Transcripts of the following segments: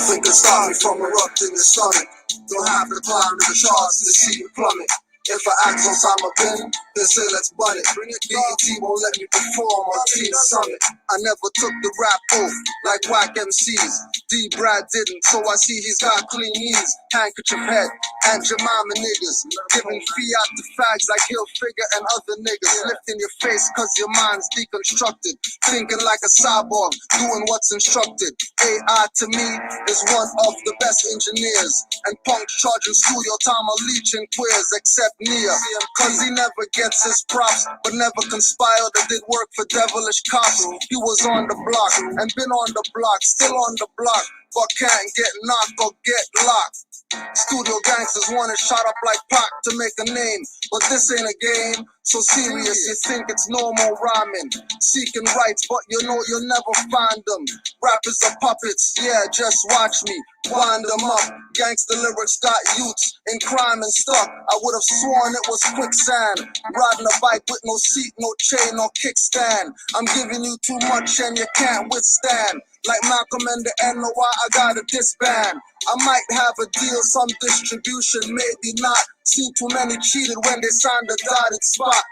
Nothing can stop me from erupting the stomach. Don't have to climb to the charts to see you plummet. If I act on time I've been, then say let's butt it. BET won't let me perform on Teen Summit. I never took the rap oath like whack MCs. D. Brad didn't, so I see he's got clean knees, handkerchief head, and Jemima niggas. Giving fiat to fags like Hilfiger and other niggas. Lifting your face cause your mind's deconstructed. Thinking like a cyborg, doing what's instructed. AI to me is one of the best engineers. And punk charging studio time on leeching queers, except Nia, cause he never gets his props, but never conspired or did work for devilish cops. He was on the block, and been on the block, still on the block, but can't get knocked or get locked. Studio gangsters want it shot up like Pac to make a name, but this ain't a game, so serious you think it's normal rhyming. Seeking rights, but you know you'll never find them. Rappers are puppets, yeah, just watch me wind them up. Gangster lyrics got youths in crime and stuff. I would have sworn it was quicksand. Riding a bike with no seat, no chain, no kickstand. I'm giving you too much and you can't withstand. Like Malcolm and the NOI, I gotta disband. I might have a deal, some distribution, maybe not. Seen too many cheated when they signed a dotted spot.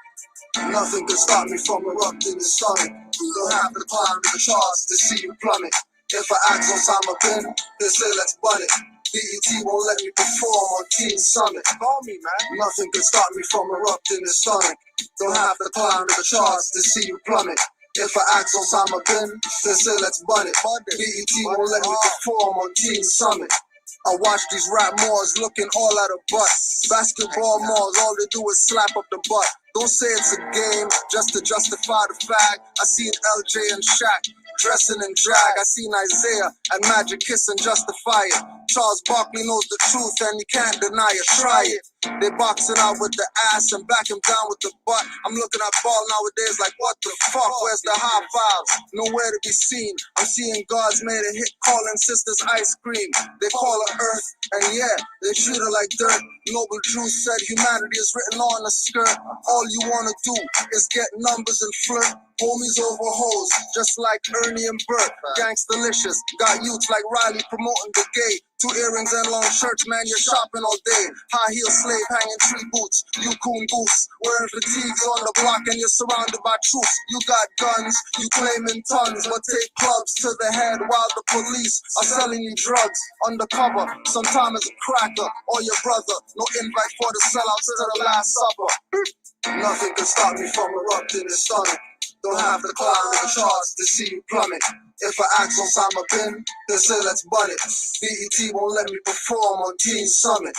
Nothing can stop me from erupting the stomach. Don't have to climb the charts to see you plummet. If I act on time I've been, then say let's butt it. BET won't let me perform on Teen Summit. Call me, man. Nothing can stop me from erupting the stomach. Don't have to climb the charts to see you plummet. If I act on time I've been, then say let's butt it. BET won't let me perform on Teen Summit. I watch these rap Moors looking all out of butt. Basketball Moors, all they do is slap up the butt. Don't say it's a game just to justify the fact. I seen LJ and Shaq dressing in drag. I seen Isaiah and Magic Kiss and justify it. Charles Barkley knows the truth and he can't deny it. Try it. They boxing out with the ass and back him down with the butt. I'm looking at ball nowadays like what the fuck? Where's the high fives? Nowhere to be seen. I'm seeing gods made a hit calling sisters ice cream. They call her earth and yeah, they treat her like dirt. Noble Jews said humanity is written on a skirt. All you wanna do is get numbers and flirt. Homies over hoes, just like Ernie and Bert. Gangstalicious, got youths like Riley promoting the gay. 2 earrings and long shirts, man, you're shopping all day. High heel slave hanging tree boots, you coon boots. Wearing fatigues on the block and you're surrounded by troops. You got guns, you claiming tons, but take clubs to the head while the police are selling you drugs. Undercover, sometimes it's a cracker or your brother. No invite for the sellouts to the last supper. Nothing can stop me from erupting the stomach. Don't have to climb the charts to see you plummet. If I act on time I've been, then say let's butt it. BET won't let me perform on Teen Summit.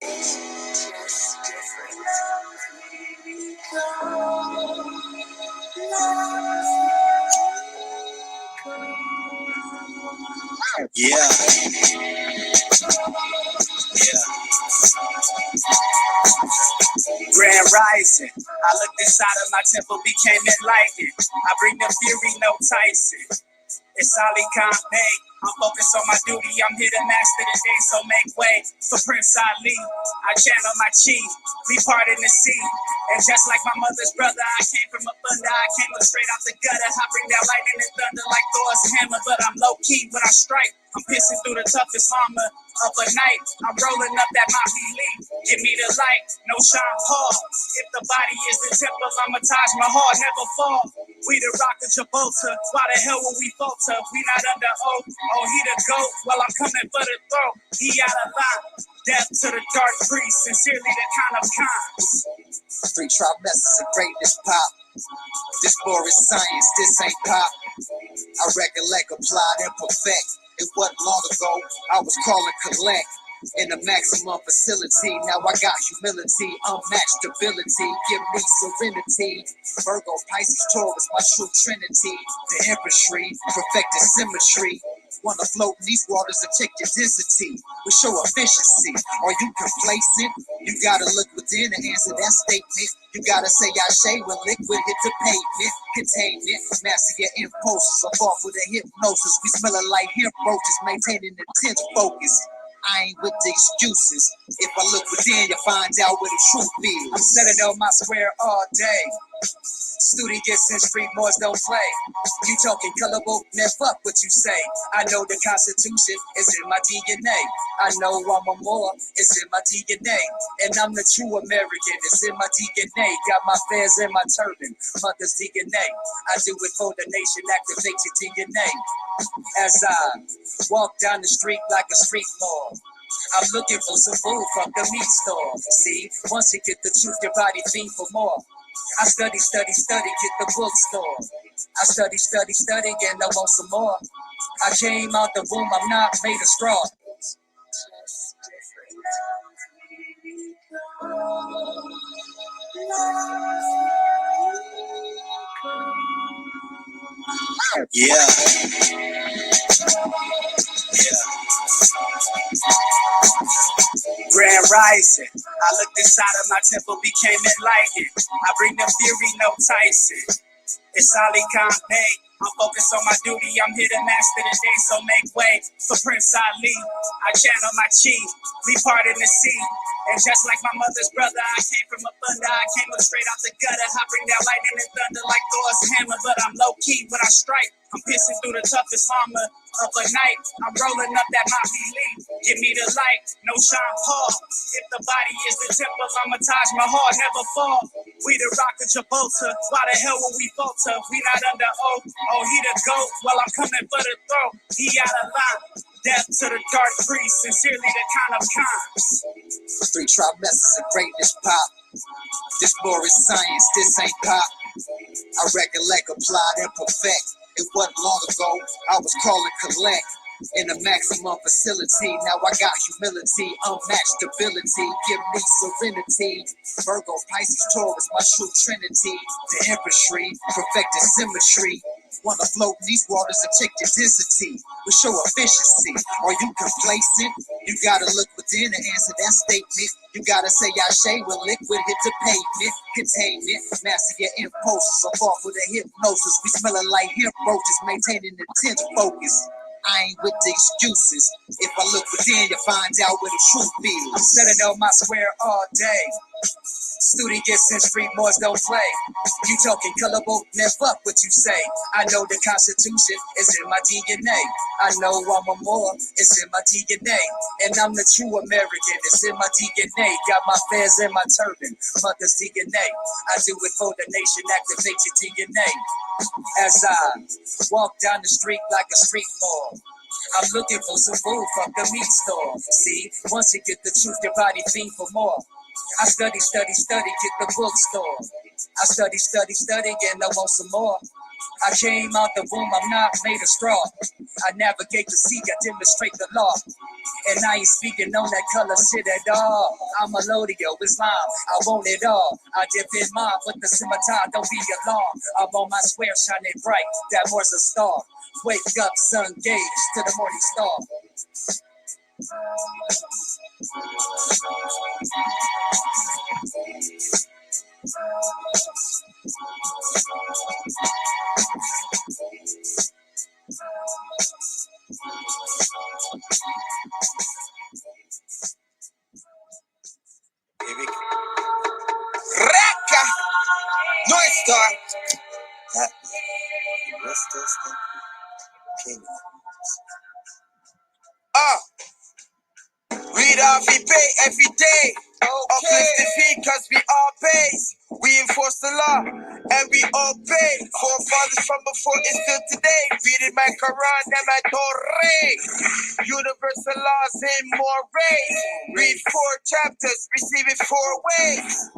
It's just different. Yeah. Grand rising. I looked inside of my temple, became enlightened. I bring the fury, no Tyson. It's Ali Khan Bey. I'm focused on my duty. I'm here to master the day, so make way for Prince Ali. I channel my chi, we part in the sea. And just like my mother's brother, I came from a thunder. I came up straight out the gutter. I bring down lightning and thunder like Thor's hammer. But I'm low key when I strike. I'm pissing through the toughest armor of a night. I'm rolling up that Mojave Lee. Give me the light, no Sean Paul. If the body is the temple, I'm a Taj Mahal, never fall. We the rock of Gibraltar. Why the hell will we falter? We not under oath. Oh, he the GOAT. Well, I'm coming for the throat. He out of line. Death to the dark priest. Sincerely, the kind of kind. Street trimesters and greatness pop. This more is science, this ain't pop. I recollect, applied, and perfect. It wasn't long ago, I was calling collect. In a maximum facility, now I got humility, unmatched ability, give me serenity. Virgo, Pisces, Taurus, my true trinity. The infantry, perfected symmetry. Wanna float in these waters and check your density. We show efficiency. Are you complacent? You gotta look within and answer that statement. You gotta say I shade when liquid hit the pavement. Containment, master your impulses. I'm off with a hypnosis. We smelling like hemp roaches, maintaining intense focus. I ain't with the excuses. If I look within, you'll find out where the truth is. I'm setting on my square all day. Studious and street boys don't play. You talking colorable, man, fuck what you say. I know the Constitution is in my DNA. I know I'm a Moor, it's in my DNA. And I'm the true American, it's in my DNA. Got my fans in my turban, mother's DNA. I do it for the nation, activate your DNA. As I walk down the street like a street mall, I'm looking for some food from the meat store. See, once you get the truth, your body fiend for more. I study, get the bookstore. I study, and I want some more. I came out the womb, I'm not made of straw. Just different. Yeah. Grand rising. I looked inside of my temple, became enlightened. I bring them theory, no Tyson. It's Ali Khan Pay. I'm focused on my duty. I'm here to master the day, so make way for Prince Ali. I channel my chi, we part in the sea. And just like my mother's brother, I came from a thunder. I came up straight out the gutter. I bring down lightning and thunder like Thor's hammer, but I'm low key when I strike. I'm piercing through the toughest armor of a night. I'm rolling up that Moppy Lee. Give me the light, no Sean Paul. If the body is the temple, I'm a Taj Mahal, never fall. We the rock of Gibraltar. Why the hell would we falter? We not under oath. Oh, he the GOAT. Well, I'm coming for the throat. He out of line. Death to the dark priest. Sincerely, the kind of cons. 3 trimesters of greatness pop. This Moorish science, this ain't pop. I recollect, applied, and perfect. It wasn't long ago, I was calling collect. In a maximum facility, now I got humility, unmatched ability, give me serenity. Virgo, Pisces, Taurus, my true trinity. The infantry, perfected symmetry. Wanna float in these waters and check your density. We show efficiency. Are you complacent? You gotta look within to answer that statement. You gotta say I shade when liquid hit the pavement. Containment, master your impulses. I'm off with a hypnosis. We smelling like hemp roaches, maintaining intense focus. I ain't with the excuses. If I look within, you find out where the truth is. I'm sitting on my square all day. Studious and street boys don't play. You talking colorable, man, fuck what you say. I know the Constitution is in my DNA. I know I'm a Moor, it's in my DNA. And I'm the true American, it's in my DNA. Got my fans in my turban, mother's DNA. I do it for the nation, activate your DNA. As I walk down the street like a street mall, I'm looking for some food from the meat store. See, once you get the truth, your body fiend for more. I study, get the bookstore. I study, and I want some more. I came out the womb, I'm not made of straw. I navigate the sea, I demonstrate the law. And I ain't speaking on that color shit at all. I'm a Lodio, Islam, I want it all. I dip in mine with the scimitar, don't be alarmed. I'm on my square, shining bright, that more's a star. Wake up, sun gaze to the morning star. Raka, no star. Read off we pay every day. Uplift the fee cause we all pays. We enforce the law and we obey. Forefathers from before is still today. Reading my Quran and my Torah. Universal laws in more ways. Read 4 chapters, receive it 4 ways.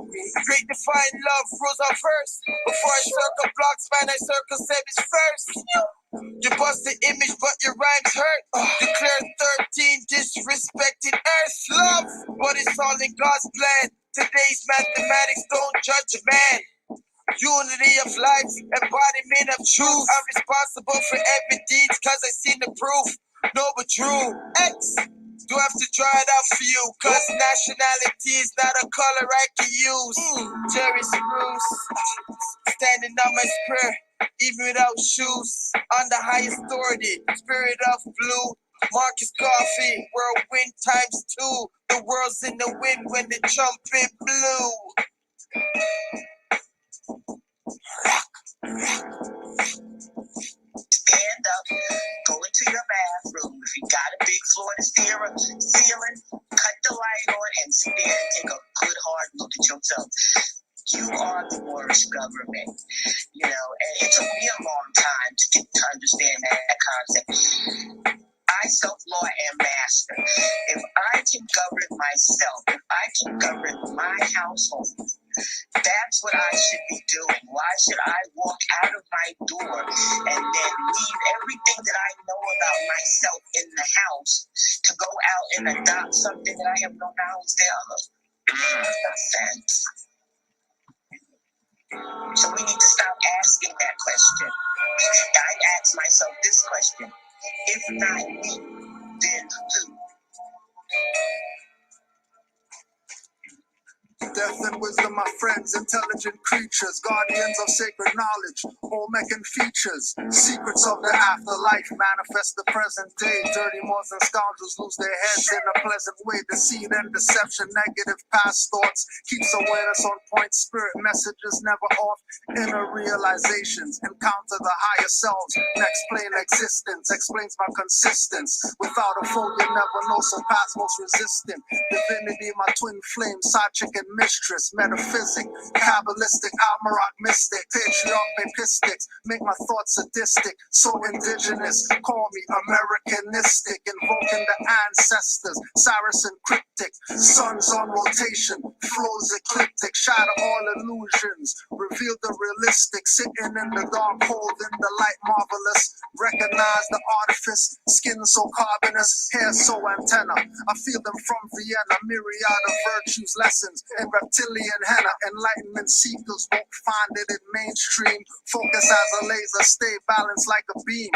Great divine love rules on first. Before I circle blocks, man, I circle sevens first. You bust the image, but your rhymes hurt. Declare 13 disrespected earth. Love, but it's all in God's plan. Today's mathematics don't judge a man. Unity of life, embodiment of truth. I'm responsible for every deed cause I seen the proof. No but true. X, do I have to draw it out for you? Cause nationality is not a color I can use. Jerry Spruce, standing on my square, even without shoes. On the highest authority, spirit of blue. Marcus Coffee, whirlwind times 2. The world's in the wind when the trumpet blew. Stand up, go into your bathroom. If you got a big floor to ceiling, cut the light on and sit there and take a good hard look at yourself. You are the Moorish government, you know, and it took me a long time to get to understand that concept. I self-law am master. If I can govern myself, if I can govern my household, that's what I should be doing. Why should I walk out of my door and then leave everything that I know about myself in the house to go out and adopt something that I have no knowledge thereof? Makes sense. So we need to stop asking that question. I ask myself this question: if not me, then who? Death and wisdom, my friends, intelligent creatures, guardians of sacred knowledge, Olmeccan features, secrets of the afterlife manifest the present day. Dirty Moors and scoundrels lose their heads in a pleasant way. Deceit and deception, negative past thoughts, keeps awareness on point. Spirit messages never off. Inner realizations, encounter the higher selves. Next plane existence explains my consistence. Without a foe, you never know. So past most resistant. Divinity, my twin flame, side chick and mistress, metaphysic, kabbalistic, almarak mystic, patriarch, papistics, make my thoughts sadistic, so indigenous, call me Americanistic, invoking the ancestors, Saracen cryptic, suns on rotation, flows ecliptic, shatter all illusions, reveal the realistic, sitting in the dark, holding the light marvelous, recognize the artifice, skin so carbonous, hair so antenna, I feel them from Vienna, myriad of virtues, lessons, and reptilian henna, enlightenment seekers won't find it in mainstream. Focus as a laser, stay balanced like a beam.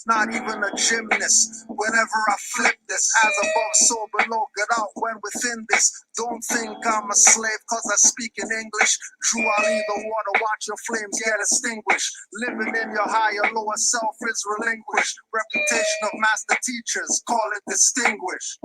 Not even a gymnast. Whenever I flip this, as above, so below. Get out when within this. Don't think I'm a slave, cause I speak in English. Drew, I'll leave the water, watch your flames get extinguished. Living in your higher, lower self is relinquished. Reputation of master teachers, call it distinguished.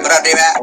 What up, D-Rap?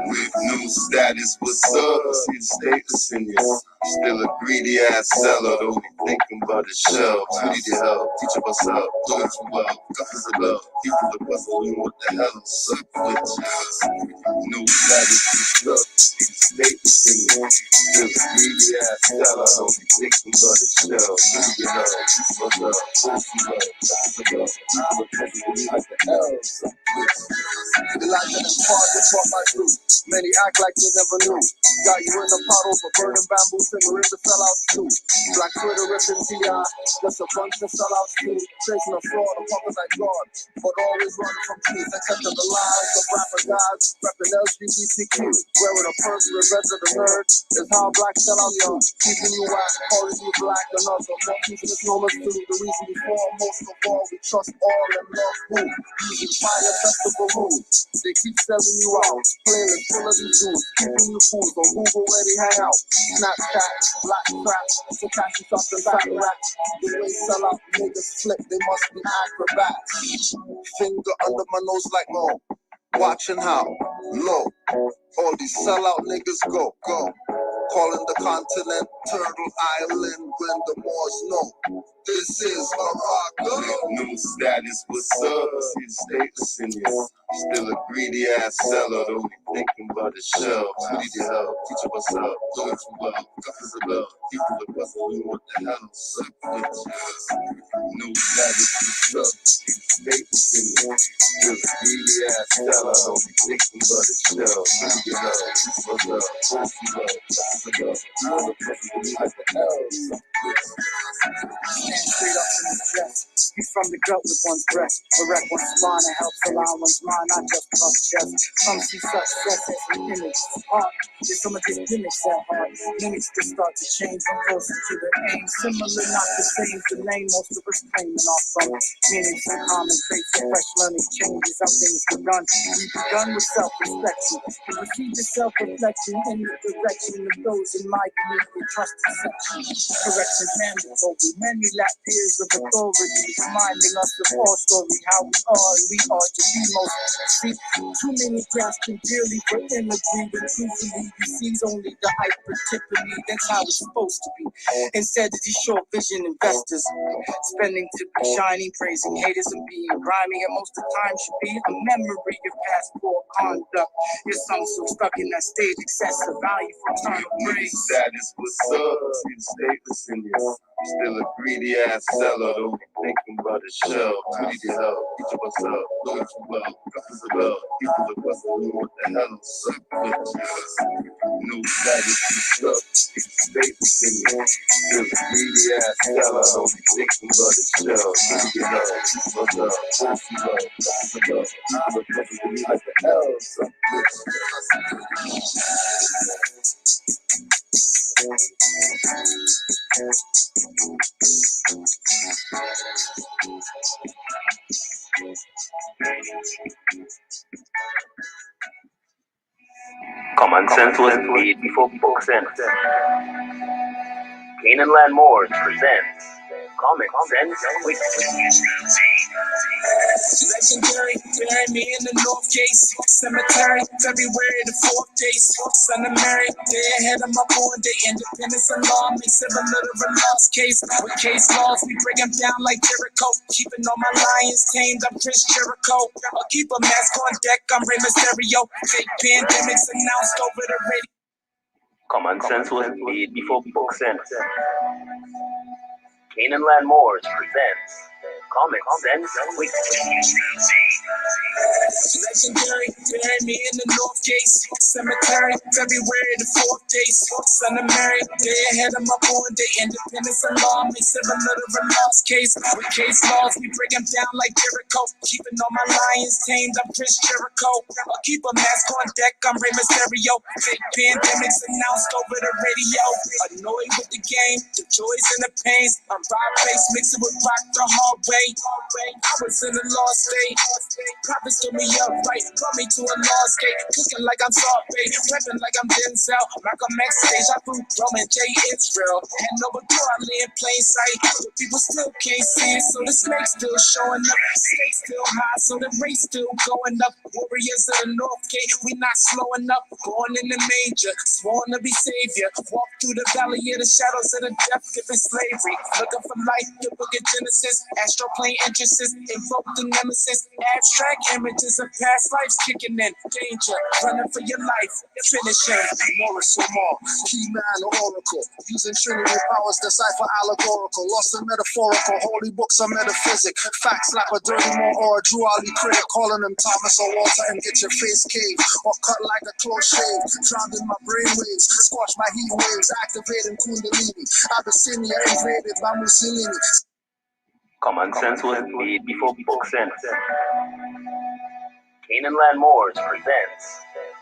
With new status, what's up? See the status in this. Still a greedy ass seller, don't be thinking about the shelf. We need your help, teach us what's up, doing too well, cause of love. People the puzzle, we what the hell is up with you. New status, what's up? See the status in this. Still a greedy ass seller, don't be thinking about the shelf. We need your help, teach us what's up, doing too well, cause of love. People the puzzle, we what the hell is up with you. The life that is hard to talk my truth. Many act like they never knew. Got you in the pot over burning bamboo, simmering the sellouts too. Black Twitter ripping TI, just a bunch of sellouts too. Chasing a fraud, a puppet like God, but always running from truth. Accepting the lies of rapper guys, repping LGBTQ. Wearing a purse, revenge of the nerd is how black sellouts are. Keeping you whack, calling you black, another. More teaching us numbers too. The reason before, most of all, we trust all and love who. Using fire festival rules. They keep selling you out, playlist full of these dudes, keeping you fools on Google where they hang out. Snapchat, black crap, so catch you something back rap. The way sell out niggas flip, they must be acrobats. Finger under my nose like no, watching how low all these sellout niggas go. Calling the continent Turtle Island when the Moors know this is Morocco. New status, what's up? See the status in this. Still a greedy ass seller, don't be thinking about the shelf. We need your help, teach us what's up, doing too well, cause of love. People the puzzle, we what the hell is up with you. New status, what's up? See the status in this. Still a greedy ass seller, don't be thinking about the shelf. We need your help, teach us what's up, doing too well, cause of love. People the puzzle, we what the hell is up with you. Stand straight up in the chest. We from the gut with one's breath. Erect one's spine and helps allow one's mind, not just puff chest. Some see success as an image. Heart is some of these gimmicks at heart. Limits to start to change from closer to the aim. Similar, not the same. The lane most of us claiming off from. Meaning some common traits of fresh learning changes how things are done. We've begun with self-reflection. And proceed to self-reflection in the direction of those in my community trust perception. Corrections mandatory. Many lack peers of authority, reminding us of our story, how we are and we are to be most. See, too many grasping dearly for imagery, but truthfully he sees only the hypertypically. That's how it's supposed to be. Instead of these short vision investors, spending to be shining, praising haters and being grimy, and most of the time should be a memory of past poor conduct. Your song so stuck in that stage, excessive value for eternal praise. That is what's up. See the stateless in you. Still a greedy ass seller. Don't be thinking about the shell. We need your help. Each of us up. Those who love. Guns of love. People of us who know what the hell suck bitches. No, that is what's up. See the stateless in you. Still a greedy ass seller. Don't be thinking about the shell. We need your help. Each of us up. Those who love. Guns of love. People of us who know what the hell suck bitches. Common sense was made before book sense. Canaanland Moors presents Common Sense with Legendary, bury me in the North Case Cemetery, February the 4th day. Son of Mary, day ahead of my born day. Independence and law makes it a little of a lost case. With case laws, we break them down like Jericho. Keeping all my lions tamed, I'm Chris Jericho. I'll keep a mask on deck, I'm Rey Mysterio. Fake pandemics announced over the radio. Common sense was made before book sense. Canaanland Moors presents Common Sense with Legendary, bury me in the North Case Cemetery, February the 4th day. Son of Mary, day ahead of my born day. Independence and law makes it a little of a lost case. With case laws, we break them down like Jericho. Keeping all my lions tamed, I'm Chris Jericho. I'll keep a mask on deck, I'm Rey Mysterio. Fake pandemics announced over the radio. Annoyed with the game, the joys and the pains. I'm Rob Bass, mixing with rock the hard way. I was in a lost state. Prophets took me up right, brought me to a lost gate. Cooking like I'm Saute, prepping like I'm Denzel. Malcolm X stage, I threw Roman J. Israel. And over door, I lay in plain sight. But people still can't see it, so the snake's still showing up. Stakes still high, so the race still going up. Warriors of the North Gate, we not slowing up. Born in the manger, sworn to be savior. Walk through the valley of the shadows of the death, giving slavery. Looking for life, the book of Genesis. Astroplane entrances, invoke the nemesis. Abstract images of past lives kicking in. Danger, running for your life, finishing. Moorish or more, key man or oracle, using trinity powers, decipher allegorical, lost and metaphorical, holy books are metaphysic, facts like a dirty more or a Drew Ali critic, calling them Thomas or Walter and get your face caved, or cut like a close shave, drowned in my brainwaves, squash my heat waves, activating Kundalini, Abyssinia invaded by Mussolini. Common sense was made before book sense. Canaanland Moors presents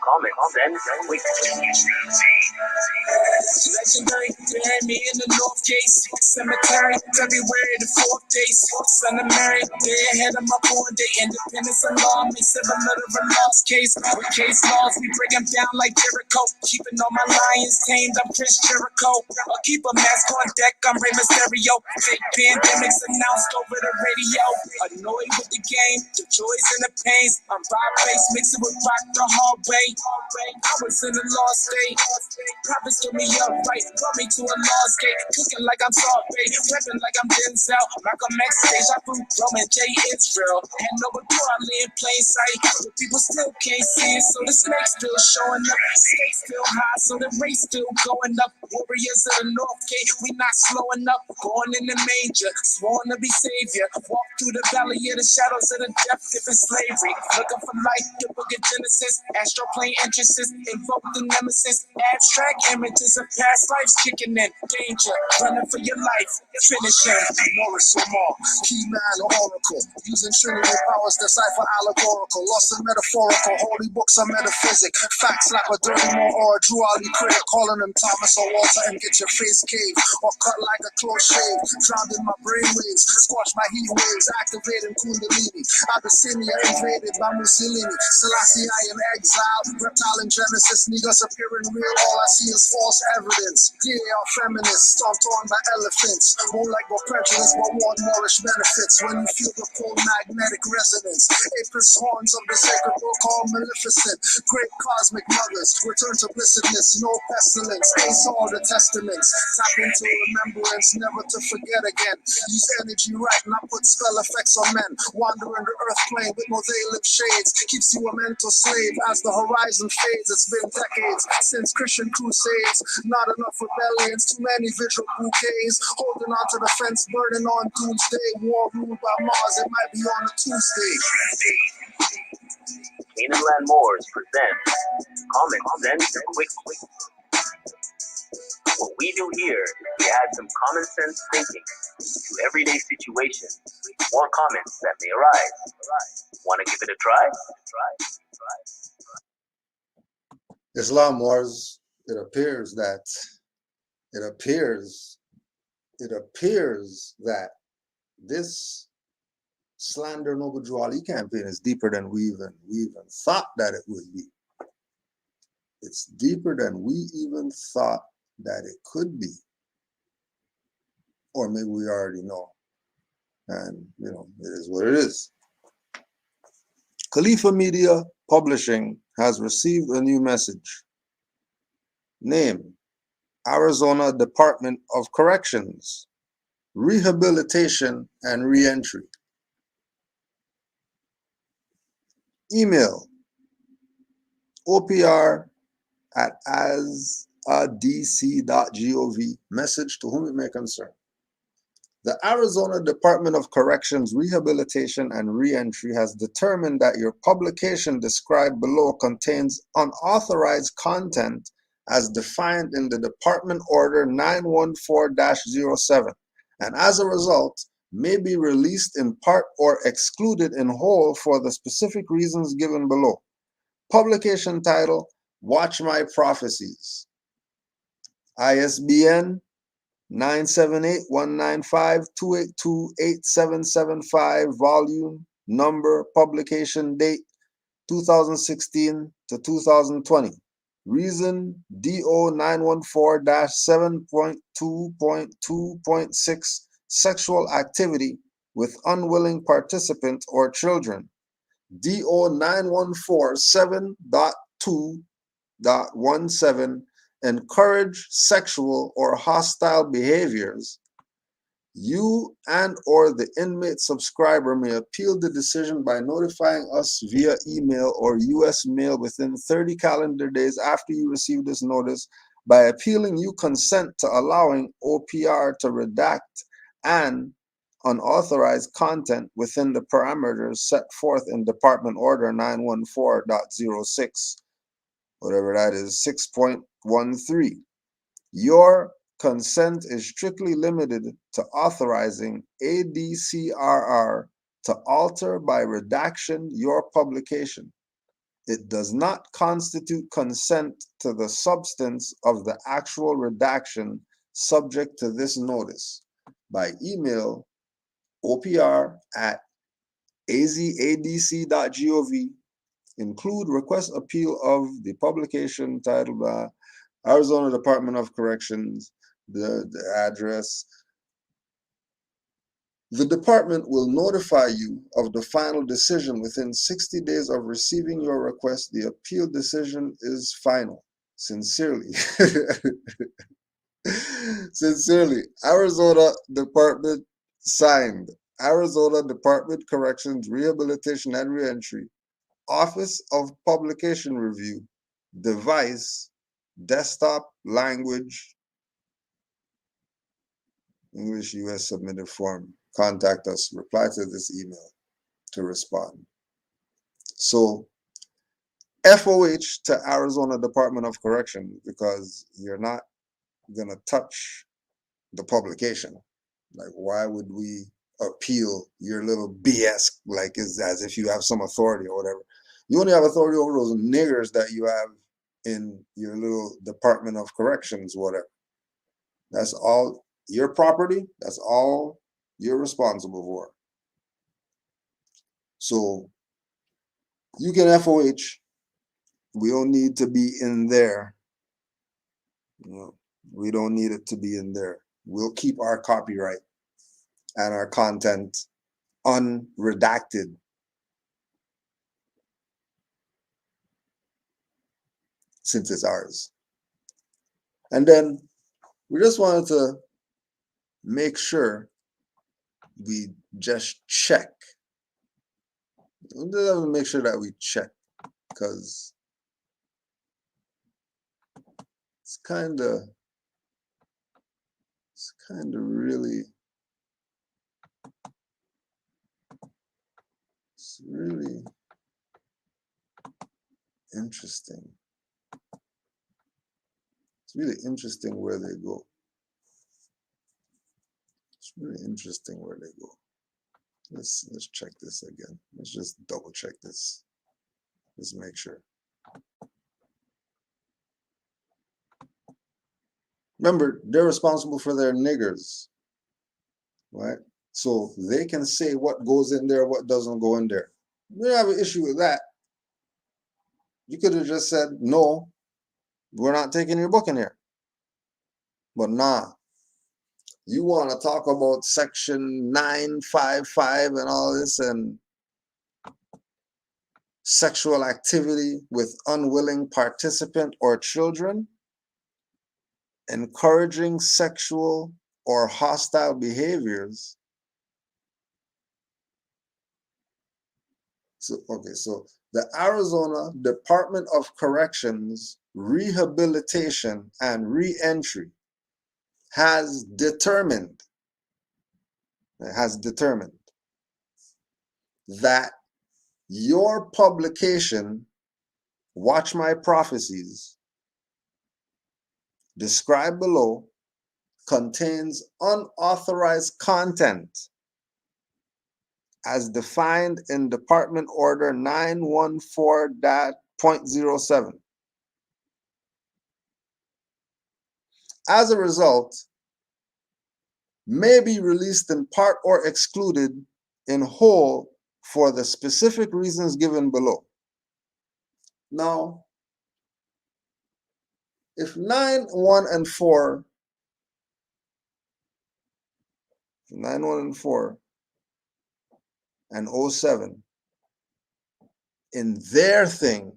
Common Sense with Legendary, bury me in the North Case Cemetery, February the 4th day. Son of Mary, day ahead of my born day. Independence and law makes it a little of a lost case. With case laws, we break them down like Jericho. Keeping all my lions tamed, I'm Chris Jericho. I'll keep a mask on deck, I'm Rey Mysterio. Fake pandemics announced over the radio. Annoyed with the game, the joys and the pains. I'm Rob Bass, mixing with rock the hard way. I was in a lost state. Prophets took me up right, brought me to a lost gate. Cooking like I'm Saute, prepping like I'm Denzel. Malcolm X stage, I threw Roman J. Israel. And over door, I lay in plain sight. But people still can't see it, so the snake's still showing up. Stakes still high, so the race still going up. Warriors of the North Gate, we not slowing up. Born in the manger, sworn to be savior. Walk through the valley of the shadows of the death, giving slavery. Looking for life, the book of Genesis. Astroplane entrances, invoke the nemesis. Abstract images of past lives kicking in. Danger, running for your life. life, finish him. Moorish or more, key man or oracle, using trinity powers, decipher allegorical, lost and metaphorical, holy books are metaphysic, facts like a dirty more or a Drew Ali critic, calling him Thomas or Walter and get your face caved, or cut like a close shave, drowned in my brainwaves, squash my heat waves, activating Kundalini, Abyssinia invaded by Mussolini, Selassie I in exile, reptile in Genesis, niggas appearing real, all I see is false evidence, they are feminists, stomped on by elephants, won't like no prejudice, but want Moorish benefits, when you feel the cold magnetic resonance, apis horns of the sacred will call maleficent, great cosmic mothers, return to blessedness, no pestilence, ace all the testaments, tap into remembrance, never to forget again, use energy right, not put spell effects on men, wandering the earth plane with no veil shades, keeps you a mental slave as the horizon fades, it's been decades since Christian crusades, not enough rebellions, too many vigil bouquets, holding on to the fence, burning on doomsday, war ruled by Mars, it might be on a Tuesday. Canaanland Moors present Common Sense Quick. What we do here is we add some common sense thinking to everyday situations or comments that may arise. Want to give it a try? Islam wars, it appears that this slander Noble Drew Ali campaign is deeper than we even thought that it would be. It's deeper than we even thought that it could be. Or maybe we already know. And, you know, it is what it is. Khalifa Media Publishing has received a new message. Name, Arizona Department of Corrections, Rehabilitation and Reentry. Email, opr@asadc.gov. Message to whom it may concern. The Arizona Department of Corrections, Rehabilitation and Reentry has determined that your publication described below contains unauthorized content as defined in the Department Order 914-07, and as a result, may be released in part or excluded in whole for the specific reasons given below. Publication title, Watch My Prophecies. ISBN 978-195-282-8775, volume, number, publication date, 2016 to 2020. Reason, DO 914-7.2.2.6, sexual activity with unwilling participant or children. DO 914-7.2.17, encourage sexual or hostile behaviors. You and or the inmate subscriber may appeal the decision by notifying us via email or U.S. mail within 30 calendar days after you receive this notice. By appealing, you consent to allowing OPR to redact and unauthorized content within the parameters set forth in Department Order 914.06, whatever that is, 6.13. Your consent is strictly limited to authorizing ADCRR to alter by redaction your publication. It does not constitute consent to the substance of the actual redaction subject to this notice. By email, opr@azadc.gov. Include request appeal of the publication titled Arizona Department of Corrections, the address. The department will notify you of the final decision within 60 days of receiving your request. The appeal decision is final. Sincerely. Sincerely, Arizona Department signed. Arizona Department Corrections, Rehabilitation and Reentry, Office of Publication Review, device, desktop language, English US submitted form. Contact us. Reply to this email to respond. So, FOH to Arizona Department of Correction, because you're not going to touch the publication. Like, why would we appeal your little BS like it's as if you have some authority or whatever? You only have authority over those niggers that you have in your little Department of Corrections, whatever. That's all your property. That's all you're responsible for. So you can FOH. We don't need to be in there. You know, we don't need it to be in there. We'll keep our copyright and our content unredacted. Since it's ours. And then we just wanted to make sure we just check. We just have to make sure that we check, because it's kind of really, it's really interesting. It's really interesting where they go. It's really interesting where they go. Let's check this again. Let's just double check this. Let's make sure. Remember, they're responsible for their niggers, right? So they can say what goes in there, what doesn't go in there. We don't have an issue with that. You could have just said, no, we're not taking your book in here. But nah, you want to talk about section 955 and all this and sexual activity with unwilling participant or children, encouraging sexual or hostile behaviors. So, okay, so the Arizona Department of Corrections Rehabilitation and Reentry has determined that your publication, Watch My Prophecies, described below, contains unauthorized content as defined in Department Order 914.07. As a result, may be released in part or excluded in whole for the specific reasons given below. Now, if 9.1 and 4, 9.1 and 4 and 07 in their thing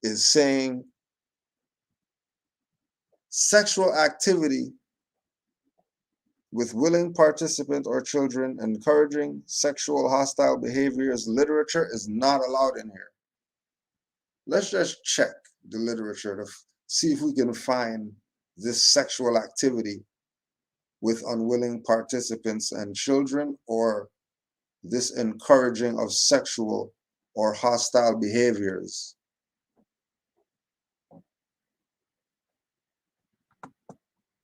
is saying sexual activity with willing participant or children, encouraging sexual hostile behaviors, literature is not allowed in here. Let's just check the literature to see if we can find this sexual activity with unwilling participants and children, or this encouraging of sexual or hostile behaviors.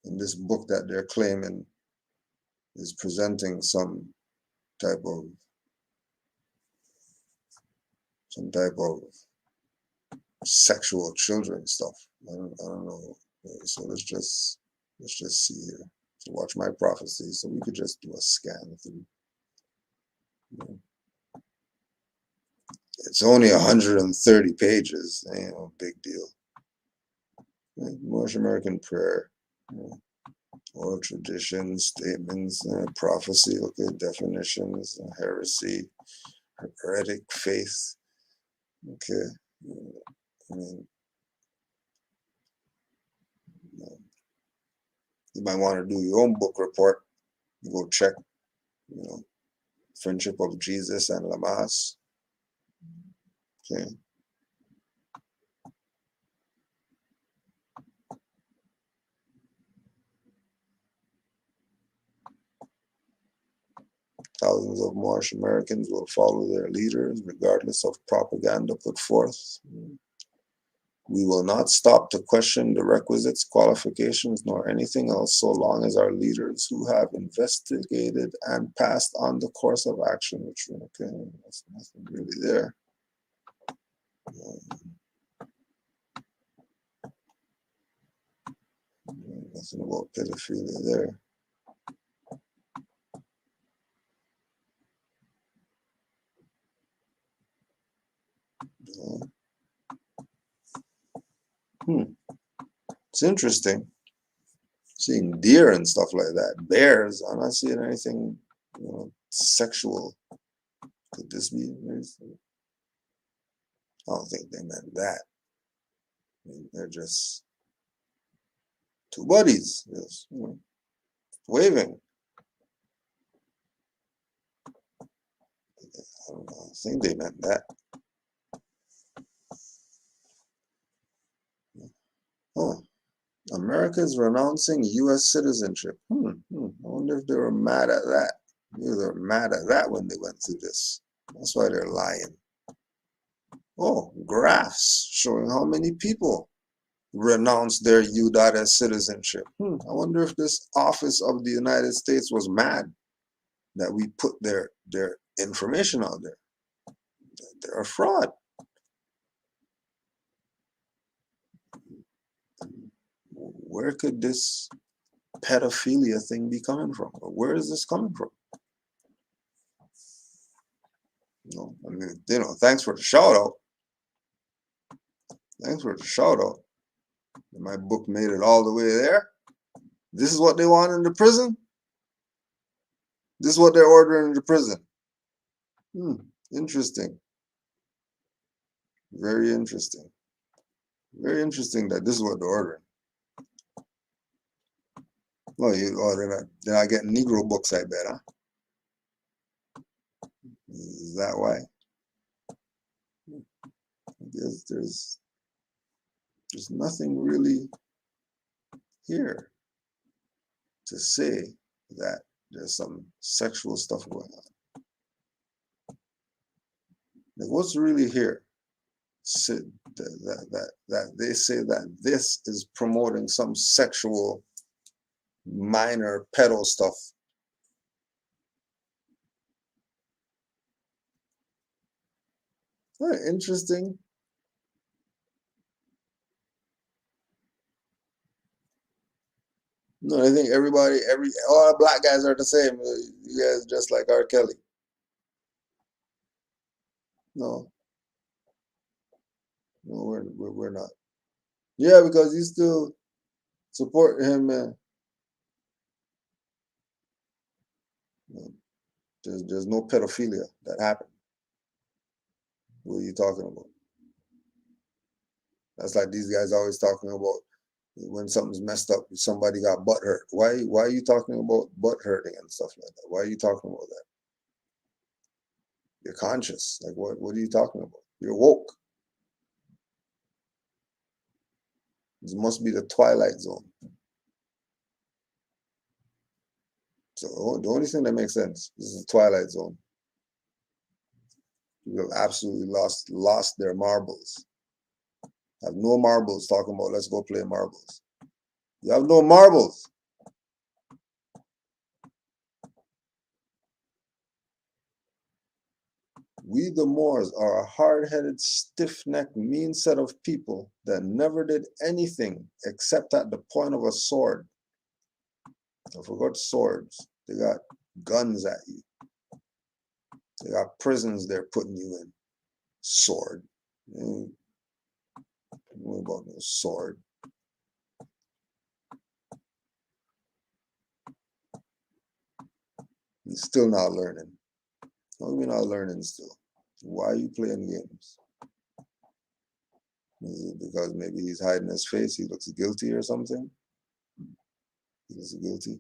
In this book that they're claiming is presenting some type of sexual children stuff. I don't know. So let's just see here. So Watch My Prophecy. So we could just do a scan through. It's only 130 pages. Ain't no big deal. Moorish American prayer, oral traditions, statements, prophecy. Okay, definitions, heresy, heretic faith. Okay, I mean, you might want to do your own book report. You go check, Friendship of Jesus and Lamas. Okay. Thousands of Moorish Americans will follow their leaders regardless of propaganda put forth. We will not stop to question the requisites, qualifications, nor anything else so long as our leaders who have investigated and passed on the course of action, which, okay, that's nothing really there. Nothing about pedophilia there. It's interesting seeing deer and stuff like that. Bears, I'm not seeing anything, sexual. Could this be? I don't think they meant that. I mean, they're just two buddies, just, waving. I don't think they meant that. Oh, America is renouncing U.S. citizenship. I wonder if they were mad at that. Maybe they were mad at that when they went through this. That's why they're lying. Oh, graphs showing how many people renounced their U.S. citizenship. I wonder if this office of the United States was mad that we put their information out there. They're a fraud. Where could this pedophilia thing be coming from? Where is this coming from? I mean, thanks for the shout out. Thanks for the shout out. My book made it all the way there. This is what they want in the prison. This is what they're ordering in the prison. Interesting. Very interesting. Very interesting that this is what they're ordering. Well, they're not getting Negro books, I bet, huh? Is that why? There's nothing really here to say that there's some sexual stuff going on. Like, what's really here? That they say that this is promoting some sexual minor pedo stuff. Very interesting. No, I think all black guys are the same. You guys just like R. Kelly. No, we're not. Yeah, because you still support him, man. There's no pedophilia that happened. What are you talking about? That's like these guys always talking about when something's messed up, somebody got butt hurt. Why are you talking about butt hurting and stuff like that? Why are you talking about that? You're conscious. Like, what are you talking about? You're woke. This must be the Twilight Zone. So the only thing that makes sense is the Twilight Zone. People have absolutely lost their marbles. Have no marbles talking about let's go play marbles. You have no marbles. We the Moors are a hard-headed, stiff-necked, mean set of people that never did anything except at the point of a sword. I forgot swords. They got guns at you. They got prisons they're putting you in. Sword. Don't worry about no sword. You're still not learning. How are we not learning still? Why are you playing games? Is it because maybe he's hiding his face? He looks guilty or something? He looks guilty.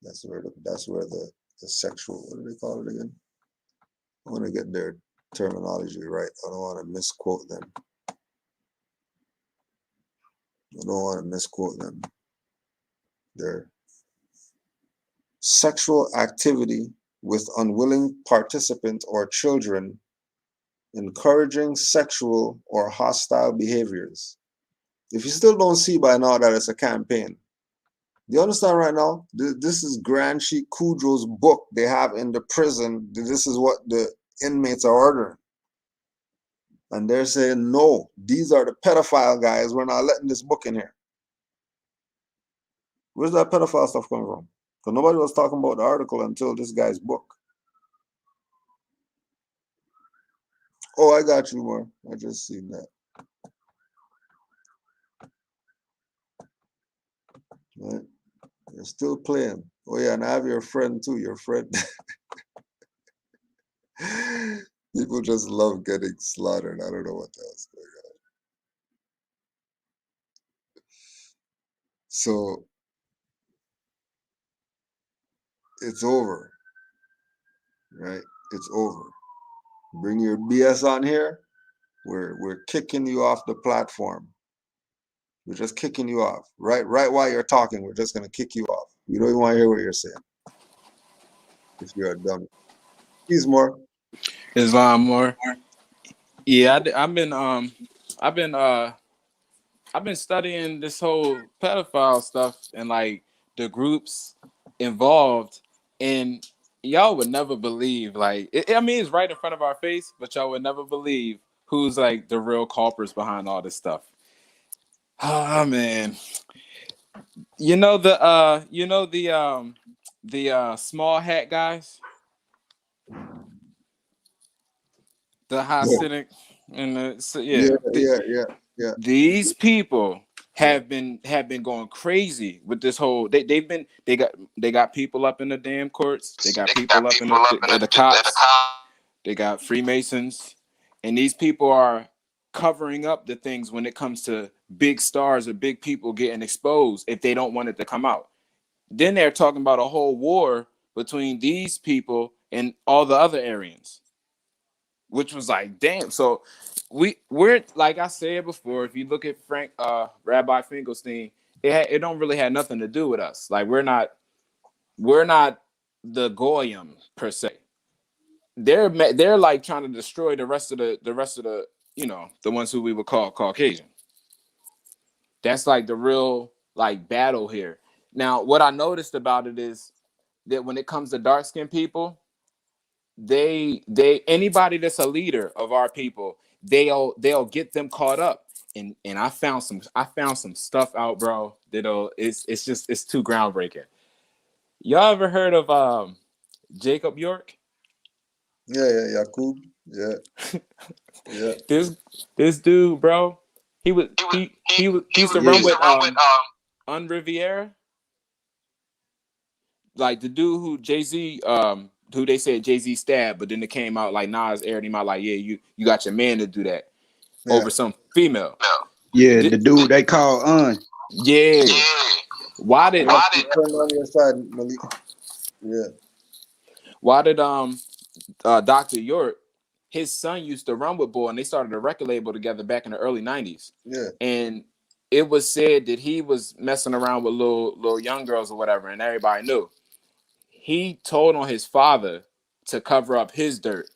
That's where the sexual, what do they call it again? I want to get their terminology right. I don't want to misquote them. Their sexual activity with unwilling participant or children encouraging sexual or hostile behaviors. If you still don't see by now that it's a campaign, do you understand right now? This is Grand Sheik Kudro's book they have in the prison. This is what the inmates are ordering. And they're saying, no, these are the pedophile guys. We're not letting this book in here. Where's that pedophile stuff coming from? Because nobody was talking about the article until this guy's book. Oh, I got you, more. I just seen that. Right? You're still playing. Oh, yeah, and I have your friend, too. Your friend. People just love getting slaughtered. I don't know what else going on. So, it's over. Right? It's over. Bring your BS on here. We're kicking you off the platform. We're just kicking you off. Right while you're talking, we're just gonna kick you off. We don't even want to hear what you're saying. If you're a dummy. He's more. Islam more. Yeah, I've been studying this whole pedophile stuff and like the groups involved, and y'all would never believe, like, I mean, it's right in front of our face, but y'all would never believe who's like the real culprits behind all this stuff. Oh man, the small hat guys, the Hasidic, and Yeah. these people have been going crazy with this whole. They got people up in the damn courts. They got people up in the cops. They got Freemasons, and these people are covering up the things when it comes to big stars or big people getting exposed if they don't want it to come out. Then they're talking about a whole war between these people and all the other Aryans, which was like, damn. So we're like I said before, if you look at Rabbi Finkelstein, it don't really have nothing to do with us. Like we're not the Goyim per se. They're like trying to destroy the rest of the the ones who we would call Caucasian. That's like the real like battle here. Now, what I noticed about it is that when it comes to dark skinned people, they anybody that's a leader of our people, they'll get them caught up. And I found some stuff out, bro. It's too groundbreaking. Y'all ever heard of Jacob York? Yeah, Yakub. Yeah. This dude, bro, he used to run with Un Riviera, like the dude who Jay-Z who they said Jay-Z stabbed, but then it came out like Nas aired him out like, yeah, you got your man to do that over some female. Yeah, the dude they call Un. Yeah. Why did on your side, Malik? Yeah. Why did Dr. York, his son used to run with Boy, and they started a record label together back in the early 90s. Yeah. And it was said that he was messing around with little young girls or whatever, and everybody knew. He told on his father to cover up his dirt.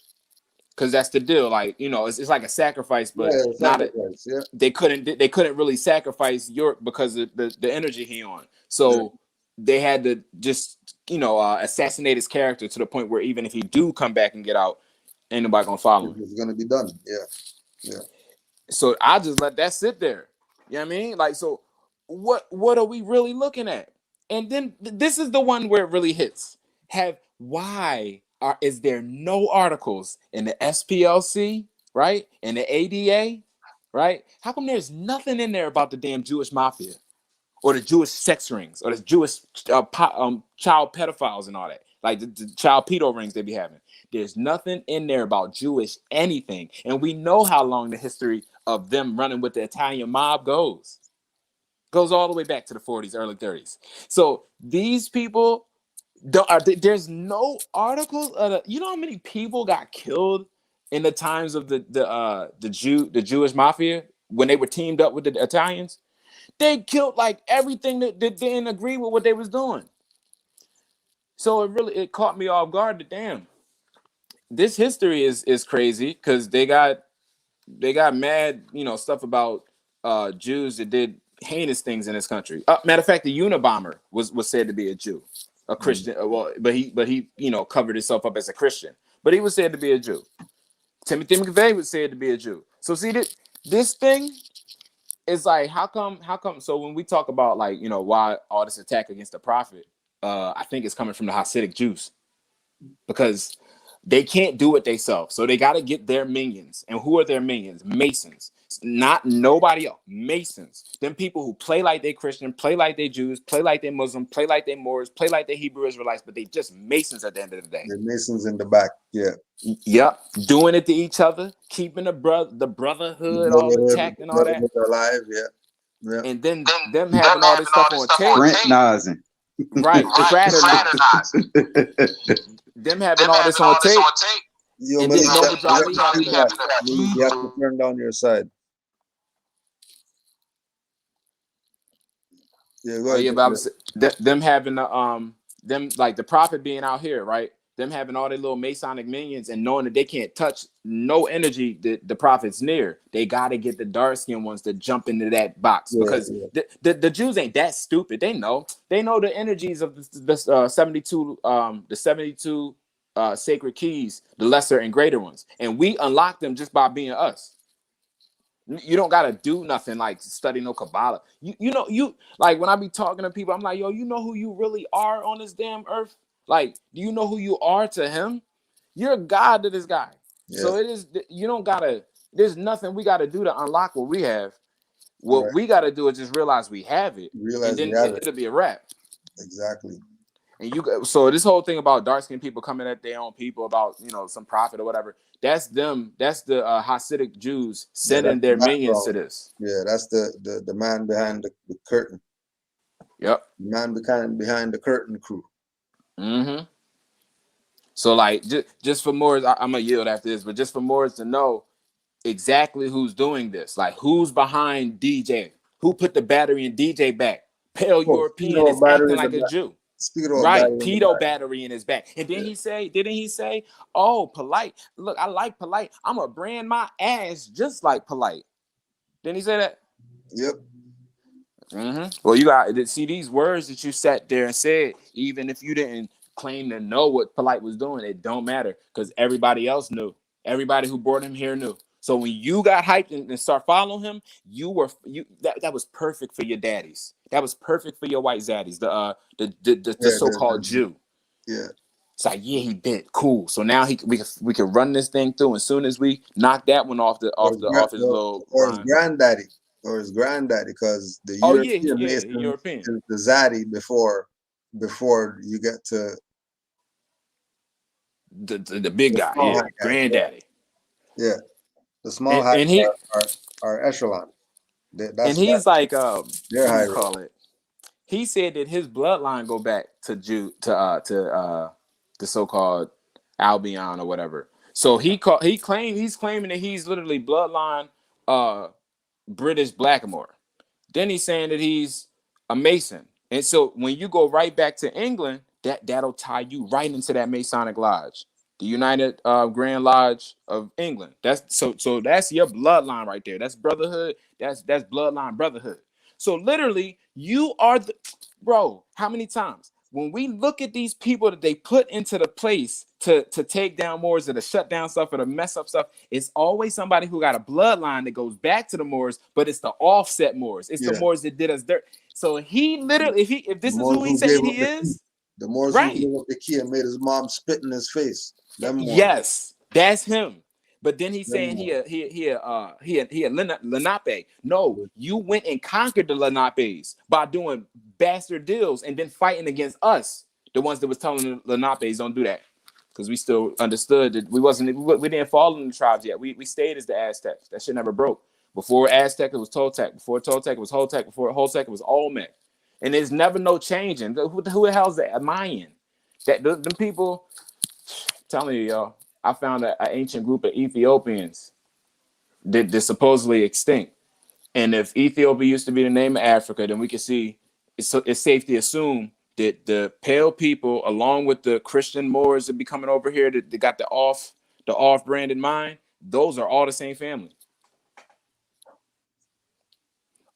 Because that's the deal. Like, it's like a sacrifice, but they couldn't really sacrifice York because of the energy he on. So they had to just, assassinate his character to the point where even if he do come back and get out, ain't nobody gonna follow him. It's gonna be done. Yeah. So I just let that sit there. You know what I mean? Like, so what are we really looking at? And then this is the one where it really hits. Is there no articles in the SPLC, right? And the ADA, right? How come there's nothing in there about the damn Jewish mafia or the Jewish sex rings or the Jewish child pedophiles and all that? Like the child pedo rings they be having. There's nothing in there about Jewish anything. And we know how long the history of them running with the Italian mob goes. Goes all the way back to the 40s, early 30s. So these people, there's no articles you know how many people got killed in the times of the Jewish mafia when they were teamed up with the Italians? They killed like everything that didn't agree with what they was doing. So it caught me off guard. Damn, this history is crazy because they got mad, stuff about Jews that did heinous things in this country. Matter of fact, the Unabomber was said to be a Jew, a Christian. Well, but he covered himself up as a Christian, but he was said to be a Jew. Timothy McVeigh was said to be a Jew. So see this thing is like, how come? So when we talk about why all this attack against the prophet, I think it's coming from the Hasidic Jews because they can't do it themselves. So they got to get their minions. And who are their minions? Masons. Not nobody else. Masons. Them people who play like they Christian, play like they Jews, play like they Muslim, play like they Moors, play like they Hebrew Israelites, but they just Masons at the end of the day. The Masons in the back, yeah. Yep. Doing it to each other, keeping the brotherhood all intact and all that. Alive, yeah. And then them having all this stuff on tape. Fraternizing. Right. Fraternizing. Them having all this on tape. You and have to turn down your side. Yeah, go ahead. Them having them like the prophet being out here, right? Them having all their little Masonic minions and knowing that they can't touch no energy that the prophet's near. They got to get the dark skinned ones to jump into that box because the Jews ain't that stupid. They know the energies of the 72 sacred keys, the lesser and greater ones, and we unlock them just by being us. You don't gotta do nothing like study no Kabbalah. You like when I be talking to people, I'm like, yo, you know who you really are on this damn earth? Like, do you know who you are to him? You're God to this guy. Yeah. So it is. You don't gotta. There's nothing we gotta do to unlock what we have. What we gotta do is just realize we have it, and then it'll be a wrap. Exactly. And so this whole thing about dark skinned people coming at their own people about some prophet or whatever. That's them. That's the Hasidic Jews sending their minions to this. Yeah, that's the man behind the curtain. Yep. The man behind the curtain crew. Mm-hmm. So like just for Moors, I'm gonna yield after this, but just for Moors to know exactly who's doing this, like who's behind DJ, who put the battery in DJ back. Pale European is acting like a Jew. Right, pedo battery in his back. And then didn't he say, oh, Polite, look, I like Polite. I'm gonna brand my ass just like Polite. Didn't he say that? Yep. Mm-hmm. Well, you got to see these words that you sat there and said, even if you didn't claim to know what Polite was doing, it don't matter because everybody else knew. Everybody who brought him here knew. So when you got hyped and start following him, that was perfect for your daddies. That was perfect for your white zaddies, the so-called Jew. Yeah. It's like, yeah, he did. Cool. So now we can run this thing through. As soon as we knock that one off his little his granddaddy. Or his granddaddy, because the European is the zaddy before you get to the big guy, granddaddy. Yeah. The small hats are echelon. And he's like, what do you call it? He said that his bloodline go back to the so-called Albion or whatever. So he's claiming that he's literally bloodline British Blackamoor. Then he's saying that he's a Mason. And so when you go right back to England, that'll tie you right into that Masonic Lodge. The United Grand Lodge of England. That's so that's your bloodline right there. That's brotherhood. That's bloodline brotherhood. So literally, you are bro. How many times when we look at these people that they put into the place to take down Moors or to shut down stuff or to mess up stuff, it's always somebody who got a bloodline that goes back to the Moors, but it's the offset Moors. It's the Moors that did us dirt. So he literally, if this is who he's saying he is, the Moors who gave up the key and made his mom spit in his face. Yes, that's him. But then he's saying he a Lenape. No, you went and conquered the Lenapes by doing bastard deals and then fighting against us, the ones that was telling the Lenapes don't do that, because we still understood that we didn't fall in the tribes yet. We stayed as the Aztecs. That shit never broke. Before Aztec, it was Toltec. Before Toltec, it was Holtec. Before Holtec, it was Olmec. And there's never no changing. Who the hell's that? Mayan. Them people. Telling you, y'all, I found an ancient group of Ethiopians that they're supposedly extinct. And if Ethiopia used to be the name of Africa, then we can see it's safe to assume that the pale people, along with the Christian Moors that be coming over here, that got the off the off-branded mind, those are all the same family.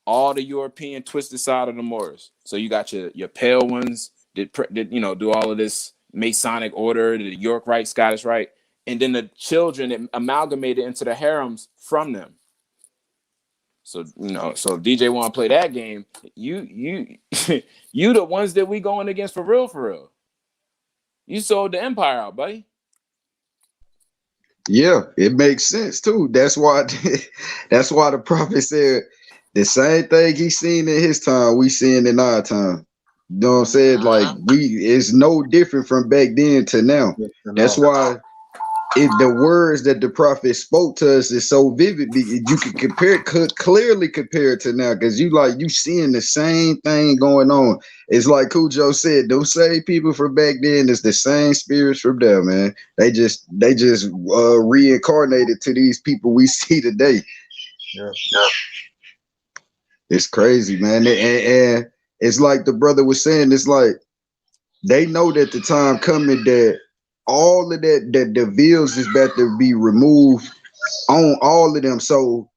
All the European twisted side of the Moors. So you got your pale ones that you know, do all of this Masonic order, the York Rite, Scottish Rite, and then the children that amalgamated into the harems from them. So, you know, so if DJ want to play that game, you you the ones that we going against for real, for real. You sold the empire out, buddy. Yeah, it makes sense too. That's why that's why the prophet said the same thing he seen in his time, we seeing in our time. You know what I'm saying? Like it's no different from back then to now. That's why the words that the prophet spoke to us is so vivid. You could clearly compare it to now, because you seeing the same thing going on. It's like Cujo said, those same people from back then is the same spirits from there, man. They just reincarnated to these people we see today. Yeah. It's crazy, man. And it's like the brother was saying, it's like they know that the time coming that all of that the veils is about to be removed on all of them. So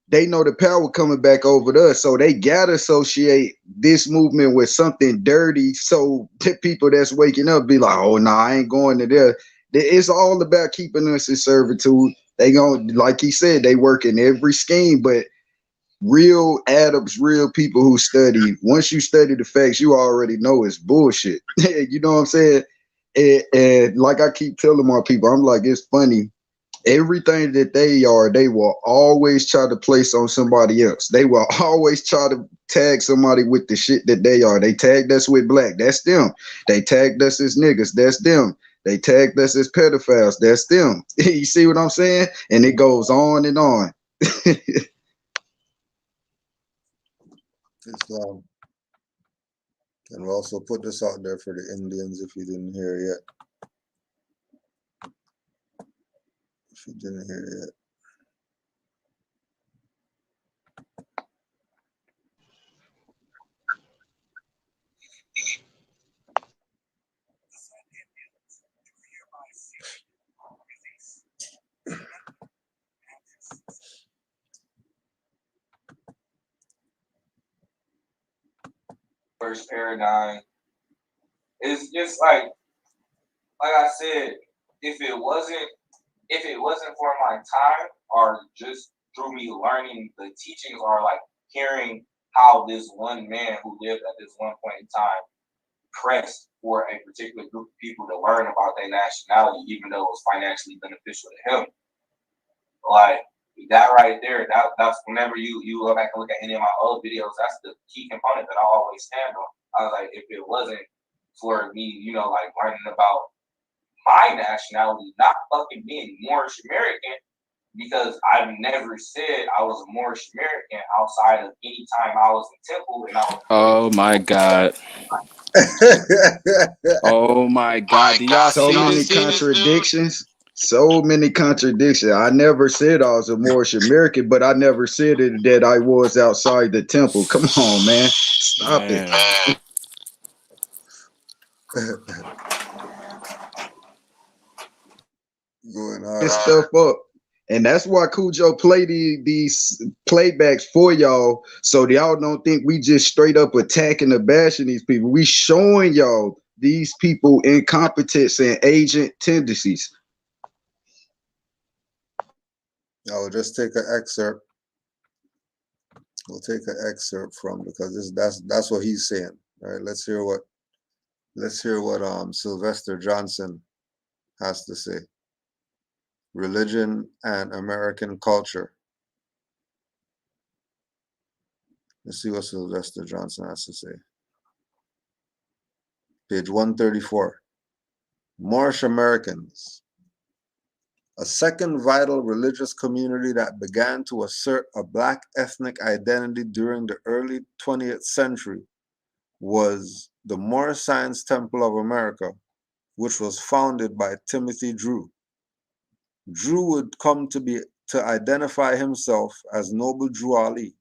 they know the power coming back over to us. So they gotta associate this movement with something dirty. So the people that's waking up be like, oh no, I ain't going to there. It's all about keeping us in servitude. They gonna, like he said, they work in every scheme, but real Adams, real people who study, once you study the facts, you already know it's bullshit. You know what I'm saying? And like I keep telling my people, I'm like, it's funny. Everything that they are, they will always try to place on somebody else. They will always try to tag somebody with the shit that they are. They tagged us with black. That's them. They tagged us as niggas. That's them. They tagged us as pedophiles. That's them. You see what I'm saying? And it goes on and on. Islam. And we'll also put this out there for the Indians if you didn't hear yet. If you didn't hear yet. First paradigm. It's just like I said, if it wasn't for my time, or just through me learning the teachings, or like hearing how this one man who lived at this one point in time pressed for a particular group of people to learn about their nationality, even though it was financially beneficial to him. Like that right there, that's whenever you go back and look at any of my old videos, that's the key component that I always stand on. I was like, if it wasn't for me, you know, like learning about my nationality, not fucking being Moorish American, because I've never said I was a Moorish American outside of any time I was in temple and I was. Oh my God. Oh my God. Do y'all so see many this? contradictions? So many contradictions. I never said I was a Moorish American, but I never said it that I was outside the temple. Come on, man. Stop it. Going This hard. stuff up. And that's why Cujo play these playbacks for y'all, so y'all don't think we just straight up attacking or bashing these people. We showing y'all these people incompetence and agent tendencies. I will just take an excerpt. We'll take an excerpt from, because that's what he's saying. All right, let's hear what Sylvester Johnson has to say. Religion and American culture. Let's see what Sylvester Johnson has to say. Page 134. Moorish Americans. A second vital religious community that began to assert a black ethnic identity during the early 20th century was the Moorish Science Temple of America, which was founded by Timothy Drew. Drew would come to identify himself as Noble Drew Ali,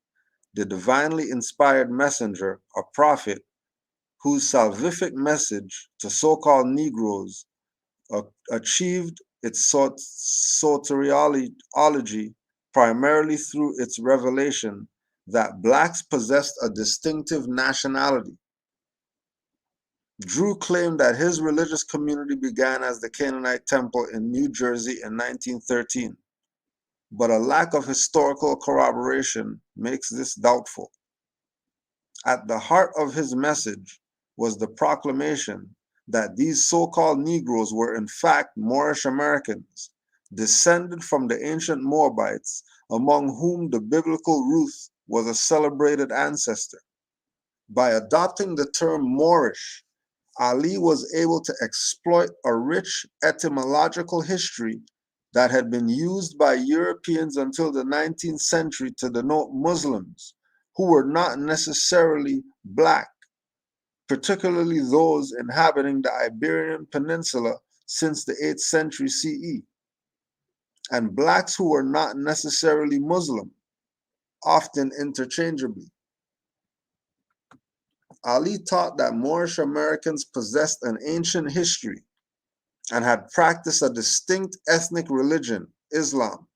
the divinely inspired messenger, a prophet, whose salvific message to so-called Negroes achieved its soteriology primarily through its revelation that blacks possessed a distinctive nationality. Drew claimed that his religious community began as the Canaanite Temple in New Jersey in 1913, but a lack of historical corroboration makes this doubtful. At the heart of his message was the proclamation that these so-called Negroes were in fact Moorish Americans, descended from the ancient Moabites, among whom the biblical Ruth was a celebrated ancestor. By adopting the term Moorish, Ali was able to exploit a rich etymological history that had been used by Europeans until the 19th century to denote Muslims, who were not necessarily black, particularly those inhabiting the Iberian Peninsula since the 8th century CE, and blacks who were not necessarily Muslim, often interchangeably. Ali taught that Moorish Americans possessed an ancient history and had practiced a distinct ethnic religion, Islam.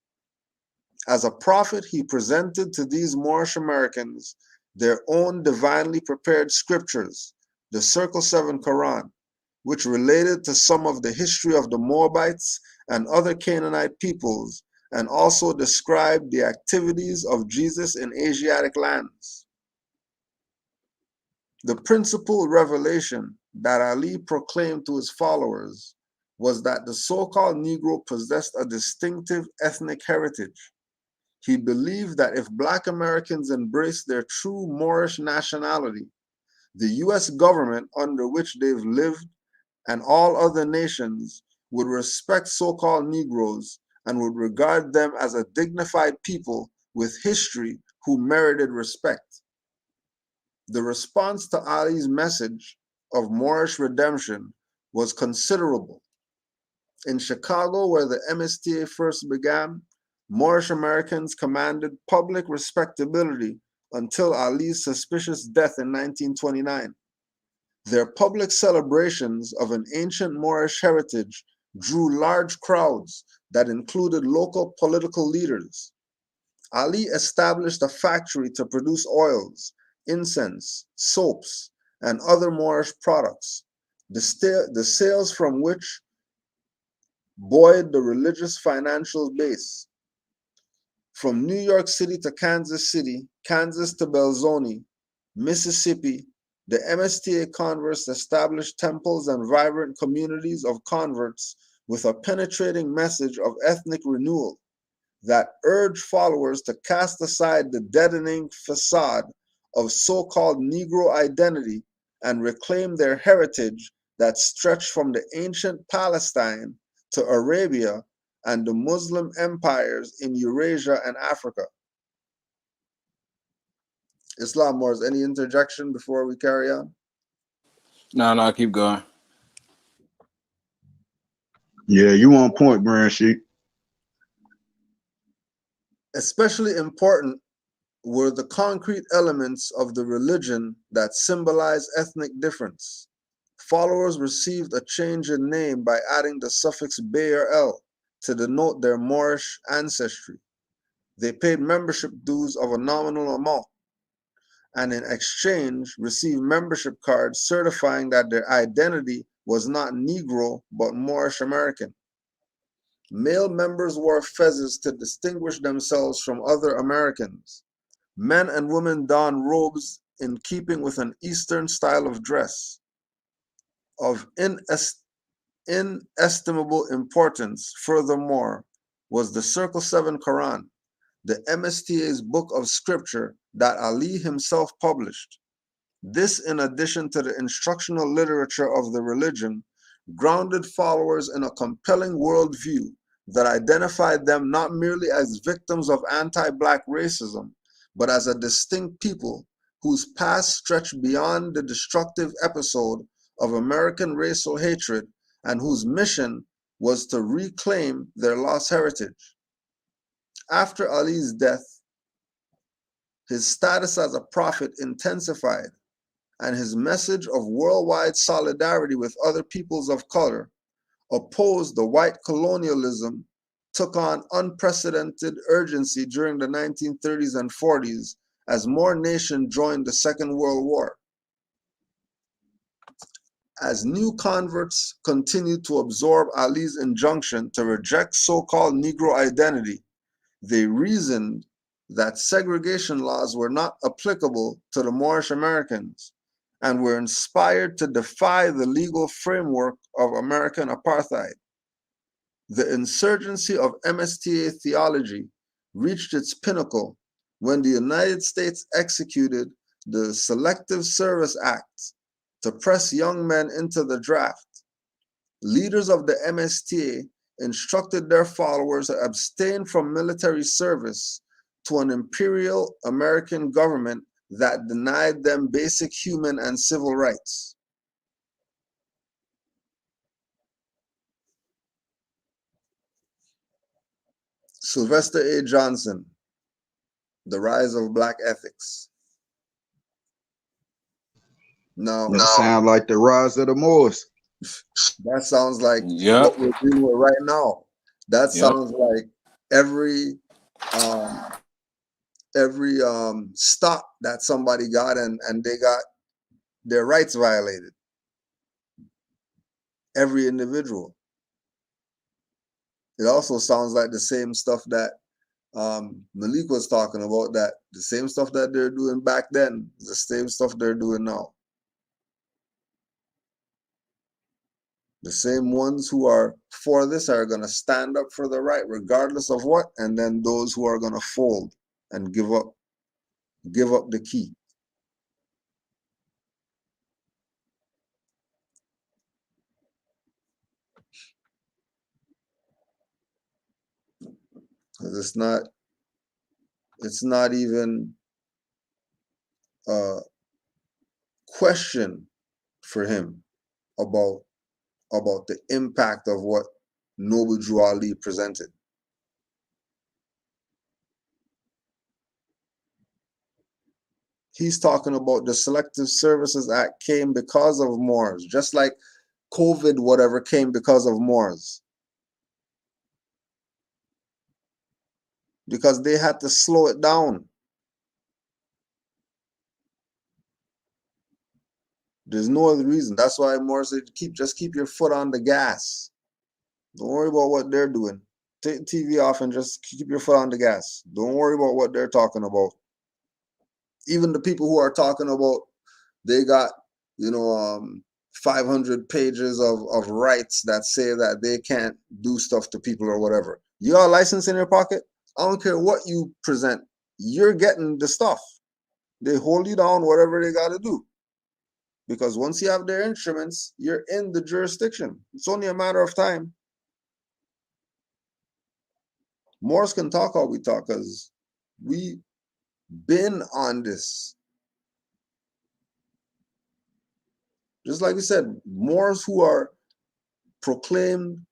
As a prophet, he presented to these Moorish Americans their own divinely prepared scriptures, the Circle 7 Quran, which related to some of the history of the Moabites and other Canaanite peoples, and also described the activities of Jesus in Asiatic lands. The principal revelation that Ali proclaimed to his followers was that the so-called Negro possessed a distinctive ethnic heritage. He believed that if Black Americans embraced their true Moorish nationality, the U.S. government under which they've lived and all other nations would respect so-called Negroes and would regard them as a dignified people with history who merited respect. The response to Ali's message of Moorish redemption was considerable. In Chicago, where the MSTA first began, Moorish Americans commanded public respectability until Ali's suspicious death in 1929. Their public celebrations of an ancient Moorish heritage drew large crowds that included local political leaders. Ali established a factory to produce oils, incense, soaps, and other Moorish products, the sales from which buoyed the religious financial base. From New York City to Kansas City, Kansas to Belzoni, Mississippi, the MSTA converts established temples and vibrant communities of converts with a penetrating message of ethnic renewal that urged followers to cast aside the deadening facade of so-called Negro identity and reclaim their heritage that stretched from the ancient Palestine to Arabia and the Muslim empires in Eurasia and Africa. Islam Wars, any interjection before we carry on? No, keep going. Yeah, you on point, Grand Sheik. Especially important were the concrete elements of the religion that symbolize ethnic difference. Followers received a change in name by adding the suffix Bay or El to denote their Moorish ancestry. They paid membership dues of a nominal amount and in exchange received membership cards certifying that their identity was not Negro but Moorish American. Male members wore fezzes to distinguish themselves from other Americans. Men and women donned robes in keeping with an Eastern style of dress. Of inestimable importance, furthermore, was the Circle 7 Quran, the MSTA's book of scripture that Ali himself published. This, in addition to the instructional literature of the religion, grounded followers in a compelling worldview that identified them not merely as victims of anti-Black racism, but as a distinct people whose past stretched beyond the destructive episode of American racial hatred and whose mission was to reclaim their lost heritage. After Ali's death, his status as a prophet intensified, and his message of worldwide solidarity with other peoples of color, opposed the white colonialism took on unprecedented urgency during the 1930s and 40s as more nations joined the Second World War. As new converts continued to absorb Ali's injunction to reject so-called Negro identity, they reasoned that segregation laws were not applicable to the Moorish Americans and were inspired to defy the legal framework of American apartheid. The insurgency of MSTA theology reached its pinnacle when the United States executed the Selective Service Act to press young men into the draft. Leaders of the MSTA instructed their followers to abstain from military service to an imperial American government that denied them basic human and civil rights. Sylvester A. Johnson, The Rise of Black Ethics. Now, That sound like the rise of the Moors. that sounds like Yep. what we're dealing with right now. That Yep. sounds like every stop that somebody got and they got their rights violated. Every individual. It also sounds like the same stuff that Malik was talking about, that the same stuff that they're doing back then is the same stuff they're doing now. The same ones who are for this are going to stand up for the right regardless of what, and then those who are going to fold and give up the key. It's not even a question for him about the impact of what Noble Drew Ali presented. He's talking about the Selective Services Act came because of Moors, just like COVID, whatever, came because of Moors. Because they had to slow it down. There's no other reason. That's why Moors said, just keep your foot on the gas. Don't worry about what they're doing. Take the TV off and just keep your foot on the gas. Don't worry about what they're talking about. Even the people who are talking about, they got, 500 pages of rights that say that they can't do stuff to people or whatever. You got a license in your pocket? I don't care what you present. You're getting the stuff. They hold you down, whatever they got to do. Because once you have their instruments, you're in the jurisdiction. It's only a matter of time. Moors can talk how we talk because we been on this. Just like we said, Moors who are proclaimed,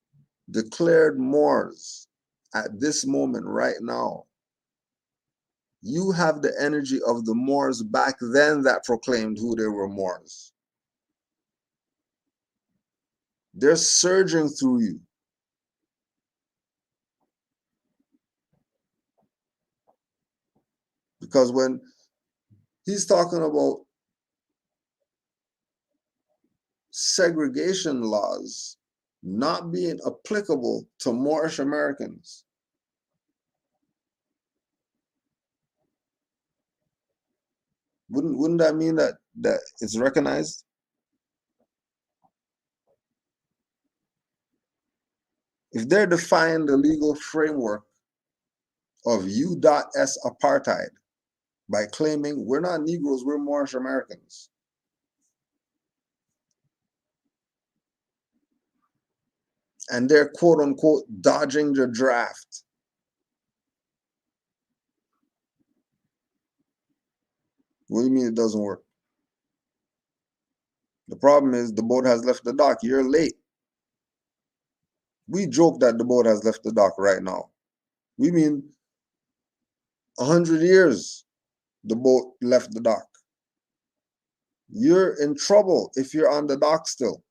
declared Moors at this moment right now, you have the energy of the Moors back then that proclaimed who they were Moors. They're surging through you. Because when he's talking about segregation laws not being applicable to Moorish Americans, wouldn't that mean that it's recognized? If they're defying the legal framework of U.S. apartheid by claiming we're not Negroes, we're Moorish Americans, and they're quote unquote dodging the draft, what do you mean it doesn't work? The problem is the boat has left the dock. You're late. We joke that the boat has left the dock right now. We mean 100 years the boat left the dock. You're in trouble if you're on the dock still.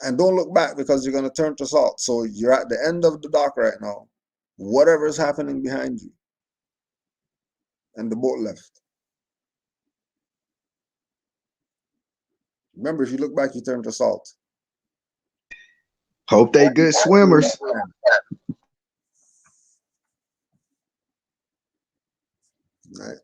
And don't look back because you're going to turn to salt. So you're at the end of the dock right now. Whatever is happening behind you. And the boat left. Remember, if you look back, you turn to salt. Hope they good swimmers. Right.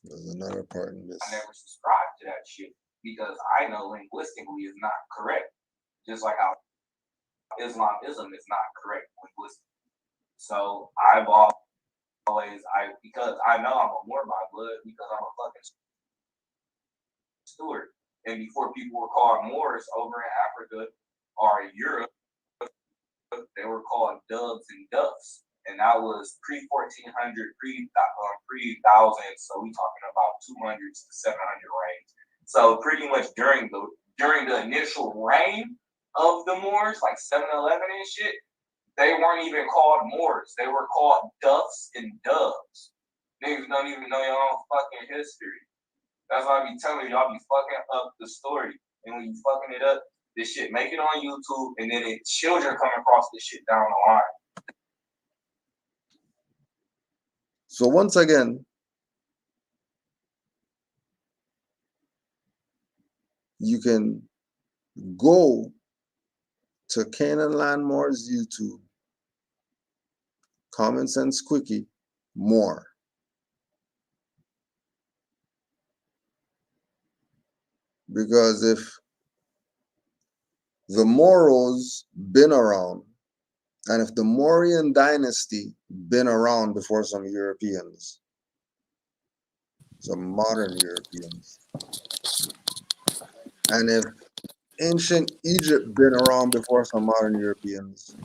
There's another part in this. I never subscribe to that shit because I know linguistically is not correct. Just like how Islamism is not correct linguistically. So I've always, because I know I'm a Moor by blood because I'm a fucking steward. And before people were called Moors over in Africa or Europe, they were called Dubs and Duffs. And that was pre-1400, pre-1000. So we talking about 200s to 700 range. So pretty much during the initial reign of the Moors, like 711 and shit, they weren't even called Moors. They were called Duffs and Dubs. Niggas don't even know your own fucking history. That's why I be telling you, y'all be fucking up the story. And when you fucking it up, this shit make it on YouTube, and then children come across this shit down the line. So once again, you can go to Canaanland Moore's YouTube, Common Sense Quickie, more. Because if the Moros been around, and if the Mauryan dynasty been around before some Europeans, some modern Europeans, and if ancient Egypt been around before some modern Europeans,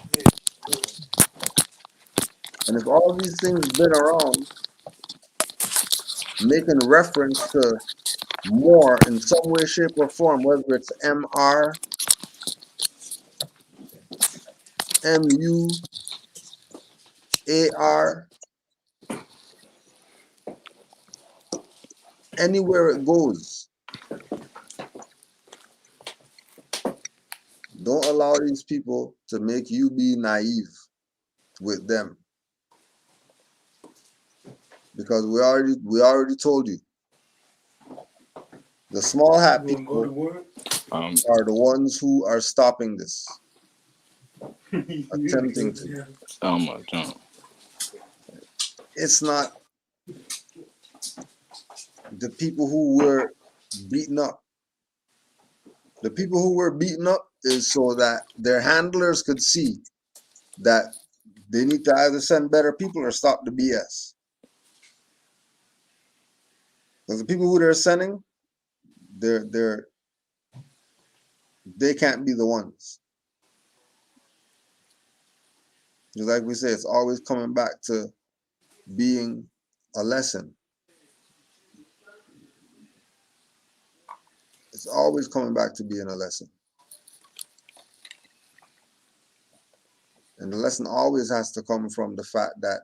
and if all these things been around, making reference to more in some way, shape, or form, whether it's MR, MU, AR, anywhere it goes. Don't allow these people to make you be naive with them. Because we already told you. The small hat people are the ones who are stopping this. Attempting to. Oh my God. It's not the people who were beaten up. The people who were beaten up is so that their handlers could see that they need to either send better people or stop the BS. Because the people who they're sending, they can't be the ones. Just like we say, it's always coming back to being a lesson. It's always coming back to being a lesson. And the lesson always has to come from the fact that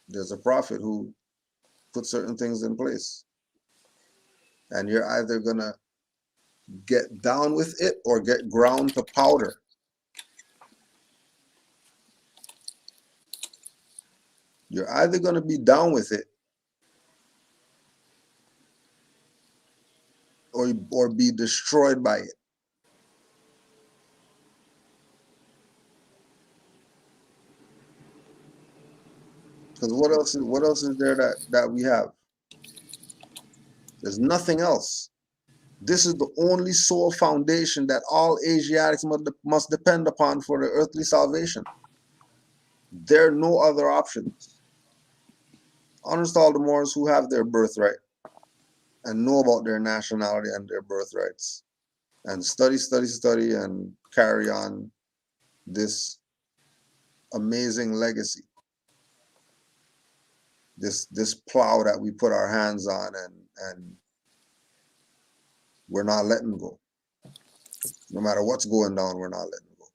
there's a prophet who put certain things in place. And you're either going to get down with it or get ground to powder. You're either going to be down with it or be destroyed by it. Because what else is there that we have? There's nothing else. This is the only sole foundation that all Asiatics must depend upon for their earthly salvation. There are no other options. Honest all the Moors who have their birthright and know about their nationality and their birthrights, and study and carry on this amazing legacy. This plow that we put our hands on and we're not letting go. No matter what's going down, we're not letting go.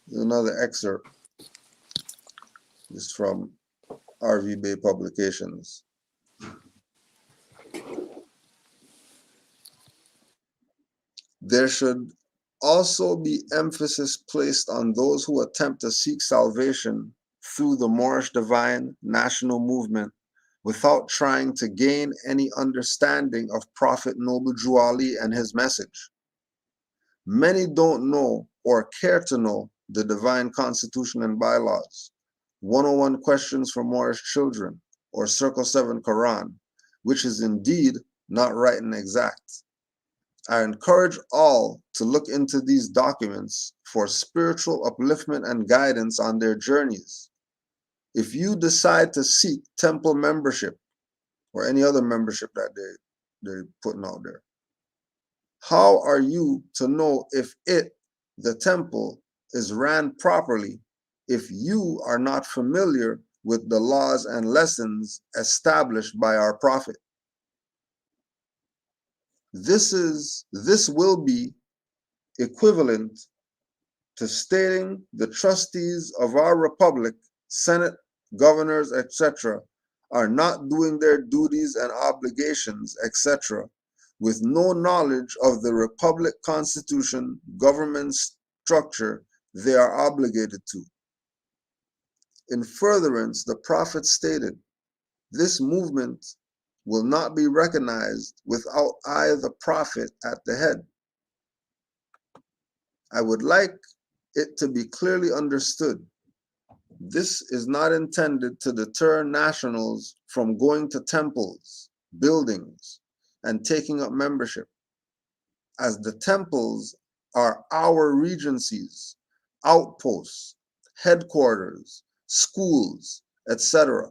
There's another excerpt This is from RV Bay Publications. There should also be emphasis placed on those who attempt to seek salvation through the Moorish divine national movement without trying to gain any understanding of Prophet Noble Drew Ali and his message. Many don't know or care to know the divine constitution and bylaws, 101 questions for Moorish children, or Circle 7 Quran, which is indeed not right and exact. I encourage all to look into these documents for spiritual upliftment and guidance on their journeys. If you decide to seek temple membership or any other membership that they're putting out there, how are you to know if the temple, is ran properly if you are not familiar with the laws and lessons established by our prophet? This will be equivalent to stating the trustees of our republic, senate, governors, etc., are not doing their duties and obligations, etc., with no knowledge of the republic constitution, government structure they are obligated to. In furtherance, the prophet stated, this movement will not be recognized without I, the prophet, at the head. I would like it to be clearly understood. This is not intended to deter nationals from going to temples, buildings, and taking up membership, as the temples are our regencies, outposts, headquarters, schools, etc.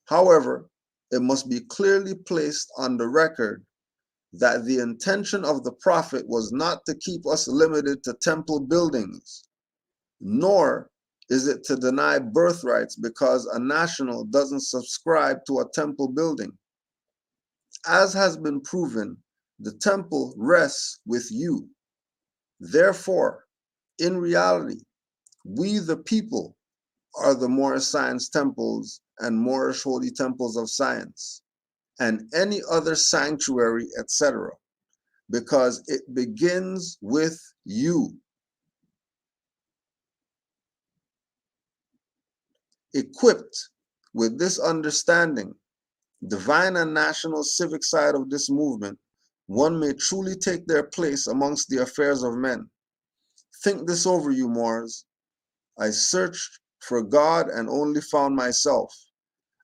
However, it must be clearly placed on the record that the intention of the prophet was not to keep us limited to temple buildings, nor is it to deny birthrights because a national doesn't subscribe to a temple building. As has been proven, the temple rests with you. Therefore, in reality, we the people are the Moorish science temples and Moorish holy temples of science, and any other sanctuary, etc., because it begins with you. Equipped with this understanding, divine and national civic side of this movement, one may truly take their place amongst the affairs of men. Think this over, you Moors. I searched for God and only found myself.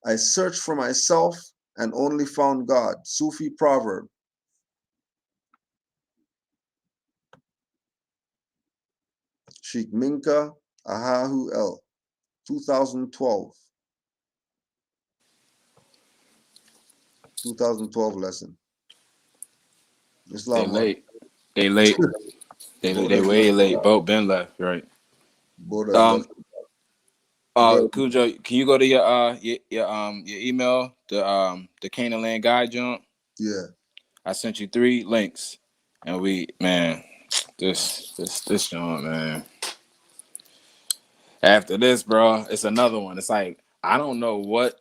I searched for myself and only found God. Sufi proverb. Sheikh Minka Ahahu El, 2012. 2012 lesson. They Islam. late. They late. They way late. Boat been left, right? Left. Cujo, can you go to your email, the Canaanland guide jump? Yeah. I sent you 3 links, and this jump, man. After this, bro, it's another one. It's like I don't know what.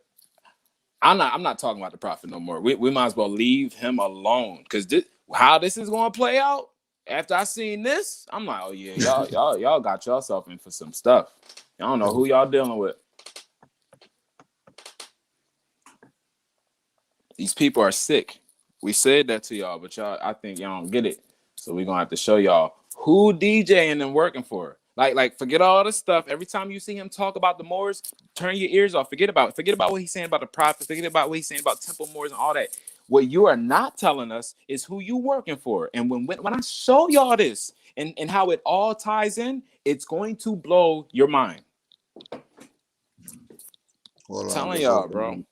I'm not talking about the prophet no more. We might as well leave him alone because how this is going to play out. After I seen this, I'm like, oh yeah, y'all got yourself in for some stuff. Y'all don't know who y'all dealing with. These people are sick. We said that to y'all, but I think y'all don't get it. So we're gonna have to show y'all who DJing and working for. Like forget all this stuff. Every time you see him talk about the Moors, turn your ears off. Forget about what he's saying about the prophet. Forget about what he's saying about temple Moors and all that. What you are not telling us is who you working for. And when I show y'all this and how it all ties in, it's going to blow your mind. I'm telling y'all, bro.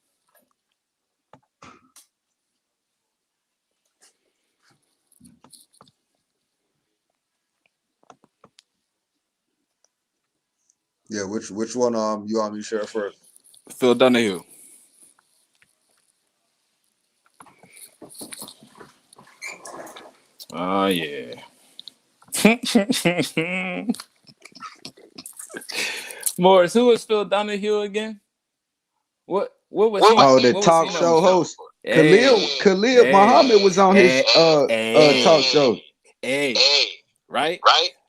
Yeah, which one you want me to share first? Phil Donahue. Oh yeah. Morris, who was Phil Donahue again? What was he? Oh, the What was he talk known show for? host. Hey, Khalil hey, Muhammad was on his talk show. hey, right?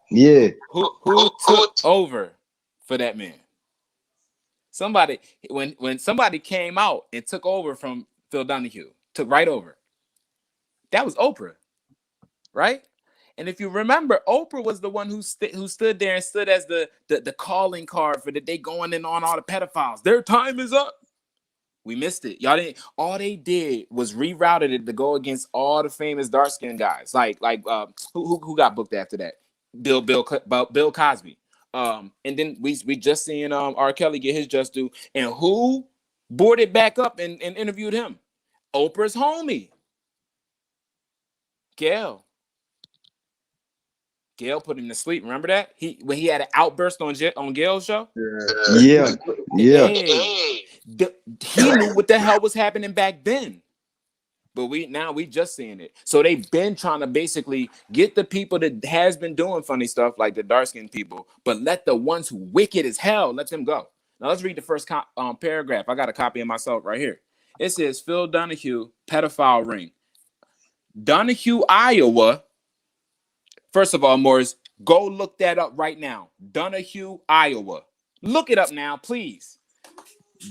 Yeah. Who took over for that man? Somebody when somebody came out and took over from Phil Donahue, took right over. That was Oprah, right? And if you remember, Oprah was the one who stood there and stood as the calling card for that they going in on all the pedophiles. Their time is up. We missed it. Y'all didn't. All they did was rerouted it to go against all the famous dark skinned guys, like who got booked after that? Bill Cosby. And then we just seen R. Kelly get his just due, and who boarded back up and interviewed him? Oprah's homie, Gail. Gail put him to sleep. Remember that? When he had an outburst on Gail's show. Yeah. Hey, he knew what the hell was happening back then. But we just seeing it. So they've been trying to basically get the people that has been doing funny stuff, like the dark-skinned people, but let the ones who wicked as hell, let them go. Now let's read the first paragraph. I got a copy of myself right here. It says, Phil Donahue, pedophile ring. Donahue, Iowa. First of all, Morris, go look that up right now. Donahue, Iowa. Look it up now, please.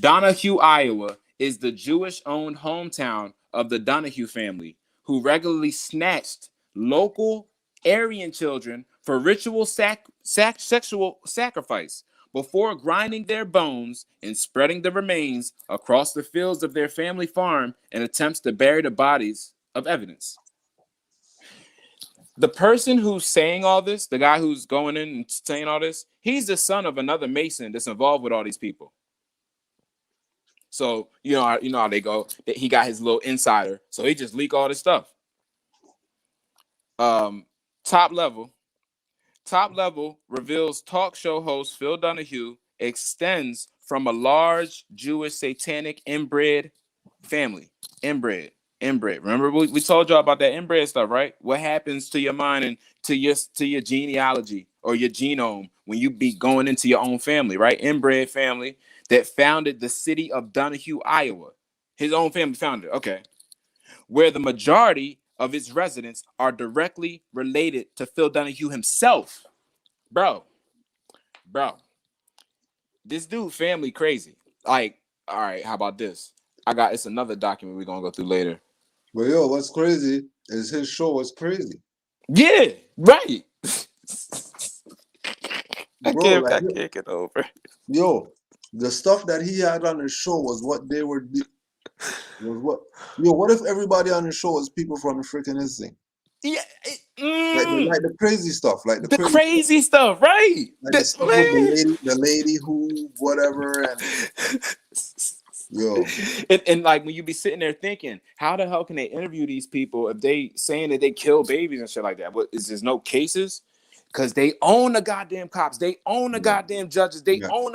Donahue, Iowa is the Jewish-owned hometown of the Donahue family, who regularly snatched local Aryan children for ritual sexual sacrifice before grinding their bones and spreading the remains across the fields of their family farm in attempts to bury the bodies of evidence. The person who's saying all this, the guy who's going in and saying all this, he's the son of another Mason that's involved with all these people. So you know how they go. He got his little insider, so he just leak all this stuff. Top level reveals talk show host Phil Donahue extends from a large Jewish satanic inbred family. Inbred. Remember we told y'all about that inbred stuff, right? What happens to your mind and to your genealogy or your genome when you be going into your own family, right? Inbred family that founded the city of Donahue, Iowa. His own family founded it. Okay. Where the majority of its residents are directly related to Phil Donahue himself. Bro. This dude family crazy. Like, all right, how about this? It's another document we're gonna go through later. But yo, what's crazy is his show was crazy. Yeah, right. Bro, I can't get over. Yo, the stuff that he had on his show was what they were. What if everybody on the show was people from the freaking his thing? Yeah, like the crazy stuff, like the crazy stuff, right? Like the stuff with the lady who whatever, and yo, and like when you be sitting there thinking, how the hell can they interview these people if they saying that they kill babies and shit like that? But is there's no cases? Because they own the goddamn cops, they own the goddamn judges, they own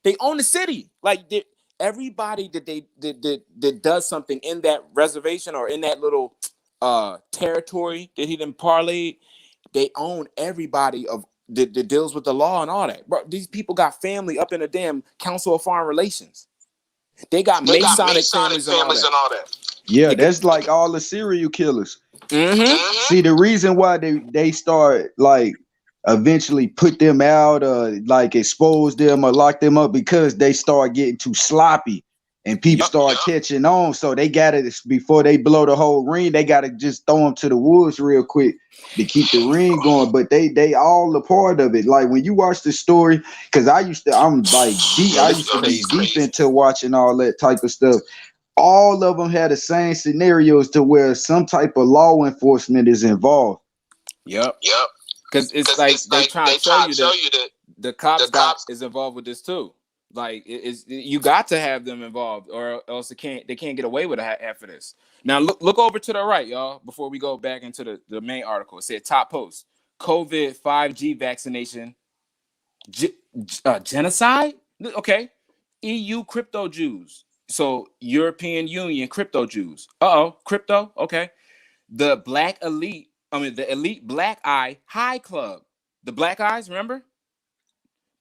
they own the city. Like everybody that does something in that reservation or in that little territory that he done parlayed, they own everybody that deals with the law and all that. Bro, these people got family up in the damn Council of Foreign Relations. They got Masonic families and all that. Yeah, that's like all the serial killers. Mm-hmm. See, the reason why they start like eventually put them out, like expose them or lock them up, because they start getting too sloppy and people start catching on. So they gotta, before they blow the whole ring, they gotta just throw them to the woods real quick to keep the ring going. But they all a part of it. Like when you watch the story, because I used to be deep into watching all that type of stuff. All of them had the same scenarios to where some type of law enforcement is involved. Yep. Because it's like they try to show you that the cops is involved with this too. Like you got to have them involved, or else they can't get away with it after this. Now look over to the right, y'all. Before we go back into the main article, it said top post: COVID 5G vaccination, genocide. Okay, EU crypto Jews. So European Union crypto Jews. Crypto. Okay, the elite Black Eye High Club. The Black Eyes, remember?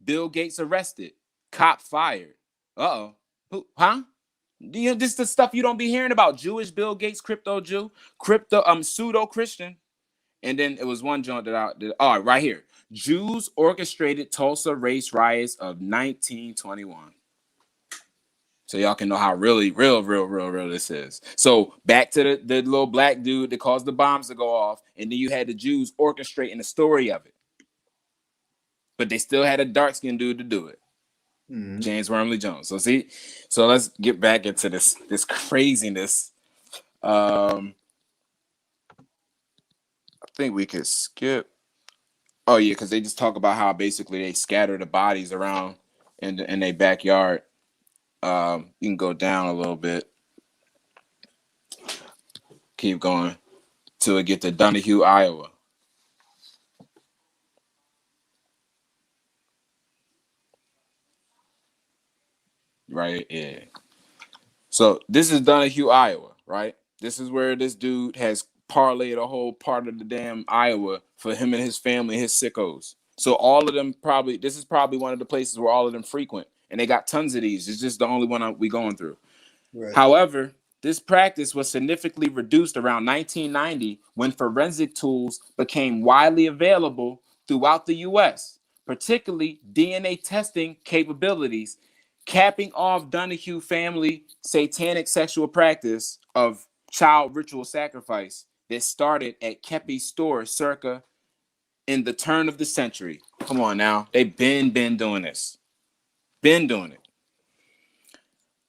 Bill Gates arrested. Cop fired. Uh-oh. Who? Huh? This is the stuff you don't be hearing about. Jewish Bill Gates, crypto Jew, pseudo Christian. And then it was one joint that right here. Jews orchestrated Tulsa race riots of 1921. So y'all can know how really real this is. So back to the little black dude that caused the bombs to go off, and then you had the Jews orchestrating the story of it. But they still had a dark-skinned dude to do it. Mm-hmm. James Wormley Jones. So let's get back into this craziness. I think we could skip. Oh yeah, because they just talk about how basically they scatter the bodies around in their backyard. You can go down a little bit. Keep going till it get to Donahue, Iowa. Right, yeah. So this is Donahue, Iowa, right? This is where this dude has parlayed a whole part of the damn Iowa for him and his family, his sickos. So all of them this is probably one of the places where all of them frequent. And they got tons of these. It's just the only one we going through. Right. However, this practice was significantly reduced around 1990 when forensic tools became widely available throughout the U.S., particularly DNA testing capabilities, capping off Donahue family satanic sexual practice of child ritual sacrifice that started at Kepi's store circa in the turn of the century. Come on now. They've been doing this. Been doing it.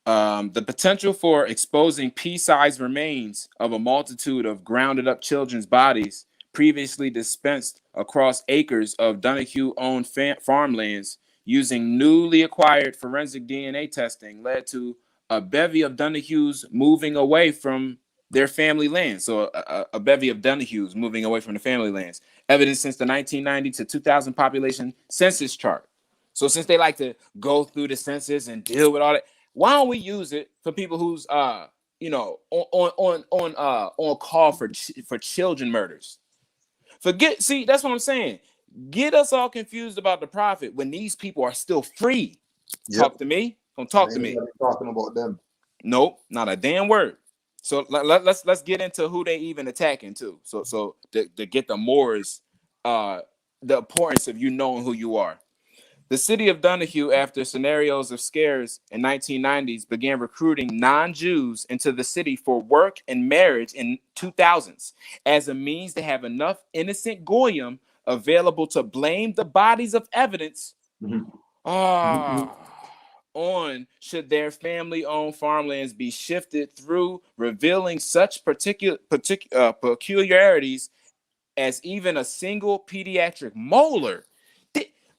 The potential for exposing pea-sized remains of a multitude of grounded up children's bodies previously dispensed across acres of Donahue-owned farmlands using newly acquired forensic DNA testing led to a bevy of Donahues moving away from their family lands. So a bevy of Donahues moving away from the family lands. Evidence since the 1990 to 2000 population census chart. So since they like to go through the census and deal with all that, why don't we use it for people who's on call for children murders? See, that's what I'm saying. Get us all confused about the prophet when these people are still free. Yep. Talk to me. Don't talk to me. Talking about them. Nope, not a damn word. So let's get into who they even attacking too. So to get the Moors, the importance of you knowing who you are. The city of Donahue, after scenarios of scares in 1990s, began recruiting non-Jews into the city for work and marriage in 2000s as a means to have enough innocent goyim available to blame the bodies of evidence on should their family-owned farmlands be shifted through, revealing such peculiarities as even a single pediatric molar.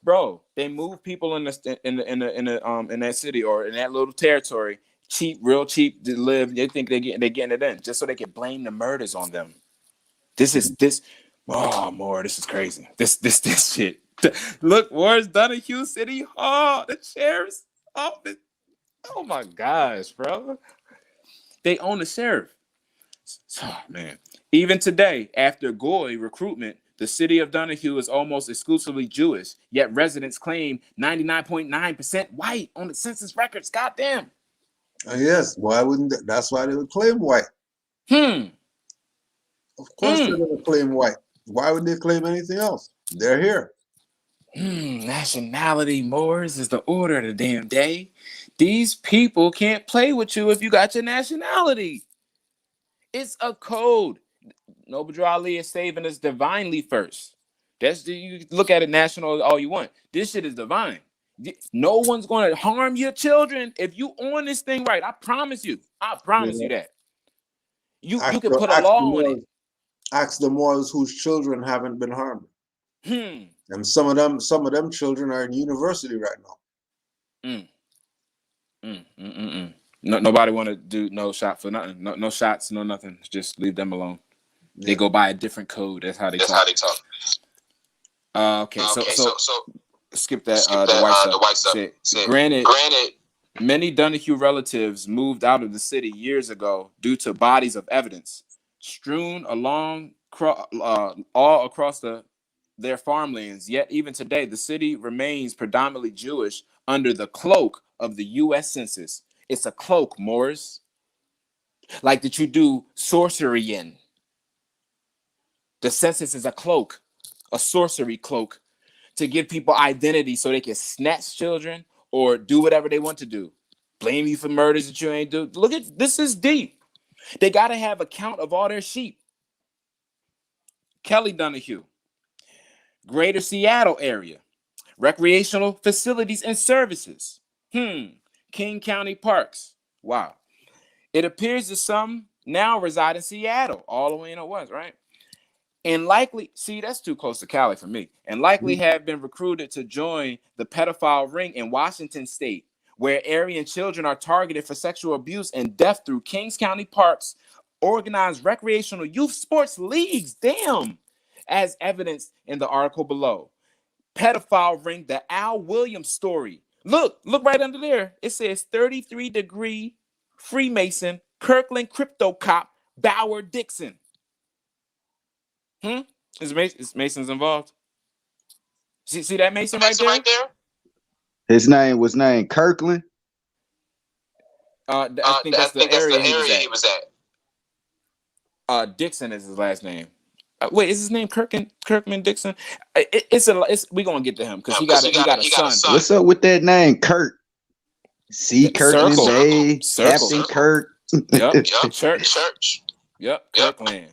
Bro, they move people in that city or in that little territory, real cheap to live. They think they're getting it in just so they can blame the murders on them. This is crazy. This shit. Look, where's Donahue City Hall? The sheriff's office. Oh my gosh, bro. They own the sheriff. Oh, man. Even today, after Goy recruitment, the city of Donahue is almost exclusively Jewish, yet residents claim 99.9% white on the census records. Goddamn. Yes, why wouldn't they? That's why they would claim white. Of course they're going to claim white. Why would they claim anything else? They're here. Nationality, Moors, is the order of the damn day. These people can't play with you if you got your nationality. It's a code. Noble Ali is saving us divinely first. You look at it national all you want. This shit is divine. No one's going to harm your children if you on this thing right. I promise you. I promise you that. You can put a law on it. Ask the Moors whose children haven't been harmed. And some of them children are in university right now. No, nobody want to do no shot for nothing. No shots, no nothing. Just leave them alone. Yeah. They go by a different code. That's how they talk. Okay, so skip that. The white stuff. Granted, many Donahue relatives moved out of the city years ago due to bodies of evidence strewn all across the their farmlands. Yet even today, the city remains predominantly Jewish under the cloak of the U.S. Census. It's a cloak, Moors, like that you do sorcery in. The census is a cloak, a sorcery cloak, to give people identity so they can snatch children or do whatever they want to do. Blame you for murders that you ain't do. Look at this is deep. They got to have a count of all their sheep. Kelly Donahue, Greater Seattle area, recreational facilities and services. King County Parks. Wow. It appears that some now reside in Seattle, all the way in the west, right? And likely, see, that's too close to Cali for me, and likely have been recruited to join the pedophile ring in Washington state, where Aryan children are targeted for sexual abuse and death through Kings County Parks, organized recreational youth sports leagues. Damn. As evidenced in the article below. Pedophile ring, the Al Williams story. Look right under there. It says 33-degree Freemason, Kirkland crypto cop, Bauer Dixon. Is Mason's involved? See that Mason right there? His name was named Kirkland. I think that's the area he was at. Dixon is his last name. Wait, is his name Kirkman Dixon? We gonna get to him because he got a son. What's up with that name, Kurt? C. Kirkland, A. Captain Kirk. Yep. Church. Yep. Kirkland.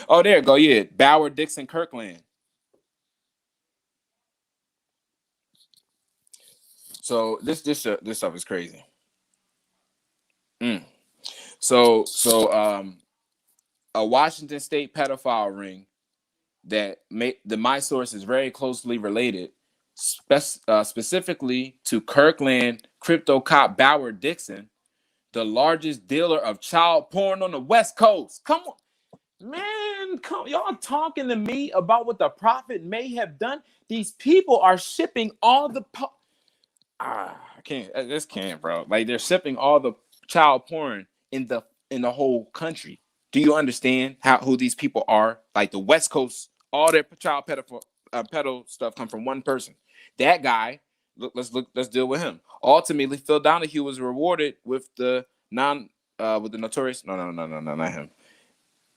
Oh, there you go. Yeah, Bauer Dixon Kirkland. So this stuff is crazy. So a Washington State pedophile ring that my source is very closely related, specifically to Kirkland crypto cop Bauer Dixon, the largest dealer of child porn on the West Coast. Come on. Man, y'all talking to me about what the prophet may have done? These people are shipping all the I can't, bro. Like they're shipping all the child porn in the whole country. Do you understand who these people are? Like the West Coast, all their child pedo stuff come from one person. That guy, let's deal with him. Ultimately, Phil Donahue was rewarded with the notorious no, not him.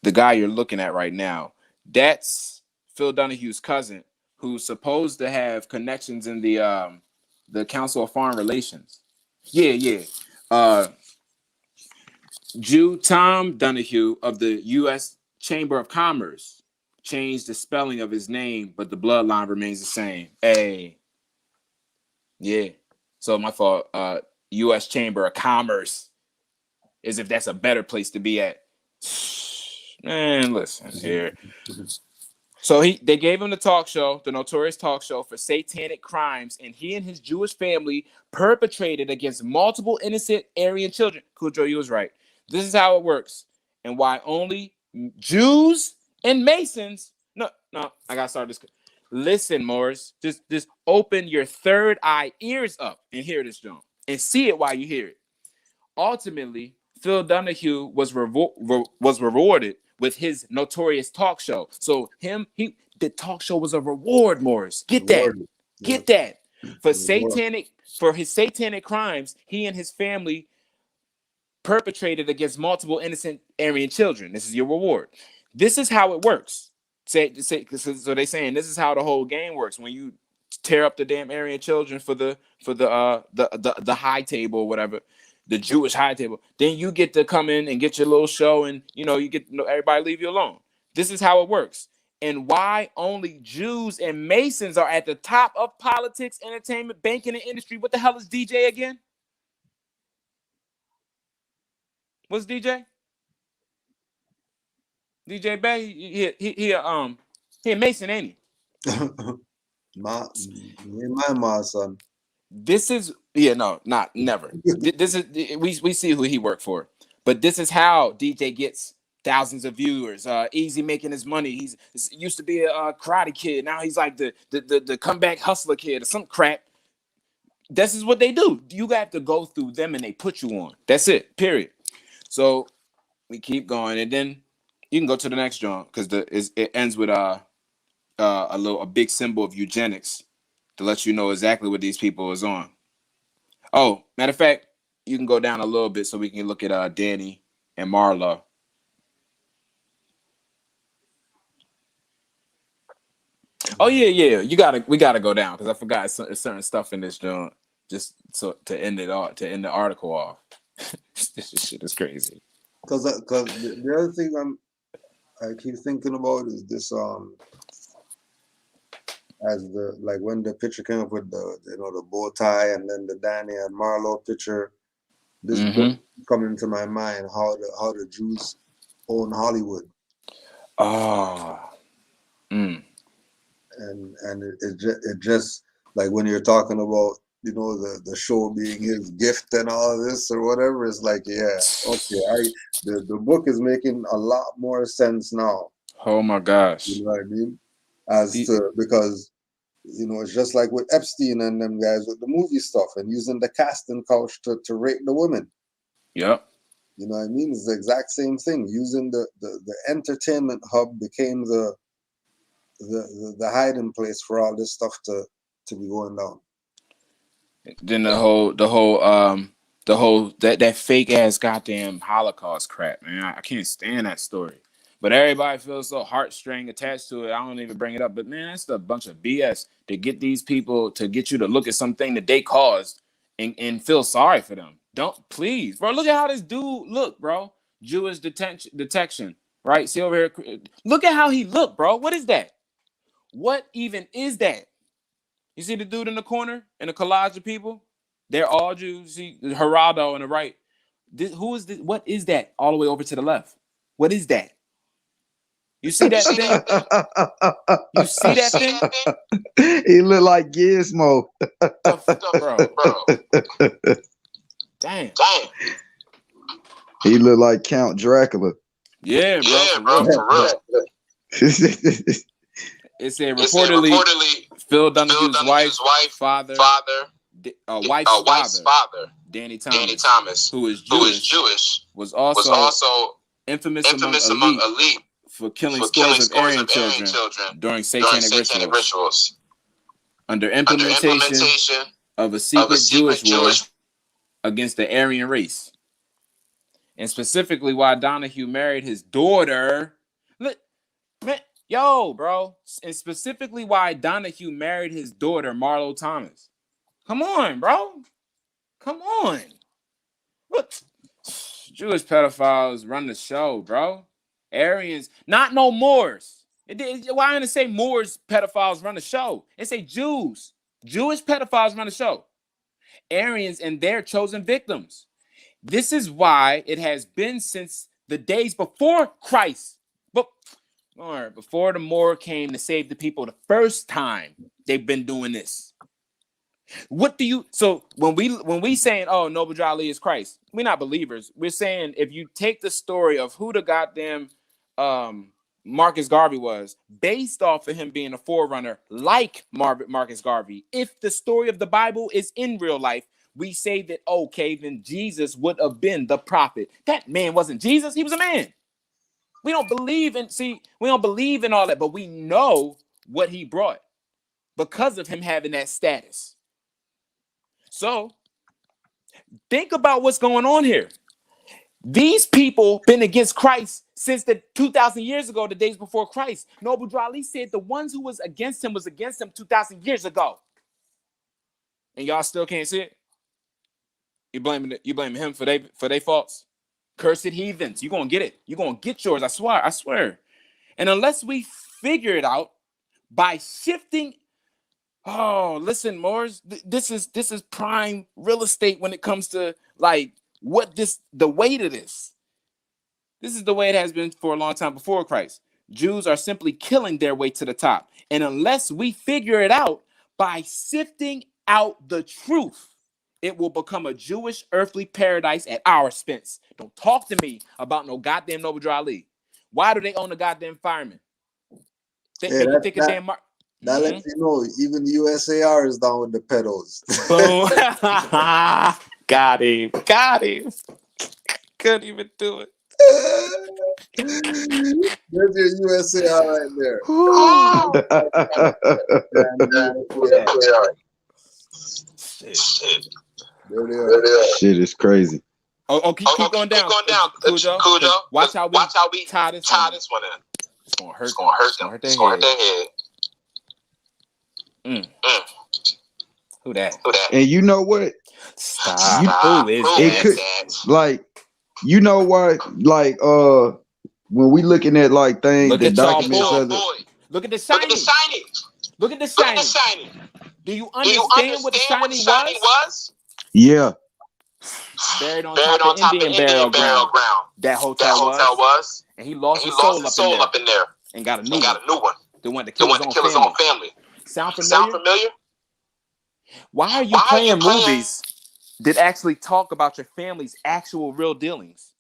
The guy you're looking at right now, that's Phil Donahue's cousin, who's supposed to have connections in the Council of Foreign Relations. Yeah. Jew Tom Donahue of the U.S. Chamber of Commerce changed the spelling of his name, but the bloodline remains the same. Hey. Yeah. So my fault. U.S. Chamber of Commerce, as if that's a better place to be at. Man, listen here. So they gave him the talk show, the notorious talk show for satanic crimes, and he and his Jewish family perpetrated against multiple innocent Aryan children. Cujo, you was right. This is how it works, and why only Jews and Masons. No, I gotta start this. Listen, Morris, just open your third eye ears up and hear this, John, and see it while you hear it. Ultimately, Phil Donahue was rewarded with his notorious talk show. So the talk show was a reward, Morris. Get that. For his satanic crimes, he and his family perpetrated against multiple innocent Aryan children. This is your reward. This is how it works. So they're saying this is how the whole game works. When you tear up the damn Aryan children for the high table or whatever, the Jewish high table, then you get to come in and get your little show, and you get everybody leave you alone. This is how it works. And why only Jews and Masons are at the top of politics, entertainment, banking, and industry. What the hell is DJ again? What's DJ? DJ Bay? He a Mason, ain't he? my son. This is never. This is we see who he worked for, but this is how DJ gets thousands of viewers. Easy making his money. He's used to be a karate kid. Now he's like the comeback hustler kid or some crap. This is what they do. You have to go through them, and they put you on. That's it. Period. So we keep going, and then you can go to the next John because it ends with a big symbol of eugenics to let you know exactly what these people is on. Oh, matter of fact, you can go down a little bit so we can look at Danny and Marlo. Oh yeah. We gotta go down because I forgot certain stuff in this joint just so to end it off, to end the article off. This shit is crazy. Because the other thing I keep thinking about is this as the like when the picture came up with the bow tie and then the Danny and Marlo picture, this book coming into my mind how the Jews own Hollywood. And it just like when you're talking about the show being his gift and all this or whatever, it's like the book is making a lot more sense now. Oh my gosh. You know what I mean? Because it's just like with Epstein and them guys with the movie stuff and using the casting couch to rape the women. Yep. You know what I mean? It's the exact same thing. Using the entertainment hub became the hiding place for all this stuff to be going down. Then the whole that fake ass goddamn Holocaust crap, man. I can't stand that story. But everybody feels so heartstring attached to it. I don't even bring it up. But man, that's a bunch of BS to get these people to get you to look at something that they caused and feel sorry for them. Don't please, bro. Look at how this dude look, bro. Jewish detection, right? See over here. Look at how he look, bro. What is that? What even is that? You see the dude in the corner in the collage of people? They're all Jews. See Geraldo on the right. Who is this? What is that? All the way over to the left. What is that? You see that thing? You see that thing? He look like Gizmo. Bro. Damn. He look like Count Dracula. Yeah, bro. For real. It said reportedly Phil Donahue's wife's father, Danny Thomas, who is Jewish, was also infamous among elite for killing scores of Aryan children during satanic rituals under implementation of a secret Jewish war against the Aryan race. And specifically why Donahue married his daughter. Look, man, yo, bro. And specifically why Donahue married his daughter, Marlo Thomas. Come on, bro. Come on. What? Jewish pedophiles run the show, bro. Aryans, not no Moors. Why didn't it say Moors pedophiles run the show? It say Jews. Jewish pedophiles run the show. Aryans and their chosen victims. This is why it has been since the days before Christ. Before the Moor came to save the people the first time, they've been doing this. So when we saying, oh, Noble Drew Ali is Christ, we're not believers. We're saying if you take the story of who the goddamn Marcus Garvey was, based off of him being a forerunner like Marcus Garvey, if the story of the Bible is in real life, we say that, okay, then Jesus would have been the prophet. That man wasn't Jesus. He was a man. We don't believe in all that, but we know what he brought because of him having that status. So think about what's going on here. These people been against Christ since the 2,000 years ago, the days before Christ. Noble Drew Ali said the ones who was against him 2,000 years ago. And y'all still can't see it? You blaming him for they faults? Cursed heathens. You're gonna get it. You're gonna get yours. I swear. And unless we figure it out by shifting. Oh, listen, Moors. This is prime real estate when it comes to like the weight of this. This is the way it has been for a long time before Christ. Jews are simply killing their way to the top. And unless we figure it out by sifting out the truth, it will become a Jewish earthly paradise at our expense. Don't talk to me about no goddamn Noble Drew Ali. Why do they own the goddamn firemen? That lets you know even the USAR is down with the pedos. Boom. Got him. Couldn't even do it. There's your USA right there. Shit. There they are. Shit is crazy. Oh, keep going down. Cujo. Watch how we tie this one in. It's gonna hurt them. It's gonna hurt their head. Who that? And you know what? Stop. Who is that? Like, you know what? Like, when we looking at like things, Look the at y'all documents boy. Look at the signing. Look at the signing. Do you understand what the signing was? Yeah. Buried on top of Indian burial ground. That hotel was. And he lost his soul up in there. And got a new one. The one to kill his own family. Sound familiar? Why are you playing movies that actually talk about your family's actual real dealings?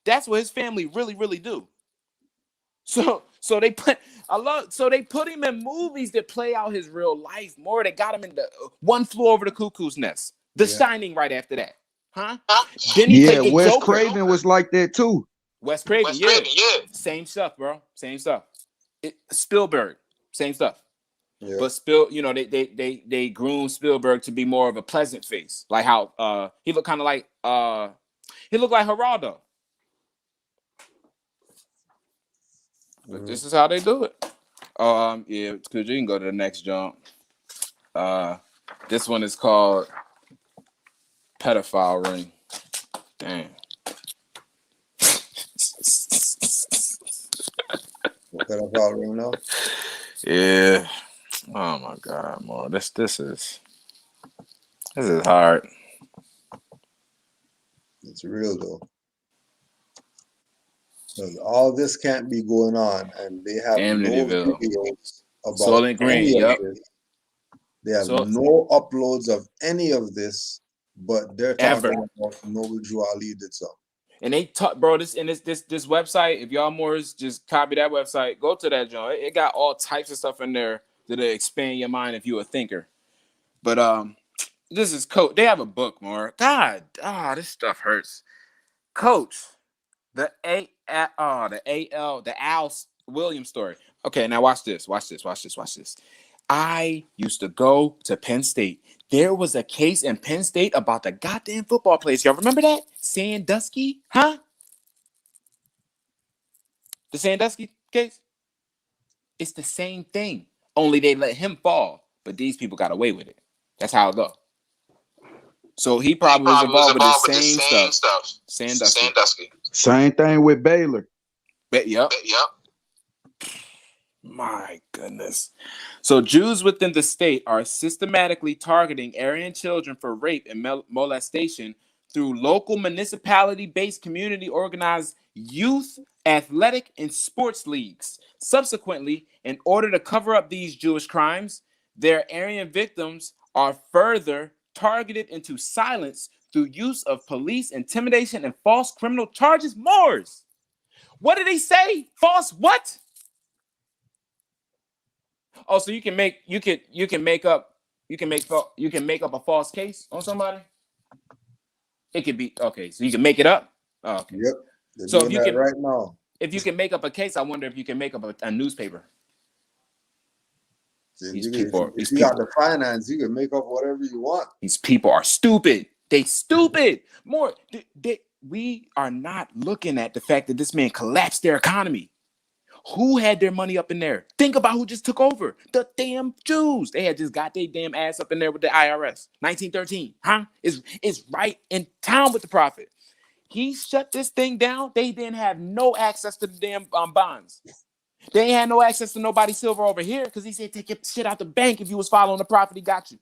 That's what his family really, really do. So they put him in movies that play out his real life more. They got him in the One Flew Over the Cuckoo's Nest. The Shining right after that. Huh? Then he played Wes Joker. Craven was like that too. Wes Craven, yeah. Same stuff, bro. Same stuff. Spielberg, same stuff. Yeah. But they groomed Spielberg to be more of a pleasant face, like how he looked kind of like he looked like Geraldo. But this is how they do it. Yeah, because you can go to the next jump. This one is called Pedophile Ring. Damn. Pedophile ring now? Yeah. Oh my God, man. This is hard. It's real though. Because all this can't be going on, and they have no videos about any of this. They have no uploads of any of this, but they're talking about Noble Drew Ali did something. And they talk, bro. This website. If y'all Moors just copy that website, go to that joint. It got all types of stuff in there that'll expand your mind if you're a thinker. But this is Coach. They have a book, more. God, this stuff hurts. Coach, the Al Williams story. Okay, now watch this. I used to go to Penn State. There was a case in Penn State about the goddamn football players. Y'all remember that? Sandusky? Huh? The Sandusky case? It's the same thing. Only they let him fall. But these people got away with it. That's how it goes. So he probably was involved with the same stuff. Sandusky. Same thing with Baylor. Yep. My goodness. So Jews within the state are systematically targeting Aryan children for rape and molestation through local municipality-based community organized youth, athletic, and sports leagues. Subsequently, in order to cover up these Jewish crimes, their Aryan victims are further targeted into silence through use of police intimidation and false criminal charges. Moors. What did they say? False what? Oh, so you can make up a false case on somebody? It could be okay, so you can make it up? Oh, okay. Yep. They're so if you can right now. If you can make up a case, I wonder if you can make up a newspaper. If you got the finance, you can make up whatever you want. These people are stupid. They stupid. We are not looking at the fact that this man collapsed their economy. Who had their money up in there? Think about who just took over. The damn Jews. They had just got their damn ass up in there with the IRS. 1913, huh? It's right in town with the prophet. He shut this thing down. They didn't have no access to the damn bonds. They ain't had no access to nobody's silver over here because he said, take your shit out the bank. If you was following the prophet, he got you.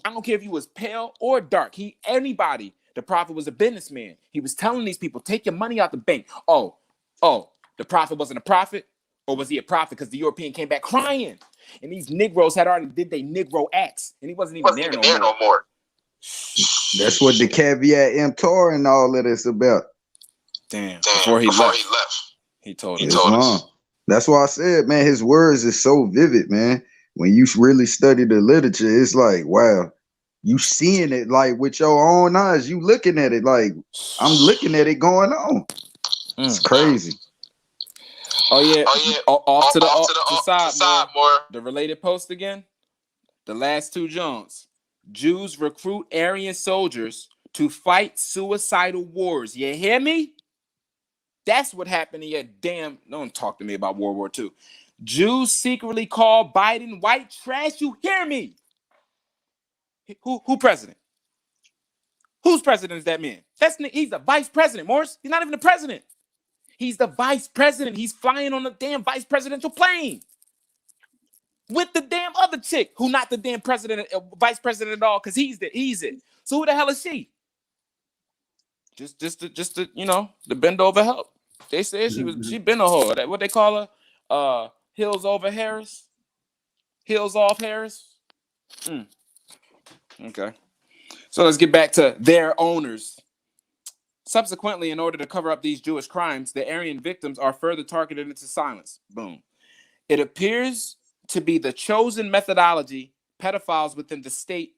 I don't care if you was pale or dark. Anybody. The prophet was a businessman. He was telling these people, take your money out the bank. Oh, the prophet wasn't a prophet? Or was he a prophet because the European came back crying? And these Negroes had already did their Negro acts. And he wasn't even there no more. That's what the caveat emptor and all of this about. Damn. Before he left. He told us. That's why I said, man, his words is so vivid, man. When you really study the literature, it's like, wow. You seeing it like with your own eyes. You looking at it like I'm looking at it going on. It's crazy. Oh yeah. Off to the side more. The related post again. The last two Jones. Jews recruit Aryan soldiers to fight suicidal wars. You hear me? That's what happened in your damn. Don't talk to me about World War II. Jews secretly call Biden white trash. You hear me? Who president? Whose president is that man? He's the vice president, Morris. He's not even the president. He's the vice president. He's flying on the damn vice presidential plane with the damn other chick who not the damn president, vice president at all, because he's it. So who the hell is she? Just to the bend over help. They said she been a whore. What they call her? Hills over Harris. Hills off Harris. Okay. So let's get back to their owners. Subsequently, in order to cover up these Jewish crimes, the Aryan victims are further targeted into silence. Boom. It appears to be the chosen methodology pedophiles within the state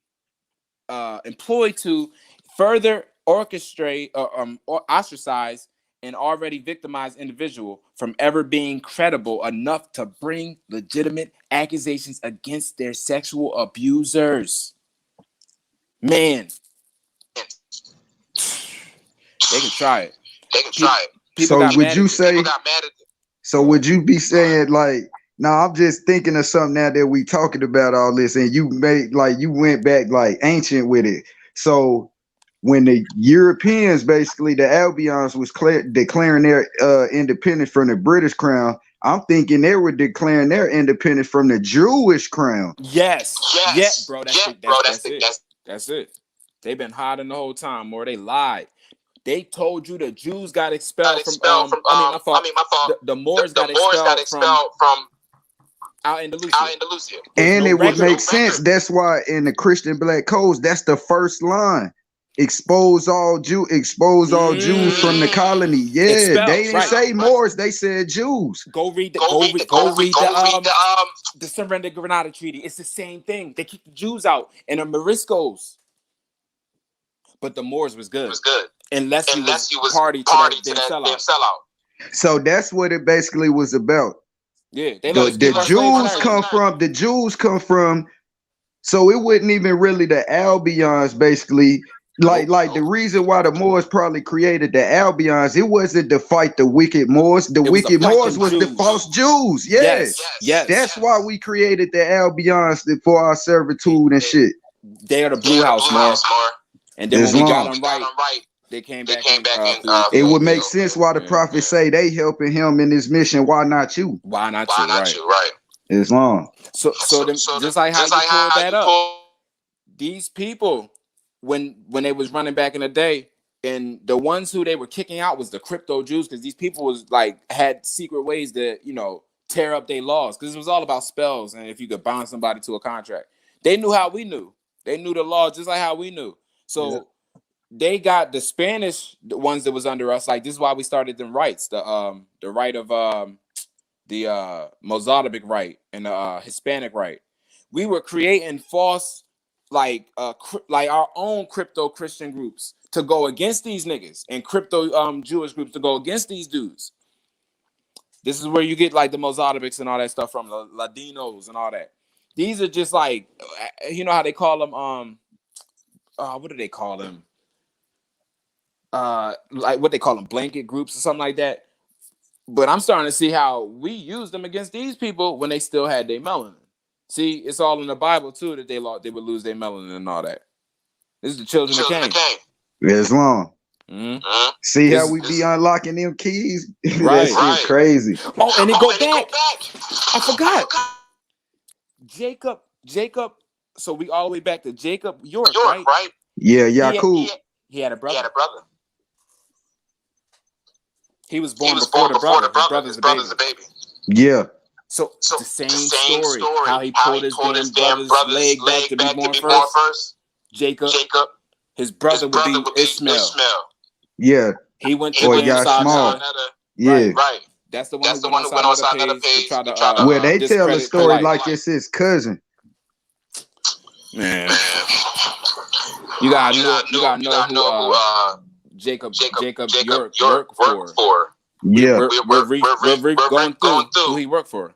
employ to further orchestrate or ostracize an already victimized individual from ever being credible enough to bring legitimate accusations against their sexual abusers. Man, they can try it. So would you say? So would you be saying like? Now I'm just thinking of something now that we talking about all this, and you went back like ancient with it. So when the Europeans, basically the Albions, was declaring their independence from the British crown, I'm thinking they were declaring their independence from the Jewish crown. Yes, bro. That's it. They've been hiding the whole time, or they lied. They told you the Jews got expelled from. My fault. The Moors got expelled from out in Andalusia. And it would make sense. That's why in the Christian Black Codes, that's the first line. Expose all Jews from the colony. Yeah, expelled, they didn't say Moors, they said Jews. Go read the Surrender Granada Treaty. It's the same thing. They keep the Jews out and the Moriscos. But the Moors was good. Unless you was party to them sellout. So that's what it basically was about. Yeah, the Jews come from. So it wasn't even really the Albions, basically. Like the reason why the Moors probably created the Albions, it wasn't to fight the wicked Moors. The wicked Moors was the false Jews. Yes. That's why we created the Albions for our servitude and shit. They are the Blue House, man. And then when we got them right, they came back. It would make sense why the prophets say they helping him in his mission. Why not you? Why not you? Right. Islam. So just like how you pulled that up, these people, when they was running back in the day, and the ones who they were kicking out was the crypto Jews, because these people was like had secret ways to tear up their laws, because it was all about spells and if you could bind somebody to a contract. They knew how we knew. They knew the law just like how we knew. So they got the Spanish ones that was under us. Like this is why we started them rights. The right of the Mozambique right and the Hispanic right. We were creating false like our own crypto Christian groups to go against these niggas, and crypto Jewish groups to go against these dudes. This is where you get like the Mozambiques and all that stuff from, the Ladinos and all that. These are just like, how they call them, what do they call them? Like what they call them, blanket groups or something like that. But I'm starting to see how we use them against these people when they still had their melanin. See, it's all in the Bible too that they would lose their melanin and all that. This is the children of Cain. Islam. Mm-hmm. See how we be unlocking them keys? Right. That shit crazy. Oh, and it go back. I forgot. Jacob. So we all the way back to Jacob York, right? Yeah, Yaqub. He had a brother. He was born before the brother. His brother's a baby. Yeah. So the same story. How he pulled his damn brother's leg back to be born first. Jacob. His brother would be Ishmael. Yeah. He went to Yashmael. Yeah. Right. That's the one who went on side of the page to try to where they tell the story like it's his cousin. Man. You gotta know who Jacob York worked for. Yeah. We're going through who he worked for.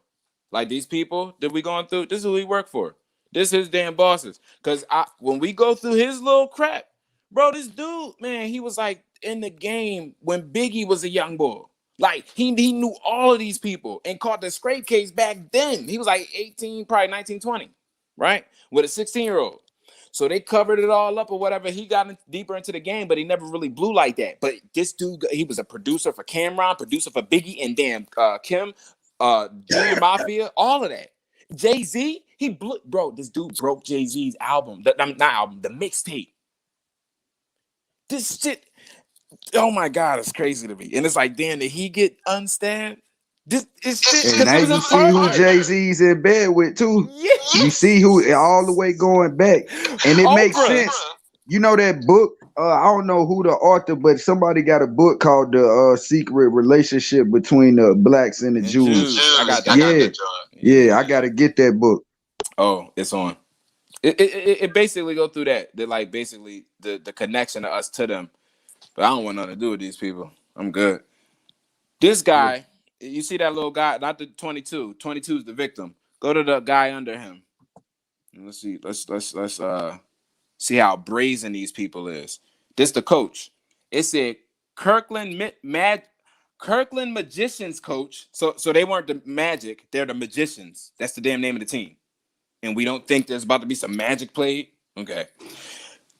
Like these people that we going through, this is who he worked for. This is his damn bosses. Cause when we go through his little crap, bro, this dude, man, he was like in the game when Biggie was a young boy. Like he knew all of these people and caught the scrape case back then. He was like 18, probably 19, 20, right? With a 16-year-old. So they covered it all up or whatever. He got deeper into the game, but he never really blew like that. But this dude, he was a producer for Cameron, producer for Biggie, and damn Kim, Junior Mafia, all of that. Jay-Z, he blew, bro. This dude broke Jay-Z's album, the mixtape. This shit, oh my God, it's crazy to me. And it's like, damn, did he get unstabbed? This is shit. And now you see who Jay-Z's in bed with too. Yes. You see who all the way going back, and it makes sense. You know that book? I don't know who the author, but somebody got a book called The Secret Relationship Between the Blacks and the Jews. I got that. Yeah, I gotta get that book. Oh, it's on. It basically go through that. They're like basically the connection of us to them. But I don't want nothing to do with these people. I'm good. This guy, you see that little guy, not the 22. 22 is the victim. Go to the guy under him. Let's see. Let's see how brazen these people is. This the coach. It said Kirkland Magicians coach. So they weren't the Magic, they're the Magicians. That's the damn name of the team. And we don't think there's about to be some magic played. Okay.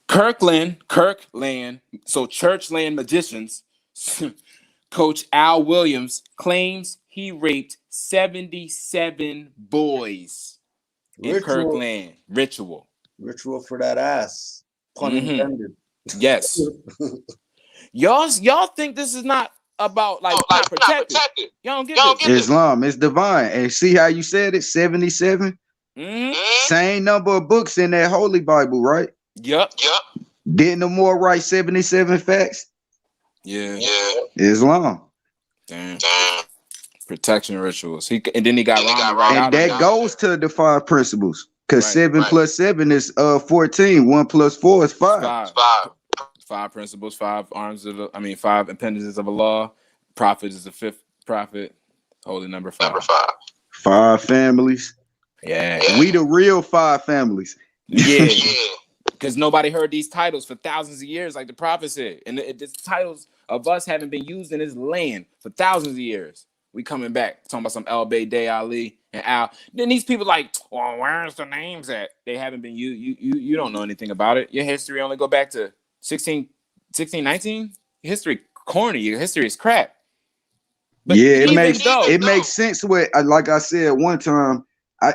Kirkland, so Churchland Magicians, Coach Al Williams claims he raped 77 boys in Kirkland. Ritual for that ass. Pun intended. Yes. Y'all think this is not about not protected. Y'all don't get this. Islam, it's divine. And see how you said it? 77? Same number of books in that Holy Bible, right? Yep. Didn't the Moor write 77 facts? Yeah. Islam. Damn. Protection rituals. And then he got wrong. And that goes to the 5 principles. Because 7 plus 7 is 14. 1 plus 4 is 5. 5 principles, 5 arms of 5 appendages of a law. Prophet is the 5th prophet. Holy number 5. 5 families. Yeah. We the real 5 families. Yeah. Because nobody heard these titles for thousands of years, like the prophet said. And the titles of us haven't been used in this land for thousands of years. We coming back, talking about some El Day Ali and Al. Then these people like, well, where's the names at? They haven't been used. You don't know anything about it. Your history only go back to 1619. History corny. Your history is crap. But yeah, it makes sense. With like I said one time,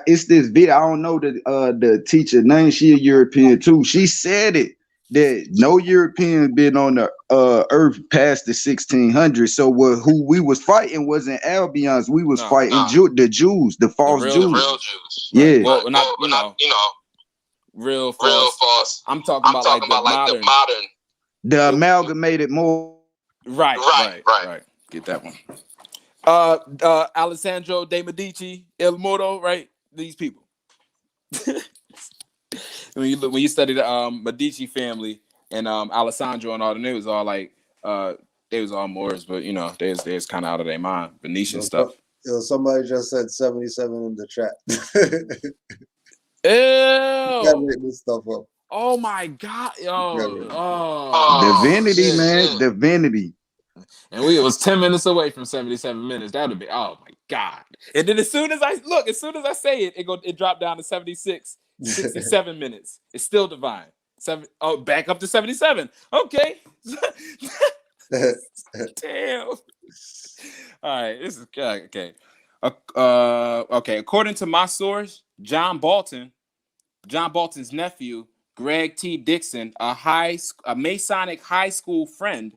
it's this video. I don't know the teacher name. She a European too. She said it that no European been on the earth past the 1600s. So who we was fighting wasn't Albions. We was fighting the Jews, the false Jews. The real Jews. Yeah. Well, not real false. I'm talking about the modern. The amalgamated more. Right. Get that one. Alessandro de Medici, El Moro, right? These people. when you study the Medici family and Alessandro and all them, they was all like they was all Moors, but they was kind of out of their mind. Venetian stuff. Somebody just said 77 in the chat. Ew. Make this stuff up. Oh my God. Divinity, man. Divinity. And it was 10 minutes away from 77 minutes. That would be, oh my God. And then as soon as I say it, it dropped down to 66, 67 minutes. It's still divine. Back up to 77. Okay. Damn. All right. This is okay. Okay. According to my source, John Bolton's nephew, Greg T. Dixon, a Masonic high school friend.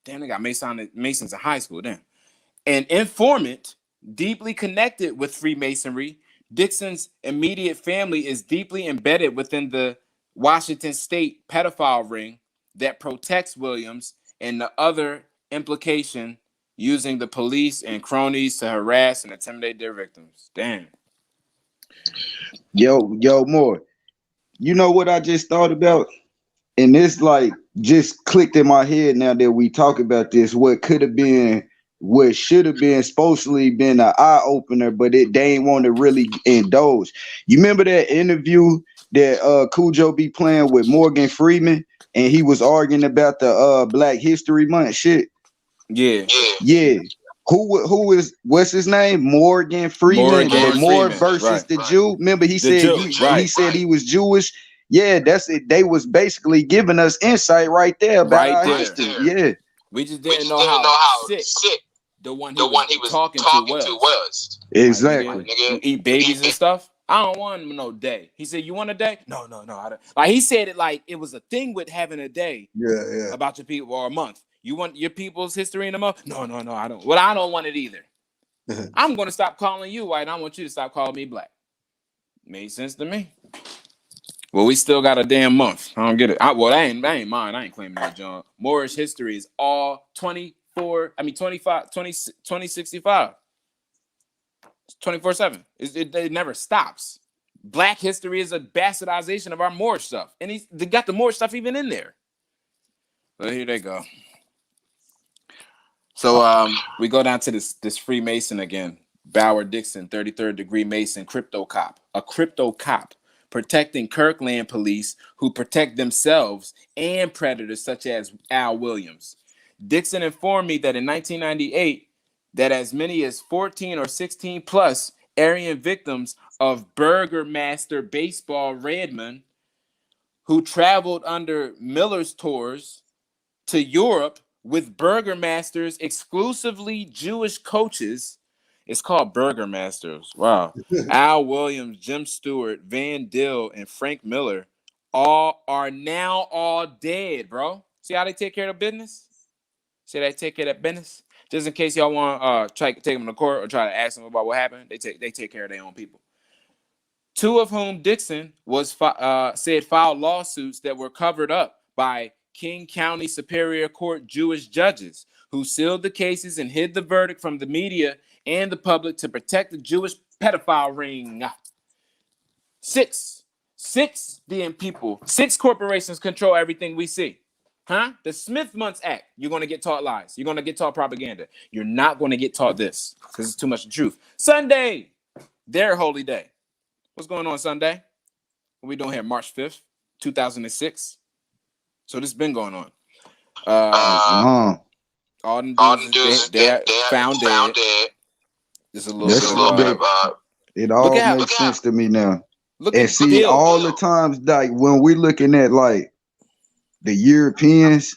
Damn, they got Masons in high school. Damn. An informant deeply connected with Freemasonry. Dixon's immediate family is deeply embedded within the Washington State pedophile ring that protects Williams and the other implication using the police and cronies to harass and intimidate their victims. Damn. Yo, Moore. You know what I just thought about? And it's like just clicked in my head now that we talk about this. What could have been what should have been supposedly been an eye opener, but they ain't want to really indulge. You remember that interview that Cujo be playing with Morgan Freeman, and he was arguing about the Black History Month shit. Yeah. Yeah. Who is what's his name? Morgan Freeman, Morgan the Moor Freeman, versus right. the Jew. Remember he The said Jew, right. he said he was Jewish. Yeah, that's it. They was basically giving us insight right there about our history. Yeah. We just didn't know how sick the one he was talking to was. Exactly. Like, nigga, you eat babies and stuff. I don't want no day. He said, "You want a day?" No. I don't. Like he said it like it was a thing with having a day. Yeah. About your people or a month. You want your people's history in a month? No. I don't. Well, I don't want it either. I'm gonna stop calling you white. I want you to stop calling me black. Made sense to me. Well, we still got a damn month. I don't get it. That ain't mine. I ain't claiming that, John. Moorish history is all 2065. 24/7. It never stops. Black history is a bastardization of our Moorish stuff. And they got the Moorish stuff even in there. But here they go. So we go down to this Freemason again. Bauer Dixon, 33rd degree Mason, crypto cop. A crypto cop protecting Kirkland police who protect themselves and predators such as Al Williams. Dixon informed me that in 1998, that as many as 14 or 16 plus Aryan victims of Burgermaster Baseball Redmond, who traveled under Miller's tours to Europe with Burgermasters, exclusively Jewish coaches. It's called Burgermasters. Wow. Al Williams, Jim Stewart, Van Dill, and Frank Miller are now all dead, bro. See how they take care of business? See how they take care of that business? Just in case y'all want to try to take them to court or try to ask them about what happened, they take care of their own people. Two of whom Dixon was said filed lawsuits that were covered up by King County Superior Court Jewish judges who sealed the cases and hid the verdict from the media and the public to protect the Jewish pedophile ring. Six damn people, 6 corporations control everything we see. Huh? The Smith-Muntz Act. You're going to get taught lies. You're going to get taught propaganda. You're not going to get taught this because it's too much the truth. Sunday, their holy day. What's going on Sunday? What we doing here? March 5th, 2006. So this has been going on. All them dudes, they found dead. There's a little bit of it all makes sense to me now. And see, all the times like when we're looking at like the Europeans,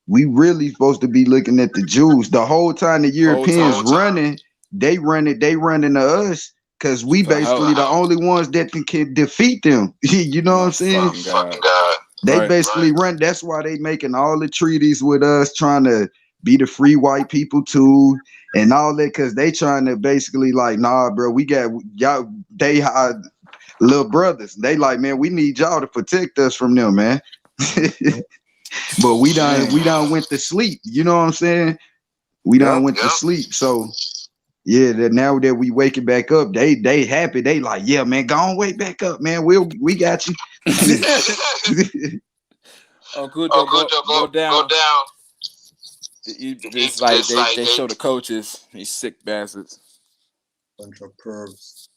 we really supposed to be looking at the Jews. The whole time the Europeans running, they running to us because we basically the only ones that can defeat them. You know what I'm saying? They basically run. That's why they making all the treaties with us, trying to be the free white people too, and all that, because they trying to basically like, nah, bro, we got y'all. They little brothers. They like, man, we need y'all to protect us from them, man. But we done went to sleep. You know what I'm saying? We done went to sleep. So yeah, that now that we waking back up, they happy. They like, yeah, man, go on, wake back up, man. We got you. Oh, good. Go down. It's like they show the coaches. These sick bastards. Bunch of pervs.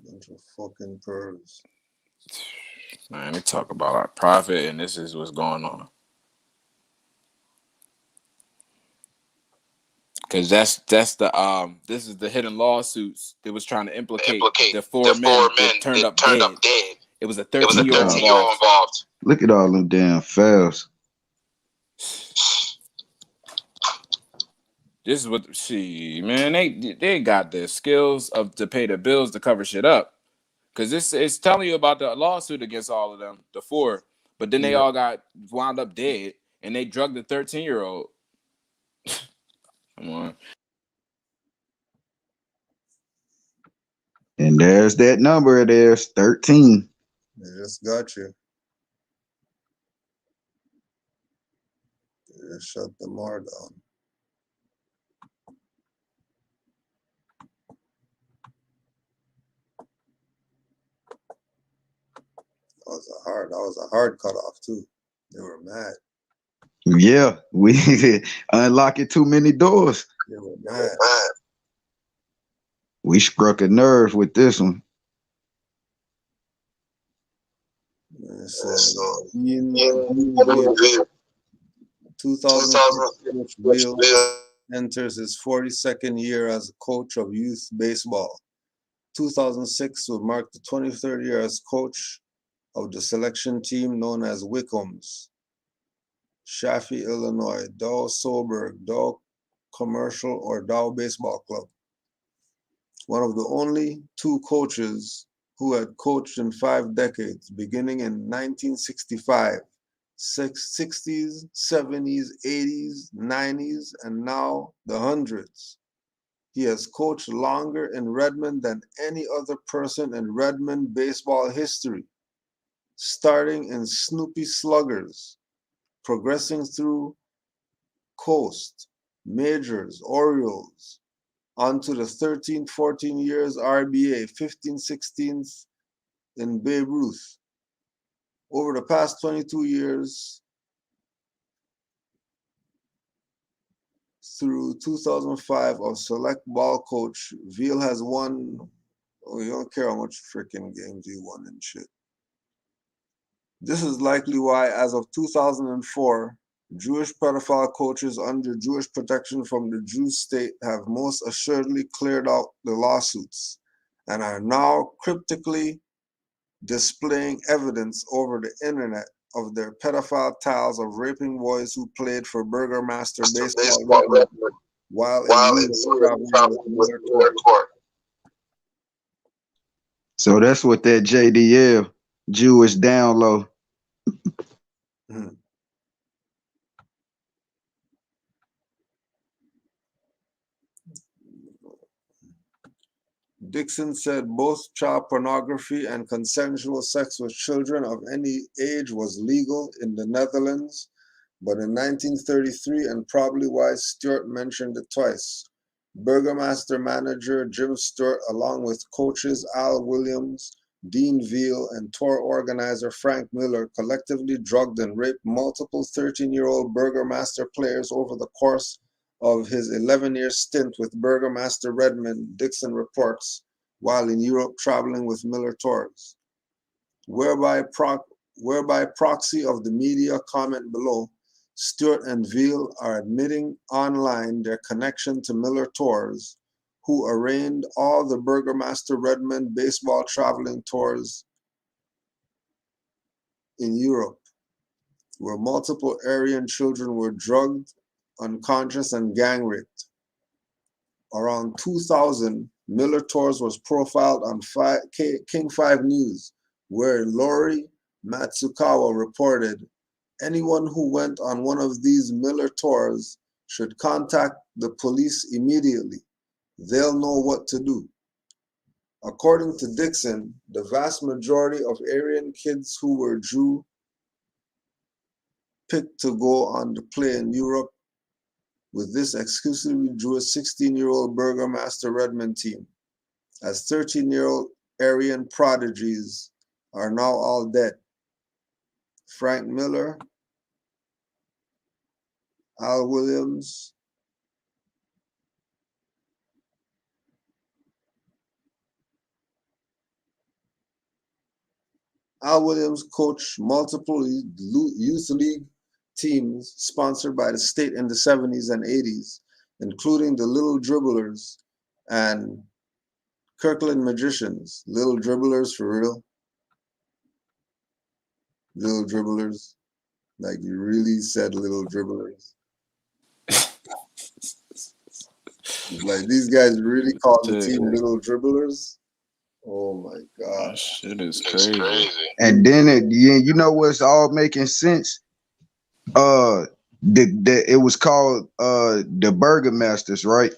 Bunch of fucking pervs. Man, they talk about our profit, and this is what's going on. Because that's the this is the hidden lawsuits that was trying to implicate the four men that turned up dead. It was a 13-year-old involved. Look at all them damn fouls. This is what man, they got the skills to pay the bills to cover shit up. Because it's telling you about the lawsuit against all of them, the 4, but then they all got wound up dead, and they drugged the 13-year-old. Come on. And there's that number. There's 13. They just got you. They just shut the more down. That was a hard cutoff too. They were mad. Yeah, we unlocking too many doors. Yeah, man. We struck a nerve with this one. So, Dean Veal, 2006, Coach Veal enters his 42nd year as a coach of youth baseball. 2006 will mark the 23rd year as coach of the selection team known as Wickham's, Chaffee, Illinois, Dow Soberg, Dow Commercial, or Dow Baseball Club. One of the only two coaches who had coached in 5 decades, beginning in 1965, 60s, 70s, 80s, 90s, and now the hundreds. He has coached longer in Redmond than any other person in Redmond baseball history, starting in Snoopy Sluggers, progressing through Coast, Majors, Orioles, onto the 13, 14 years RBA, 15, 16th in Babe Ruth. Over the past 22 years, through 2005 of select ball coach, Veal has won, oh, you don't care how much freaking games he won and shit. This is likely why, as of 2004, Jewish pedophile coaches under Jewish protection from the Jew state have most assuredly cleared out the lawsuits and are now cryptically displaying evidence over the internet of their pedophile tales of raping boys who played for Burgermaster Baseball while in Europe traveling with Miller Court. So that's what that JDL, Jewish down low. Dixon said both child pornography and consensual sex with children of any age was legal in the Netherlands, but in 1933, and probably why Stewart mentioned it twice, Burgermaster manager Jim Stewart, along with coaches Al Williams, Dean Veal, and tour organizer Frank Miller, collectively drugged and raped multiple 13-year-old Burgermaster players over the course of his 11-year stint with Burgermaster Redmond, Dixon reports, while in Europe traveling with Miller tours. Whereby proxy of the media comment below, Stewart and Veal are admitting online their connection to Miller Tours, who arranged all the Burgermaster Redmond baseball traveling tours in Europe, where multiple Aryan children were drugged, unconscious, and gang raped. Around 2000, Miller Tours was profiled on King 5 News, where Lori Matsukawa reported, anyone who went on one of these Miller Tours should contact the police immediately. They'll know what to do. According to Dixon, the vast majority of Aryan kids who were Jew picked to go on to play in Europe with this exclusively Jewish 16-year-old Burgermaster Redmond team, as 13-year-old Aryan prodigies are now all dead. Frank Miller, Al Williams, coached multiple youth league teams sponsored by the state in the 70s and 80s, including the Little Dribblers and Kirkland Magicians. Little Dribblers, for real? Little Dribblers? Like, you really said Little Dribblers? Like, these guys really called the team Little Dribblers? Oh my God. That shit is crazy. And then you know what's all making sense? It was called the Burgermasters, right?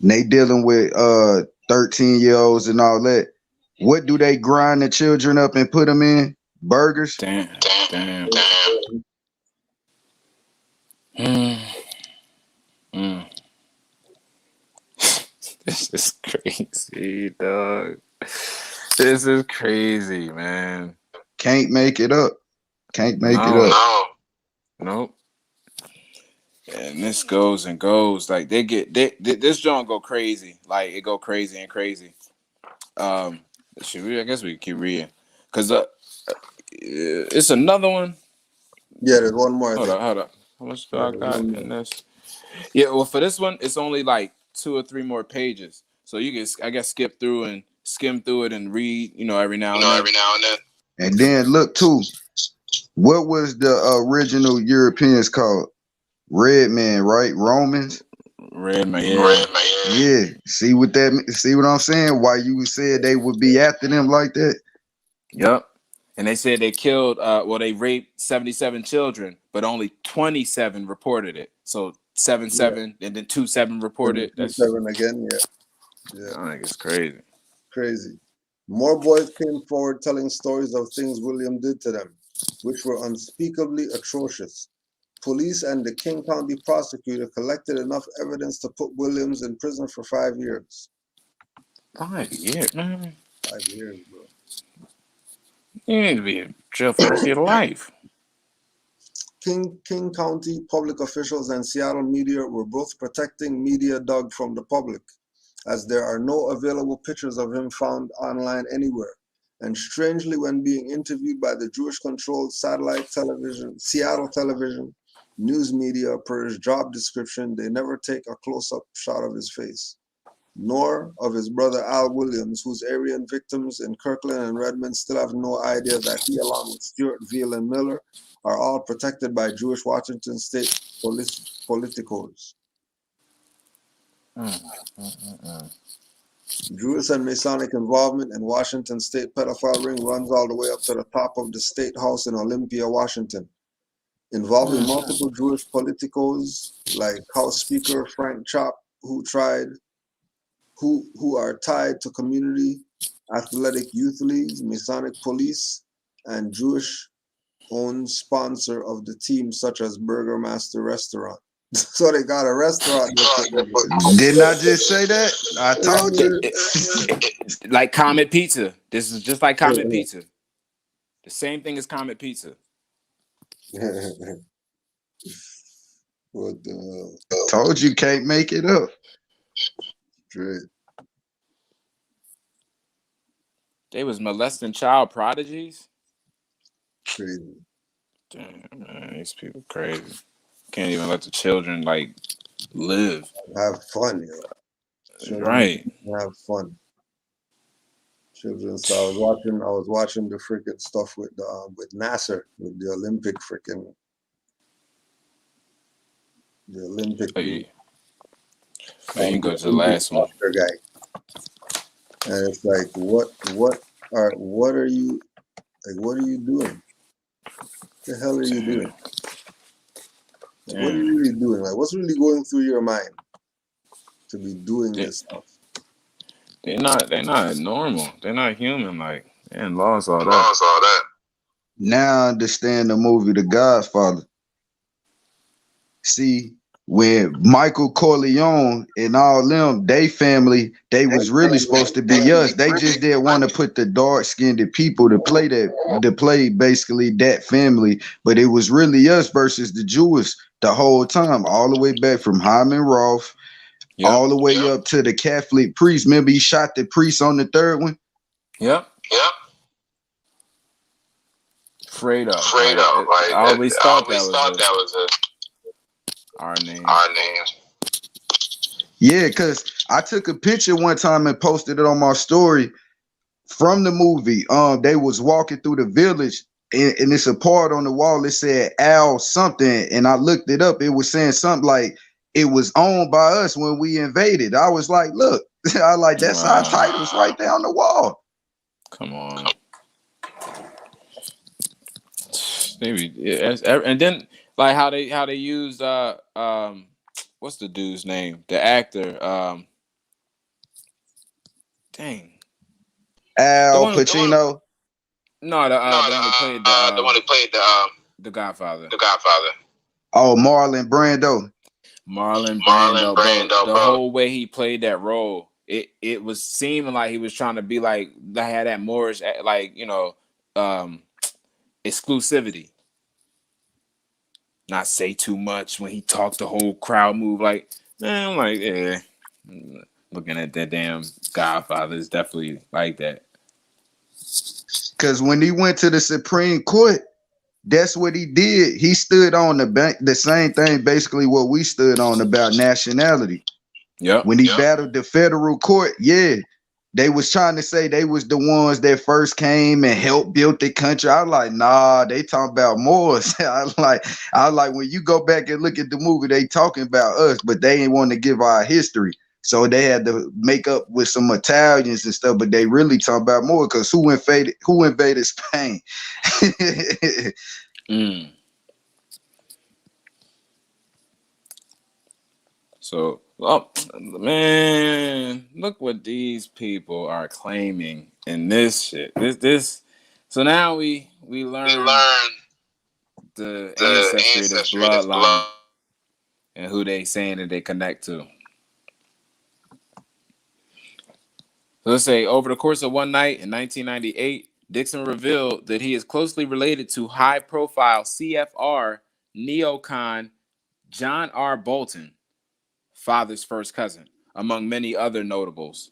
And they dealing with 13-year-olds and all that. What do they grind the children up and put them in? Burgers? Damn. This is crazy, dog. This is crazy, man. Can't make it up. Can't make it up. Nope. And this goes and goes. Like this joint go crazy. Like it go crazy and crazy. Should we? I guess we keep reading because it's another one. Yeah, there's one more. Hold up. How much do Yeah, I there's got one in more. this? Yeah, well, for this one, it's only like 2 or 3 more pages, so you can, I guess, skip through and skim through it and read, every now and then. And then look too, what was the original Europeans called? Red man, right? Romans. Red man, yeah. Yeah. See what I'm saying? Why you said they would be after them like that? Yep. And they said they killed, they raped 77 children, but only 27 reported it. So 7 and then 2 reported. That's 7 again, yeah. I think it's crazy. Crazy. More boys came forward telling stories of things William did to them, which were unspeakably atrocious. Police and the King County prosecutor collected enough evidence to put Williams in prison for 5 years. 5 years, man. 5 years, bro. You need to be in jail for the rest of your life. King County public officials and Seattle media were both protecting media dug from the public, as there are no available pictures of him found online anywhere. And strangely, when being interviewed by the Jewish-controlled satellite television, Seattle television, news media, per his job description, they never take a close-up shot of his face, nor of his brother Al Williams, whose Aryan victims in Kirkland and Redmond still have no idea that he, along with Stewart, Veal, and Miller, are all protected by Jewish Washington State politicos. Jewish and Masonic involvement in Washington State pedophile ring runs all the way up to the top of the State House in Olympia, Washington, involving multiple Jewish politicos like House Speaker Frank Chopp, who are tied to community athletic youth leagues, Masonic police, and Jewish-owned sponsor of the team, such as Burgermaster Restaurant. So they got a restaurant. Didn't I just say that? I told you. Like Comet Pizza. This is just like Comet Pizza. The same thing as Comet Pizza. What the Told you can't make it up. Straight. They was molesting child prodigies. Crazy. Damn, man, these people crazy. Can't even let the children live. Have fun, yo. Children Right. have fun. Children. So I was watching the freaking stuff with Nasser, with the Olympic freaking the Olympic. Oh, you can go to the last one. Guy. And it's like, what are you doing? What the hell are you doing? What are you really doing? Like, what's really going through your mind to be doing this stuff? They're not normal. They're not human. Like, and lost all that. Now I understand the movie The Godfather. See, when Michael Corleone and all them, they family, they was really supposed to be us. They just didn't want to put the dark-skinned people to play basically that family. But it was really us versus the Jewish the whole time, all the way back from Hyman Roth, all the way up to the Catholic priest. Remember he shot the priest on the third one? Yep. Fredo. I always thought that was our name. Yeah, because I took a picture one time and posted it on my story from the movie. They was walking through the village, and it's a part on the wall. It said Al something, and I looked it up. It was saying something like it was owned by us when we invaded. I was like, look, I like that's our titles right there on the wall. Come on. And then like how they used what's the dude's name? The actor. Dang. Al Pacino. The one who played the Godfather. Oh, Marlon Brando. Marlon Brando. The whole way he played that role, it was seeming like he was trying to be like they had that Moorish exclusivity. not say too much when he talks. The whole crowd move like, man. I'm like, yeah. Looking at that damn Godfather is definitely like that. Because when he went to the Supreme Court, that's what he did. He stood on the same thing, basically what we stood on about nationality. Yep. When he battled the federal court, yeah, they was trying to say they was the ones that first came and helped build the country. I was like, nah, they talking about Moors. I was like, when you go back and look at the movie, they talking about us, but they ain't want to give our history. So they had to make up with some Italians and stuff, but they really talking about more because who invaded Spain? So, oh man, look what these people are claiming in this shit. This. So now we learn the ancestry, this bloodline, and who they saying that they connect to. So let's say over the course of one night in 1998, Dixon revealed that he is closely related to high-profile CFR neocon John R. Bolton, father's first cousin, among many other notables.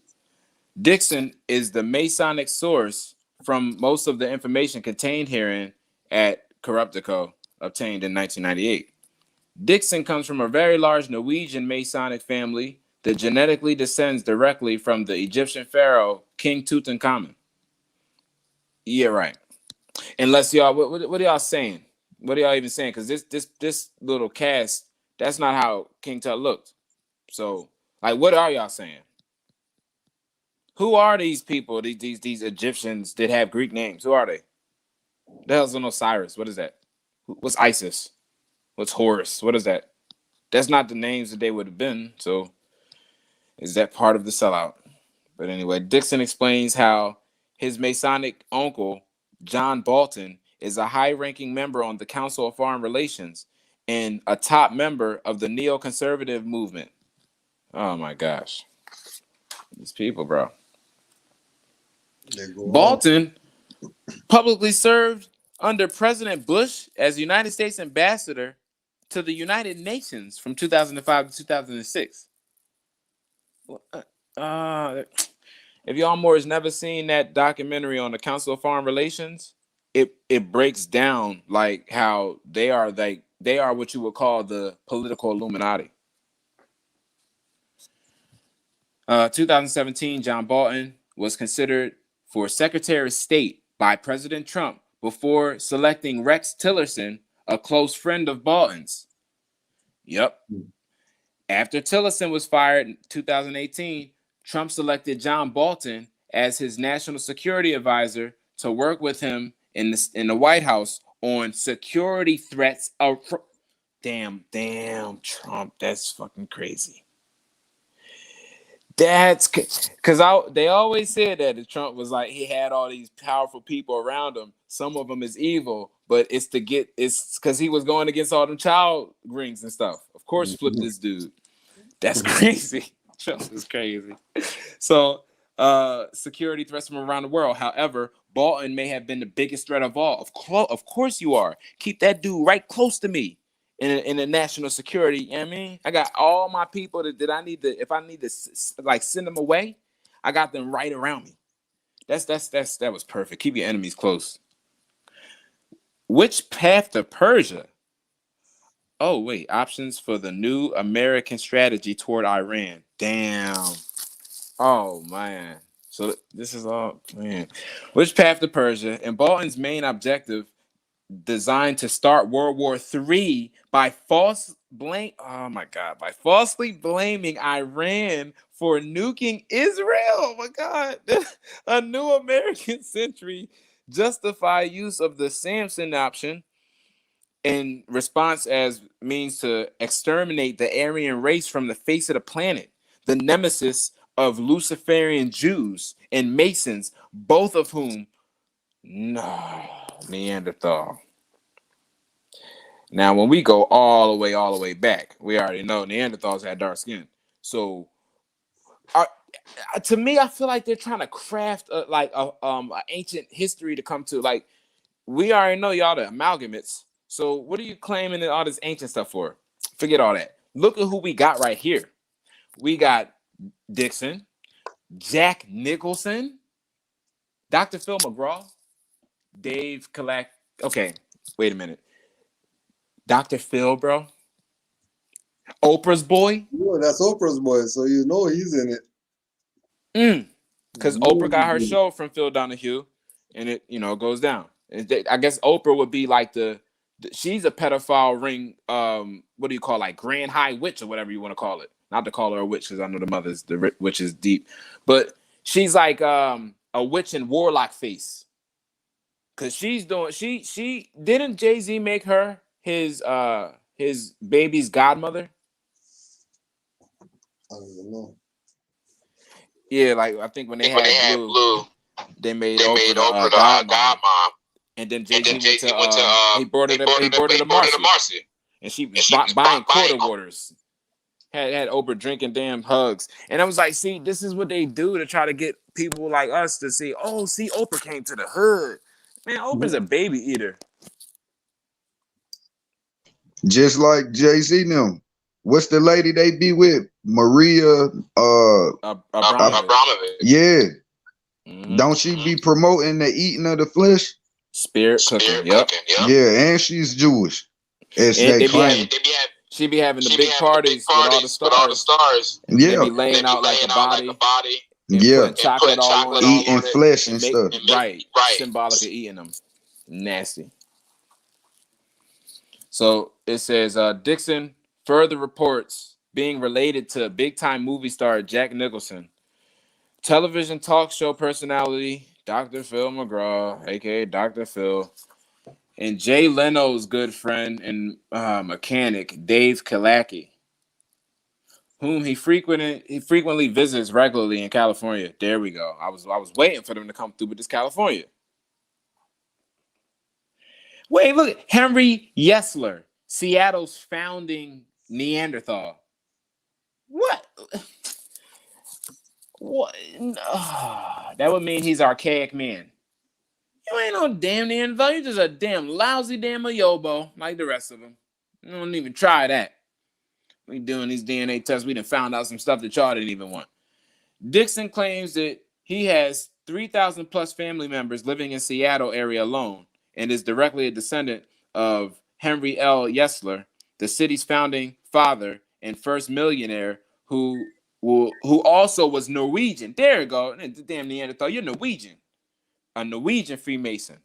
Dixon is the Masonic source from most of the information contained herein at Corruptico, obtained in 1998. Dixon comes from a very large Norwegian Masonic family that genetically descends directly from the Egyptian pharaoh King Tutankhamun. Yeah, right. Unless y'all, what are y'all saying? What are y'all even saying? Because this little cast, that's not how King Tut looked. So, like, what are y'all saying? Who are these people? These Egyptians that have Greek names? Who are they? The hell's an Osiris? What is that? What's Isis? What's Horus? What is that? That's not the names that they would have been. So, is that part of the sellout? But anyway, Dixon explains how his Masonic uncle, John Bolton, is a high-ranking member on the Council of Foreign Relations and a top member of the neoconservative movement. Oh my gosh. These people, bro. Bolton publicly served under President Bush as United States ambassador to the United Nations from 2005 to 2006. If y'all more has never seen that documentary on the Council of Foreign Relations, it breaks down like how they are what you would call the political Illuminati. 2017, John Bolton was considered for Secretary of State by President Trump before selecting Rex Tillerson, a close friend of Bolton's. Yep. After Tillerson was fired in 2018, Trump selected John Bolton as his national security advisor to work with him in the White House on security threats. Damn, Trump, that's fucking crazy. That's because they always said that Trump was like he had all these powerful people around him. Some of them is evil, but it's because he was going against all them child rings and stuff. Of course, flip this dude. That's crazy. Trump is crazy. So, security threats from around the world. However, Bolton may have been the biggest threat of all. Of course you are. Keep that dude right close to me in the national security. You know what I mean? I got all my people that I need to, if I need to like send them away, I got them right around me. That was perfect. Keep your enemies close. Which path to Persia? Oh, wait. Options for the new American strategy toward Iran. Damn. Oh, man. So this is all, man. Which path to Persia? And Bolton's main objective, designed to start World War III by falsely blaming Iran for nuking Israel. Oh, my God. A new American century justify use of the Samson option in response as means to exterminate the Aryan race from the face of the planet, the nemesis of Luciferian Jews and Masons, both of whom, Neanderthal. Now, when we go all the way back, we already know Neanderthals had dark skin. So, to me, I feel like they're trying to craft an ancient history to come to. Like, we already know y'all the amalgamates. So what are you claiming all this ancient stuff for? Forget all that. Look at who we got right here. We got Dixon, Jack Nicholson, Dr. Phil McGraw, Dave Kalak. Okay, wait a minute. Dr. Phil, bro. Oprah's boy. No, that's Oprah's boy, so you know he's in it. Because Oprah got her show from Phil Donahue, and it goes down. I guess Oprah would be like she's a pedophile ring. What do you call, like Grand High Witch or whatever you want to call it? Not to call her a witch because I know the witch is deep, but she's like a witch and warlock face. Because she's doing she didn't Jay-Z make her his baby's godmother? I don't even know. Yeah, like I think when they had Blue, they made Oprah the godmom. And then Jay-Z went to he brought her to Marcy. And she was buying quarter waters. Had Oprah drinking damn hugs. And I was like, see, this is what they do to try to get people like us to see, oh, see, Oprah came to the hood. Man, Oprah's a baby eater. Just like Jay-Z them. What's the lady they be with? Maria Abramovich. Yeah. Mm-hmm. Don't she be promoting the eating of the flesh? Spirit cooking. Yep. Yeah, and she's Jewish. As they claim. She be having the big parties with all the stars. Yeah. They be laying out like a body. Yeah. Chocolate all on eating it, flesh and stuff. Right. Symbolic of eating them. Nasty. So it says Dixon further reports being related to big-time movie star Jack Nicholson, television talk show personality Dr. Phil McGraw, aka Dr. Phil, and Jay Leno's good friend and mechanic Dave Kalaki, whom he frequently visits regularly in California. There we go. I was waiting for them to come through with this California. Wait, look, Henry Yesler, Seattle's founding Neanderthal. What? What? That would mean he's archaic man. You ain't no damn Neanderthal. You just a damn lousy damn Ayobo like the rest of them. You don't even try that. We doing these DNA tests. We done found out some stuff that y'all didn't even want. Dixon claims that he has 3,000 plus family members living in Seattle area alone and is directly a descendant of Henry L. Yesler, the city's founding father and first millionaire who also was Norwegian. There you go. Damn Neanderthal, you're Norwegian. A Norwegian Freemason.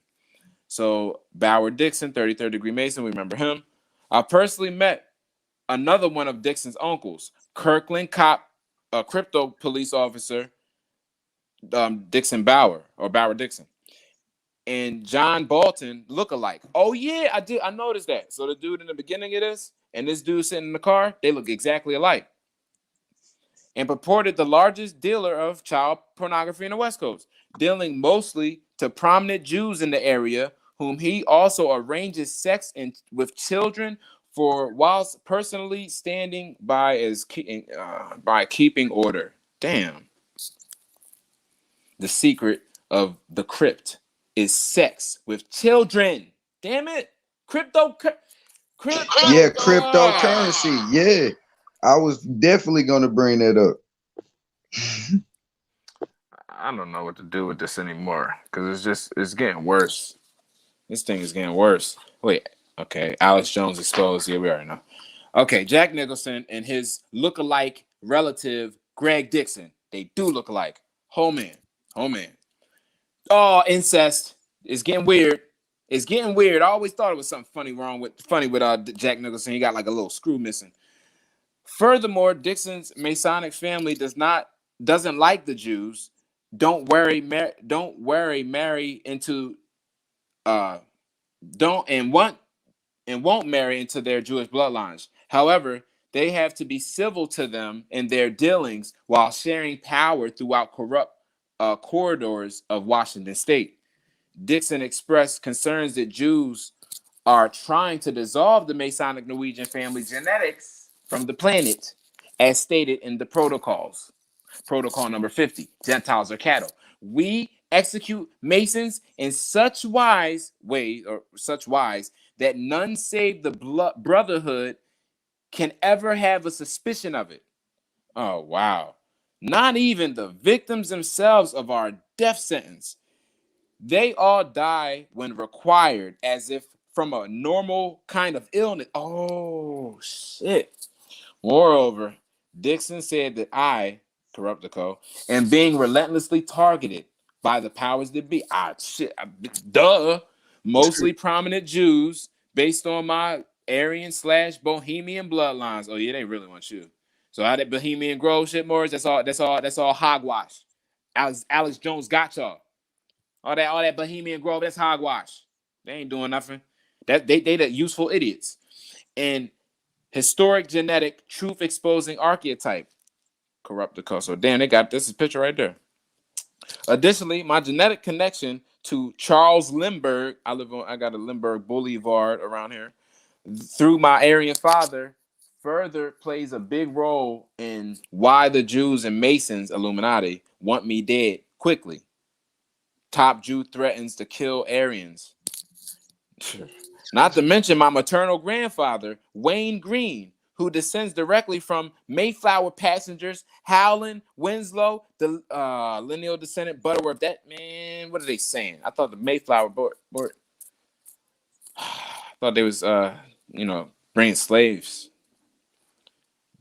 So Bauer Dixon, 33rd degree Mason, we remember him. I personally met another one of Dixon's uncles, Kirkland cop, a crypto police officer, Dixon Bauer, or Bauer Dixon, and John Bolton look-alike. Oh yeah, I noticed that. So the dude in the beginning of this and this dude sitting in the car, they look exactly alike. And purported the largest dealer of child pornography in the West Coast, dealing mostly to prominent Jews in the area, whom he also arranges sex with children for whilst personally standing by by keeping order. Damn. The secret of the crypt is sex with children. Damn it. Crypto. Yeah, cryptocurrency. Yeah. I was definitely going to bring that up. I don't know what to do with this anymore because it's getting worse. This thing is getting worse. Wait, okay. Alex Jones exposed. Yeah, we already know. Okay, Jack Nicholson and his look-alike relative, Greg Dixon. They do look alike. Oh, man. Oh, incest. It's getting weird. I always thought it was something funny with Jack Nicholson. He got like a little screw missing. Furthermore, Dixon's Masonic family doesn't like the Jews. Don't marry into won't marry into their Jewish bloodlines. However, they have to be civil to them in their dealings while sharing power throughout corrupt corridors of Washington State. Dixon expressed concerns that Jews are trying to dissolve the Masonic Norwegian family genetics from the planet, as stated in the protocols. Protocol number 50, Gentiles are cattle. We execute Masons in such wise that none save the brotherhood can ever have a suspicion of it. Oh, wow. Not even the victims themselves of our death sentence. They all die when required, as if from a normal kind of illness. Oh, shit. Moreover, Dixon said that I, Corruptico, am being relentlessly targeted by the powers that be. Duh. Mostly prominent Jews based on my Aryan/Bohemian bloodlines. Oh, yeah, they really want you. So how that Bohemian Grove shit, Morris? That's all hogwash. Alex Jones got y'all. All that Bohemian Grove, that's hogwash. They ain't doing nothing. They the useful idiots. And historic genetic truth exposing archetype. Corruptico. So damn, they got this picture right there. Additionally, my genetic connection to Charles Lindbergh, I got a Lindbergh Boulevard around here, through my Aryan father, further plays a big role in why the Jews and Masons, Illuminati, want me dead quickly. Top Jew threatens to kill Aryans. Not to mention my maternal grandfather, Wayne Green, who descends directly from Mayflower passengers, Howland, Winslow, the lineal descendant Butterworth. That, man, what are they saying? I thought the Mayflower I thought they was bringing slaves.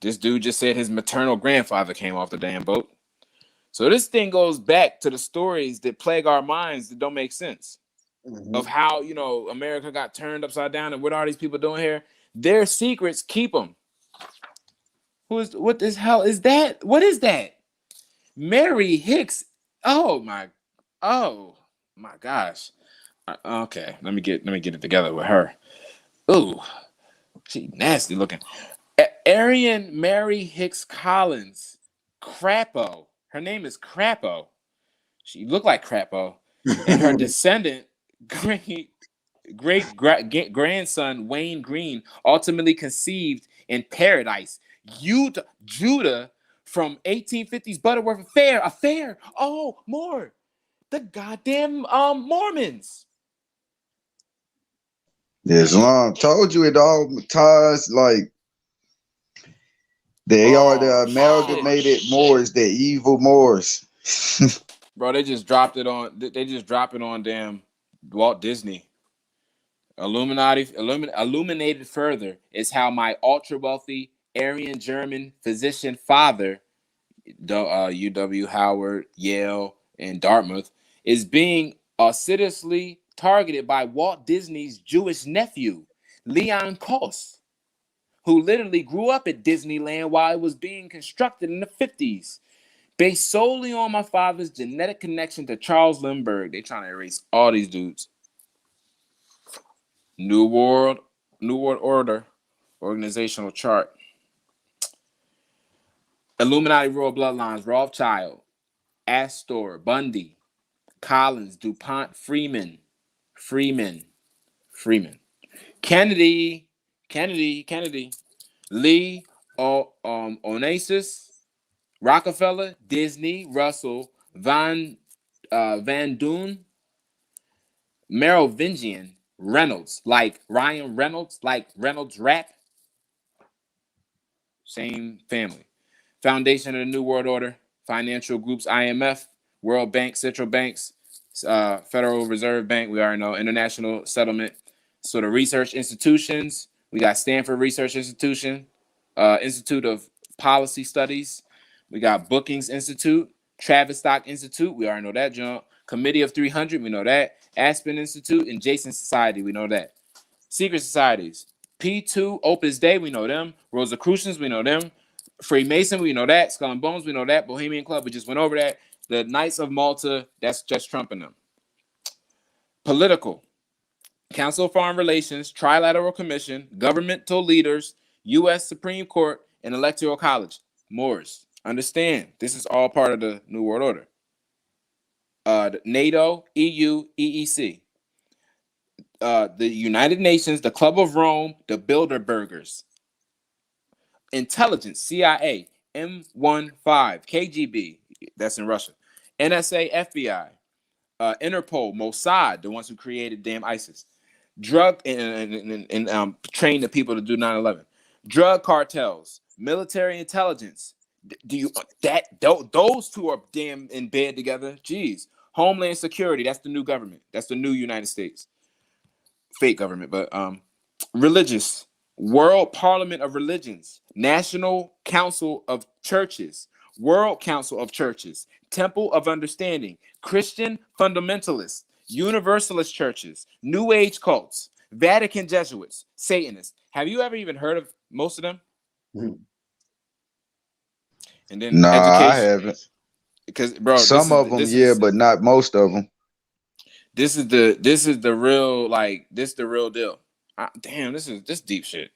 This dude just said his maternal grandfather came off the damn boat. So this thing goes back to the stories that plague our minds that don't make sense. Of how, America got turned upside down and what are these people doing here? Their secrets keep them. What the hell is that? What is that? Mary Hicks. Oh my gosh. Okay, let me get it together with her. Ooh, she nasty looking. Arian Mary Hicks Collins. Crapo. Her name is Crapo. She looked like Crapo. And her descendant, great grandson Wayne Green, ultimately conceived in paradise, Judah, from 1850s Butterworth affair. Oh, more. The goddamn Mormons. Islam told you it all ties like they are the amalgamated Moors, the evil Moors. Bro, they just dropped it on damn Walt Disney. Illuminated further is how my ultra wealthy Aryan German physician father, UW Howard, Yale, and Dartmouth, is being assiduously targeted by Walt Disney's Jewish nephew, Leon Koss, who literally grew up at Disneyland while it was being constructed in the 50s. Based solely on my father's genetic connection to Charles Lindbergh, they trying to erase all these dudes. New World Order organizational chart. Illuminati royal bloodlines: Rothschild, Astor, Bundy, Collins, DuPont, Freeman, Kennedy, Lee, Onassis, Rockefeller, Disney, Russell, Van Doon, Merovingian, Reynolds, like Ryan Reynolds, like Reynolds Rap. Same family. Foundation of the New World Order, financial groups: IMF, World Bank, central banks, Federal Reserve Bank, we already know, International Settlement. So the research institutions, we got Stanford Research Institution, Institute of Policy Studies. We got Brookings Institute, Travis Stock Institute, we already know that junk. Committee of 300, we know that. Aspen Institute and Jason Society, we know that. Secret societies: P2, Opus Dei, we know them. Rosicrucians, we know them. Freemason, we know that. Skull and Bones, we know that. Bohemian Club, we just went over that. The Knights of Malta, that's just Trump and them. Political: Council of Foreign Relations, Trilateral Commission, governmental leaders, U.S. Supreme Court, and Electoral College. Moors. Understand, this is all part of the New World Order. NATO, EU, EEC. The United Nations, the Club of Rome, the Bilderbergers. Intelligence: CIA, M15, KGB, that's in Russia. NSA, FBI, Interpol, Mossad, the ones who created damn ISIS. drug and train the people to do 9/11. Drug cartels, military intelligence. Do you those two are damn in bed together? Jeez. Homeland Security. That's the new government. That's the new United States. Fake government, but religious. World Parliament of Religions. National Council of Churches. World Council of Churches. Temple of Understanding. Christian Fundamentalists. Universalist churches. New Age cults. Vatican Jesuits. Satanists. Have you ever even heard of most of them? Mhm. And then Nah, I education. haven't. Because bro, Some of them, yeah, but not most of them. this is the real the real deal. Damn, this deep shit.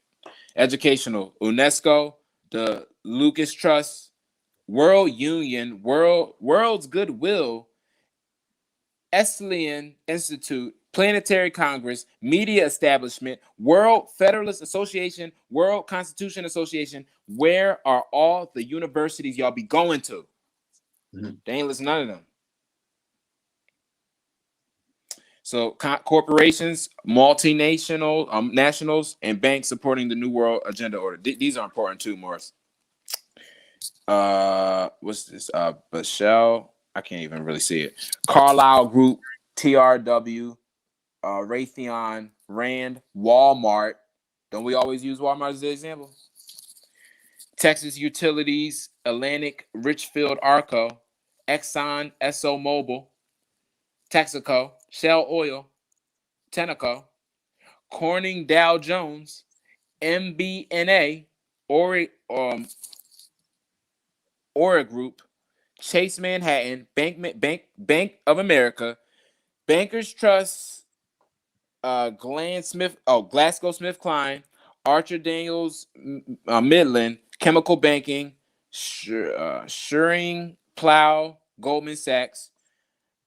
Educational. UNESCO, the Lucas Trust, World Union, World's Goodwill, Esalen Institute, Planetary Congress, Media Establishment, World Federalist Association, World Constitution Association. Where are all the universities y'all be going to? Mhm. They ain't listen to none of them. So corporations, multinational nationals, and banks supporting the New World Agenda Order. These are important too, Morris. What's this? Bashell. I can't even really see it. Carlyle Group, TRW, Raytheon, Rand, Walmart. Don't we always use Walmart as the example? Texas Utilities, Atlantic, Richfield, Arco, Exxon, ExxonMobil, Texaco, Shell Oil, Tenneco, Corning, Dow Jones, MBNA, Ori Group, Chase Manhattan, Bank of America, Bankers Trust, Glasgow Smith Kline, Archer Daniels Midland, Chemical Banking, Schering Plow, Goldman Sachs,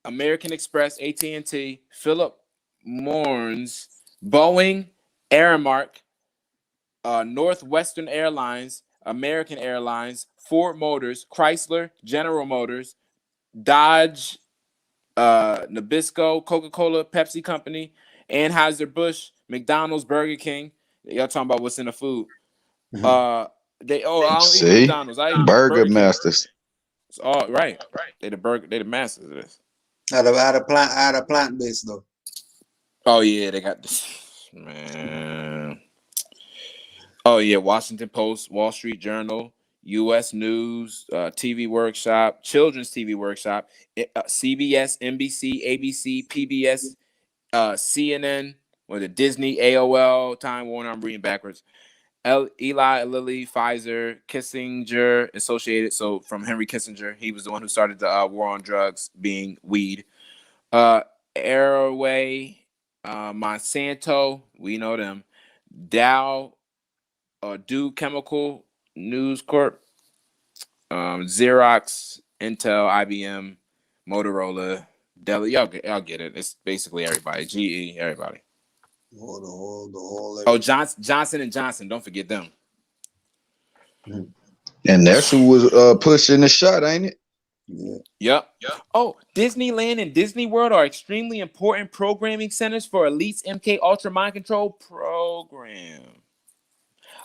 American Express, AT&T, Philip Morris, Boeing, Aramark, Northwestern Airlines, American Airlines, Ford Motors, Chrysler, General Motors, Dodge, Nabisco, Coca-Cola, Pepsi Company, Anheuser-Busch, McDonald's, Burger King. Y'all talking about what's in the food. I don't eat See, McDonald's. I eat Burger Burger King. Masters. It's all right. They the masters of this. Add a plant based though. Oh yeah, they got this, man. Oh yeah, Washington Post, Wall Street Journal, U.S. News, TV Workshop, Children's TV Workshop, CBS, NBC, ABC, PBS, CNN, the Disney, AOL, Time Warner. I'm reading backwards. Eli Lilly, Pfizer, Kissinger, Associated. So from Henry Kissinger, he was the one who started the war on drugs, being weed. Airway, Monsanto, we know them. Dow, Dew Chemical, News Corp, Xerox, Intel, IBM, Motorola, Dell. Y'all get it. It's basically everybody. GE, everybody. The whole. Oh, Johnson and Johnson. Don't forget them. And that's who was pushing the shot, ain't it? Yeah. Yep. Oh, Disneyland and Disney World are extremely important programming centers for Elite's MK Ultra Mind Control program.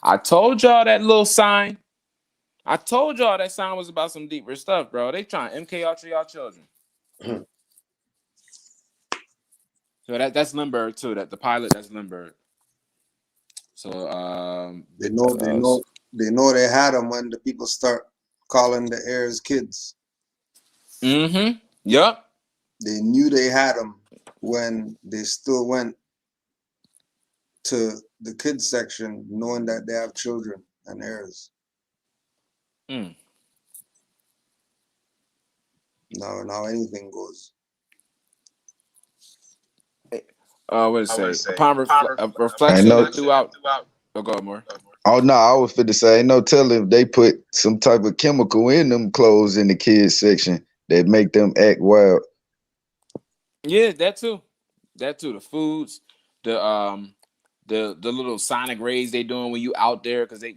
I told y'all that little sign. I told y'all that sign was about some deeper stuff, bro. They trying to MK Ultra y'all children. So that's Lindbergh too. That the pilot, that's Lindbergh. So they know they had them when the people start calling the heirs kids. Mm-hmm. Yep. They knew they had them when they still went to the kids section, knowing that they have children and heirs. Now anything goes. What did it say? Upon reflection throughout. Oh, go ahead, more. Oh no, I was fit to say, ain't no telling if they put some type of chemical in them clothes in the kids section that make them act wild. Yeah, that too. The foods, the little sonic rays they doing when you out there, because they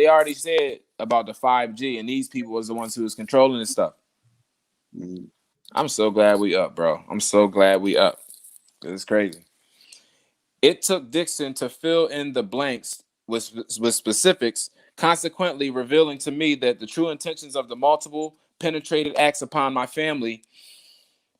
already said about the 5G, and these people was the ones who was controlling this stuff. I'm so glad we up, bro. I'm so glad we up. It's crazy. It took Dixon to fill in the blanks with specifics, consequently revealing to me that the true intentions of the multiple penetrated acts upon my family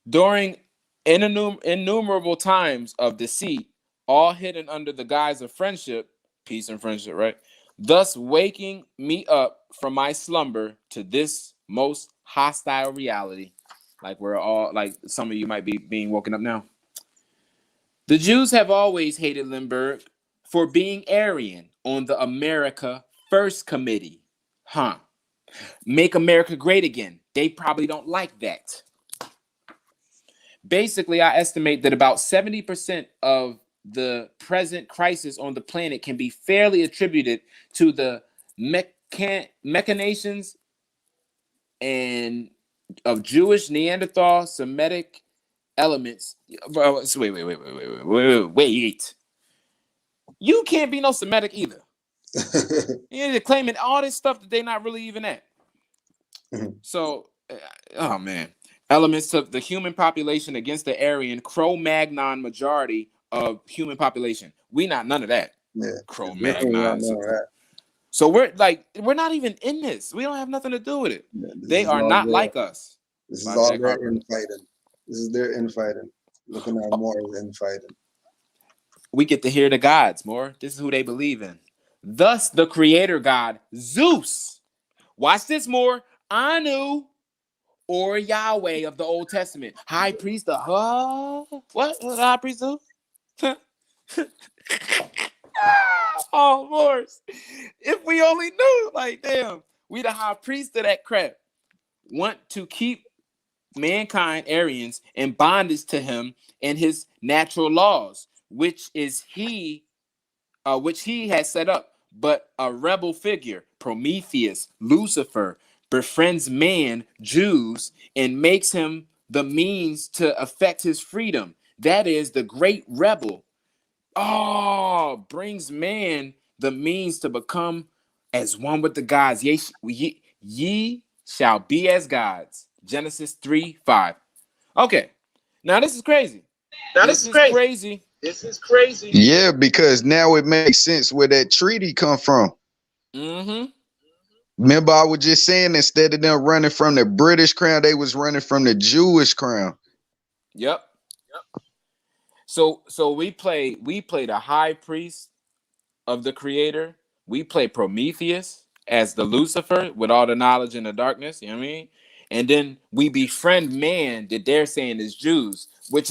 during innumerable times of deceit, all hidden under the guise of friendship, peace and friendship, right? Thus waking me up from my slumber to this most hostile reality. Like we're all, like some of you might be being woken up now. The Jews have always hated Lindbergh for being Aryan on the America First Committee. Make America great again. They probably don't like that. Basically, I estimate that about 70% of the present crisis on the planet can be fairly attributed to the machinations and of Jewish, Neanderthal, Semitic elements. Wait. You can't be no Semitic either. You're claiming all this stuff that they're not really even at. So, oh man. Elements of the human population against the Aryan Cro-Magnon majority of human population. We not none of that. Yeah. Cro-Magnon. So we're not even in this. We don't have nothing to do with it. Yeah, they are not like us. This is all their infighting. This is their infighting. Looking at more as infighting. We get to hear the gods more. This is who they believe in. Thus, the creator god, Zeus. Watch this more. Anu, or Yahweh of the Old Testament. High priest of what? What high priest of? Oh, Lord. If we only knew, like, damn, we the high priest of that crap. Want to keep mankind, Aryans, in bondage to him and his natural laws, which he has set up. But a rebel figure, Prometheus, Lucifer, befriends man, Jews, and makes him the means to affect his freedom. That is the great rebel. Oh, brings man the means to become as one with the gods. Ye shall be as gods. Genesis 3:5. Okay, now this is crazy. This is crazy. Yeah, because now it makes sense where that treaty come from. Mm-hmm. Remember, I was just saying instead of them running from the British crown, they was running from the Jewish crown. Yep. So we play the high priest of the creator. We play Prometheus as the Lucifer with all the knowledge in the darkness. You know what I mean? And then we befriend man that they're saying is Jews, which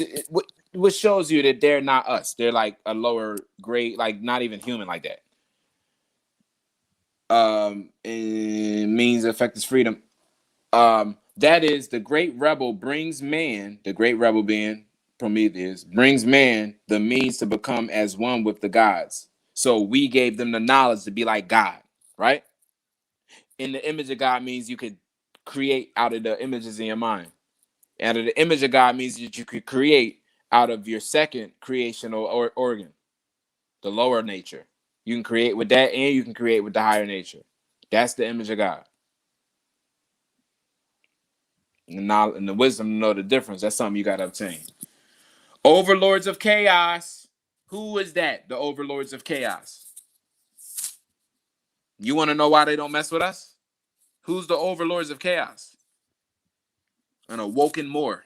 shows you that they're not us. They're like a lower grade, like not even human like that. It means affect his freedom. That is the great rebel brings man, the great rebel being Prometheus, brings man the means to become as one with the gods. So we gave them the knowledge to be like God, right? In the image of God means you could create out of the images in your mind. Out of the image of God means that you could create out of your second creational organ, the lower nature. You can create with that and you can create with the higher nature. That's the image of God. And the wisdom to know the difference, that's something you got to obtain. Overlords of chaos. Who is that? The overlords of chaos. You want to know why they don't mess with us? Who's the overlords of chaos? An awoken Moor.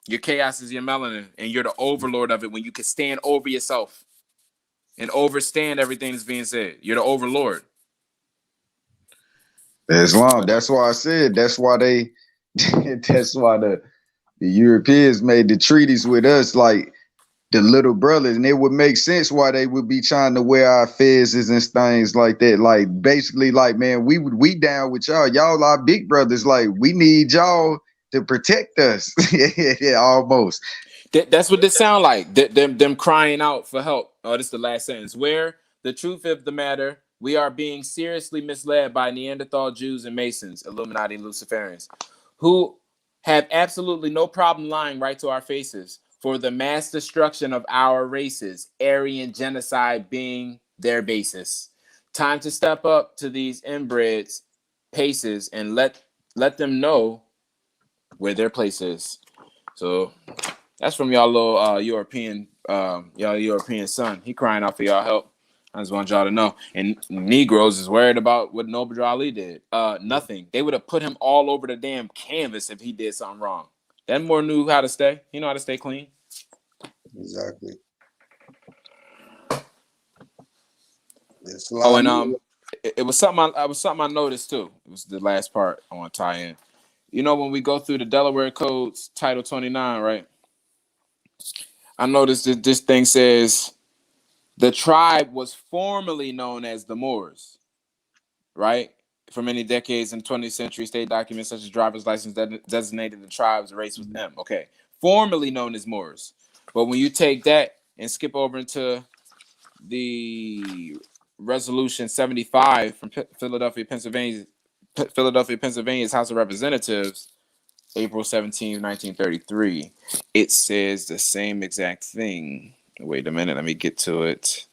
Your chaos is your melanin, and you're the overlord of it when you can stand over yourself and overstand everything that's being said. You're the overlord. Islam. That's why I said. That's why they. That's why the Europeans made the treaties with us, like the little brothers, and it would make sense why they would be trying to wear our fezzes and things like that. Like basically, like man, we down with y'all. Y'all our big brothers. Like we need y'all to protect us. Yeah, almost. That's what this sound like. Them crying out for help. Oh, this is the last sentence. Where the truth of the matter, we are being seriously misled by Neanderthal Jews and Masons, Illuminati and Luciferians, who have absolutely no problem lying right to our faces for the mass destruction of our races, Aryan genocide being their basis. Time to step up to these inbreds paces and let them know where their place is. So That's from y'all little European son. He crying out for y'all help. I just want y'all to know. And Negroes is worried about what Noble Ali did. Nothing. They would have put him all over the damn canvas if he did something wrong. That Moore knew how to stay. He know how to stay clean. Exactly. Oh, and it was something I noticed too. It was the last part I want to tie in. You know, when we go through the Delaware Codes, Title 29, right? I noticed that this thing says the tribe was formerly known as the Moors, right? For many decades in the 20th century, state documents such as driver's license designated the tribe's race with M. Okay, formerly known as Moors. But when you take that and skip over into the Resolution 75 from Philadelphia, Pennsylvania's House of Representatives, April 17, 1933, it says the same exact thing. Wait a minute, let me get to it.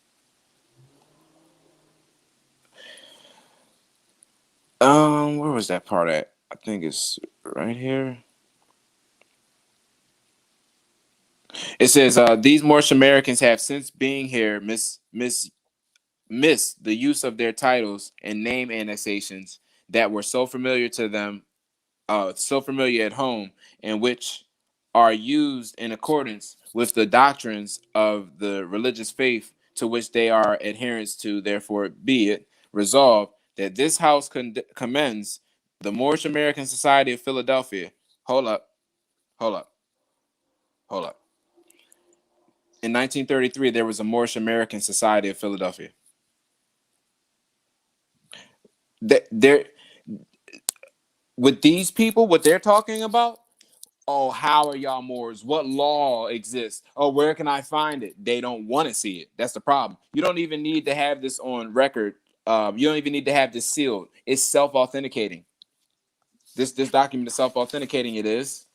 Where was that part at? I think it's right here. It says, these Moorish Americans have since being here missed the use of their titles and name annexations that were so familiar to them, so familiar at home, and which are used in accordance with the doctrines of the religious faith to which they are adherents to. Therefore, be it resolved that this house commends the Moorish American Society of Philadelphia. Hold up. In 1933, there was a Moorish American Society of Philadelphia. There, with these people, what they're talking about, oh, how are y'all Moors? What law exists? Oh, where can I find it? They don't want to see it. That's the problem. You don't even need to have this on record. You don't even need to have this sealed. It's self-authenticating. This document is self-authenticating. It is.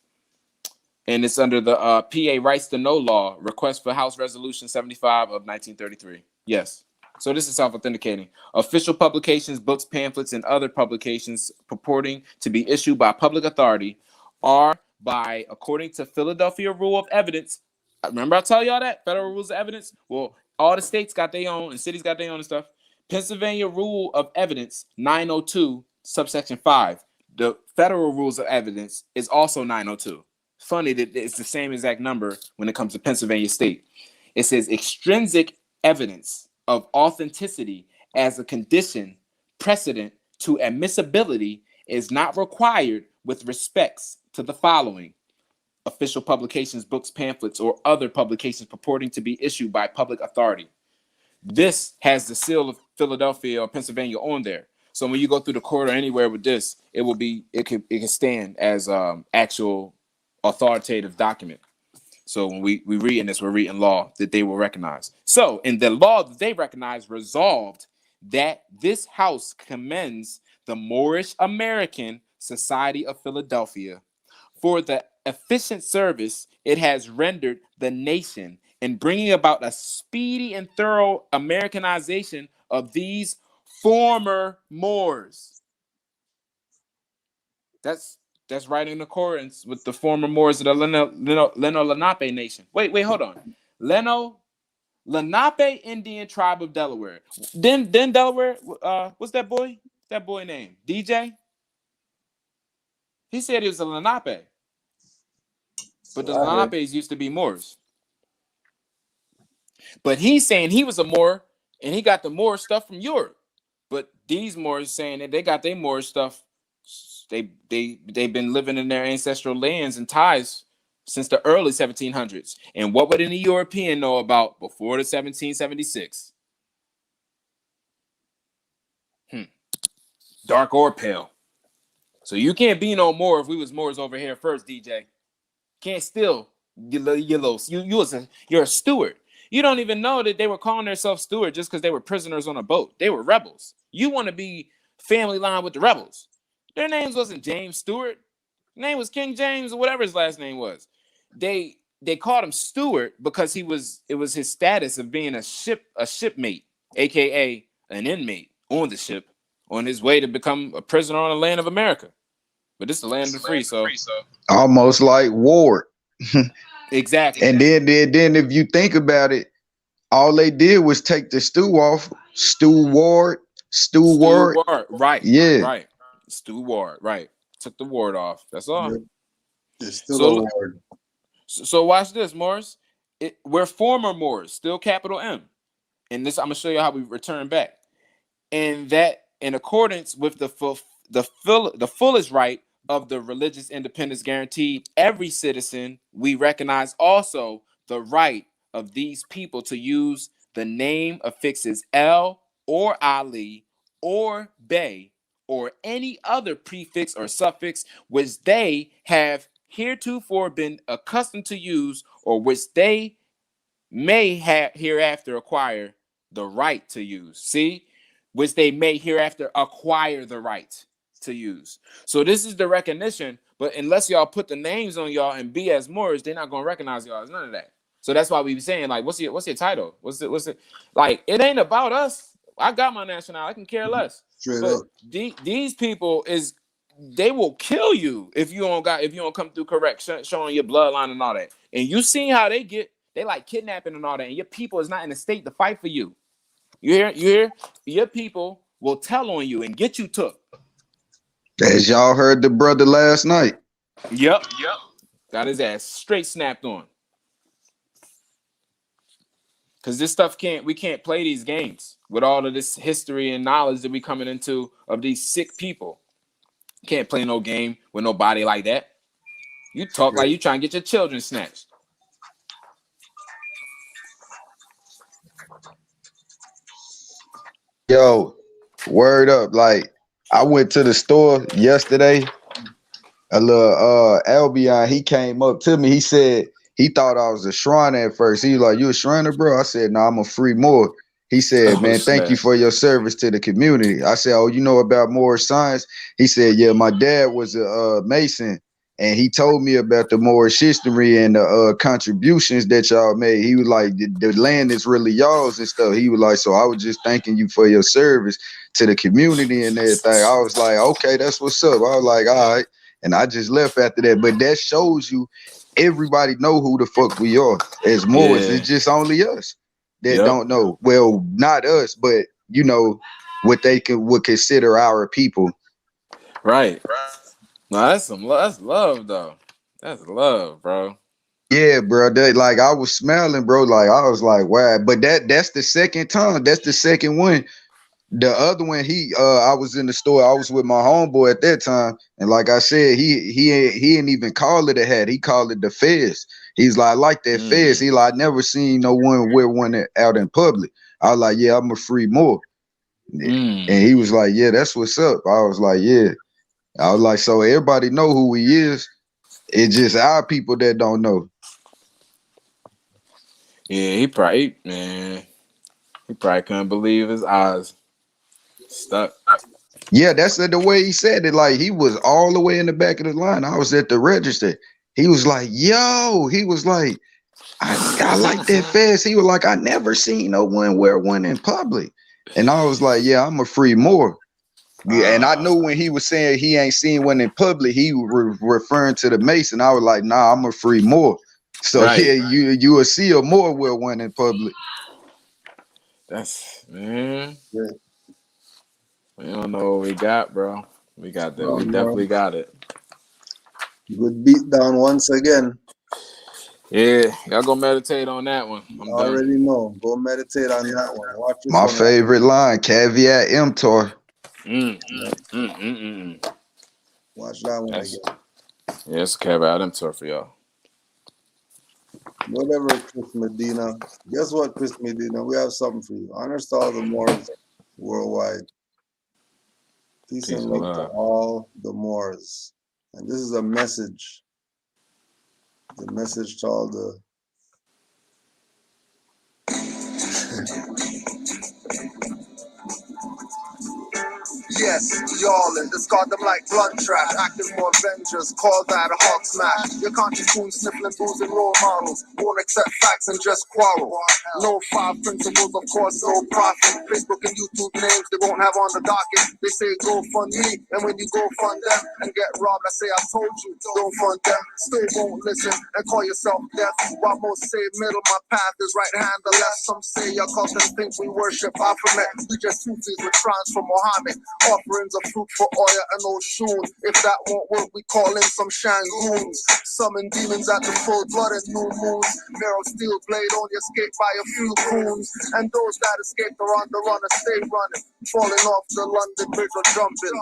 And it's under the PA Rights to Know Law, request for House Resolution 75 of 1933. Yes. So this is self-authenticating. Official publications, books, pamphlets, and other publications purporting to be issued by public authority are by, according to Philadelphia Rule of Evidence. Remember I tell y'all that? Federal Rules of Evidence? Well, all the states got their own and cities got their own and stuff. Pennsylvania Rule of Evidence 902, subsection 5. The Federal Rules of Evidence is also 902. Funny that it's the same exact number when it comes to Pennsylvania state. It says extrinsic evidence of authenticity as a condition precedent to admissibility is not required with respects to the following: official publications, books, pamphlets, or other publications purporting to be issued by public authority. This has the seal of Philadelphia or Pennsylvania on there. So when you go through the court or anywhere with this, it can stand as actual authoritative document. So when we reading this, we're reading law that they will recognize. So in the law that they recognize, resolved that this house commends the Moorish American Society of Philadelphia for the efficient service it has rendered the nation in bringing about a speedy and thorough Americanization of these former Moors. That's right in accordance with the former Moors of the Lenape Nation. Wait, hold on. Lenape Indian Tribe of Delaware. Then Delaware, what's that boy? That boy name? DJ? He said he was a Lenape. But the Lenapes used to be Moors. But he's saying he was a Moor and he got the Moor stuff from Europe. But these Moors saying that they got their Moor stuff. They've been living in their ancestral lands and ties since the early 1700s. And what would any European know about before the 1776? Dark or pale. So you can't be no Moor if we was Moors over here first, DJ. Can't steal. You're a steward. You don't even know that they were calling themselves steward just because they were prisoners on a boat. They were rebels. You want to be family line with the rebels. Their names wasn't James Stewart. Their name was King James or whatever his last name was. They called him Stewart because it was his status of being a shipmate, aka an inmate on the ship, on his way to become a prisoner on the land of America. But this is the land of the free, so almost like Ward. Exactly. And then if you think about it, all they did was take the stew off. Steward. Steward. Right. Yeah. Right. Steward. Right. Took the ward off. That's all. Yep. It's still a So word. so watch this, Morris. We're former Moors, still capital M. And this I'm gonna show you how we return back. And that in accordance with the fullest right of the religious independence guaranteed every citizen, we recognize also the right of these people to use the name affixes El or Ali or Bey or any other prefix or suffix which they have heretofore been accustomed to use or which they may have hereafter acquire the right to use. See? Which they may hereafter acquire the right to use. So this is the recognition, but unless y'all put the names on y'all and be as Moors, they're not gonna recognize y'all as none of that. So that's why we be saying, like, what's your title? What's it? Like, it ain't about us. I got my nationality, I can care less. Straight But up. these people they will kill you if you don't come through correct, showing your bloodline and all that. And you see how they like kidnapping and all that, and your people is not in a state to fight for you. You hear? Your people will tell on you and get you took. As y'all heard the brother last night. Yep. Got his ass straight snapped on. Because this stuff we can't play these games with all of this history and knowledge that we coming into of these sick people. Can't play no game with nobody like that. You talk like you trying to get your children snatched. Yo, word up. Like, I went to the store yesterday. A little Albion, he came up to me. He said he thought I was a Shriner at first. He was like, "You a Shriner, bro?" I said, "No, I'm a free Moor." He said, "Man, thank you for your service to the community." I said, "Oh, you know about Moorish science?" He said, "Yeah, my dad was a Mason, and he told me about the Moorish history and the contributions that y'all made." He was like, the land is really y'all's and stuff. He was like, "So I was just thanking you for your service to the community and everything." I was like, "Okay, that's what's up." I was like, "All right." And I just left after that. But that shows you everybody know who the fuck we are as Moors. Yeah. It's just only us that Yep. don't know. Well, not us, but you know what they would consider our people. Right. No, that's love though. That's love, bro. Yeah, bro. Like I was smiling, bro. Like I was like, wow. But that's the second time. That's the second one. The other one, I was in the store. I was with my homeboy at that time, and like I said, he didn't even call it a hat. He called it the fez. He's like, "I like that fez." He like, "I never seen no one wear one out in public." I was like, "Yeah, I'm a free Moor," and he was like, "Yeah, that's what's up." I was like, "Yeah." I was like, "So everybody know who he is. It's just our people that don't know." Yeah, he probably couldn't believe his eyes. Stuck. Yeah, that's the way he said it. Like he was all the way in the back of the line. I was at the register. He was like, "Yo," he was like, I like that fez. He was like, "I never seen no one wear one in public." And I was like, "Yeah, I'm a free Moor." Yeah, and I knew when he was saying he ain't seen one in public, he was referring to the Mason. I was like, "Nah, I'm a free Moor." So Right. yeah, you will see a Moor wear one in public. That's man. Yeah. We don't know what we got, bro. We got that. We Well, definitely got it. good beat down once again. Yeah, y'all go meditate on that one. I'm done. Already know. Go meditate on that one. Watch this My one. favorite line, caveat emptor. Watch that one Yes. again. Yeah, it's a caveat emptor for y'all. Whatever, Chris Medina. Guess what, Chris Medina? We have something for you. Honors to all the Moors worldwide. Peace and love to all the Moors. And this is a message. The message to all the Yes, yawling, discard them like blunt trash. Active more Avengers, call that a hawk smash. Your conscious spoon sniffling booze and role models. Won't accept facts and just quarrel. No 5 principles, of course, no profit. Facebook and YouTube names they won't have on the docket. They say go fund me, and when you go fund them and get robbed, I say I told you, don't fund them. Still won't listen and call yourself deaf. While most say middle, my path is right hand, the left. Some say your cult and think we worship Baphomet. We just Sufis with shrines from Mohammed. Offerings of fruit for oil and Oshun. If that won't work, we call in some Shangoons. Summon demons at the full blood and new moons. Mirror steel blade only escaped by a few coons. And those that escaped are on the run and stay running. Falling off the London Bridge or jumping.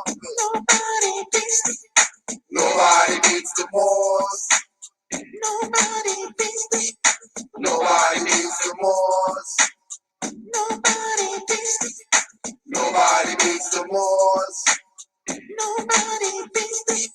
Nobody beats the Moors. Nobody beats the Nobody beats the Moors. Nobody beats the Nobody beats the Moors. Nobody beats the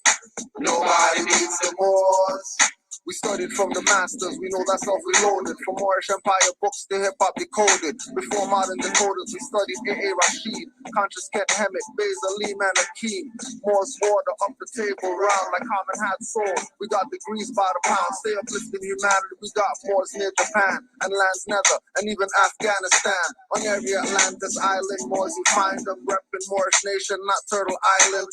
Nobody beats the Moors. We studied from the masters, we know that's self-reloaded. From Moorish Empire books to hip-hop decoded. Before modern decoders, we studied A.A. Rashid, Conscious Kent Hemet, Beza Lehman Akeem. Moore's water up the table round like common had soul. We got degrees by the pound, stay uplifting humanity. We got Moors near Japan and lands nether, and even Afghanistan. On every Atlantis island, Moors you find them repping Moorish nation, not Turtle Island,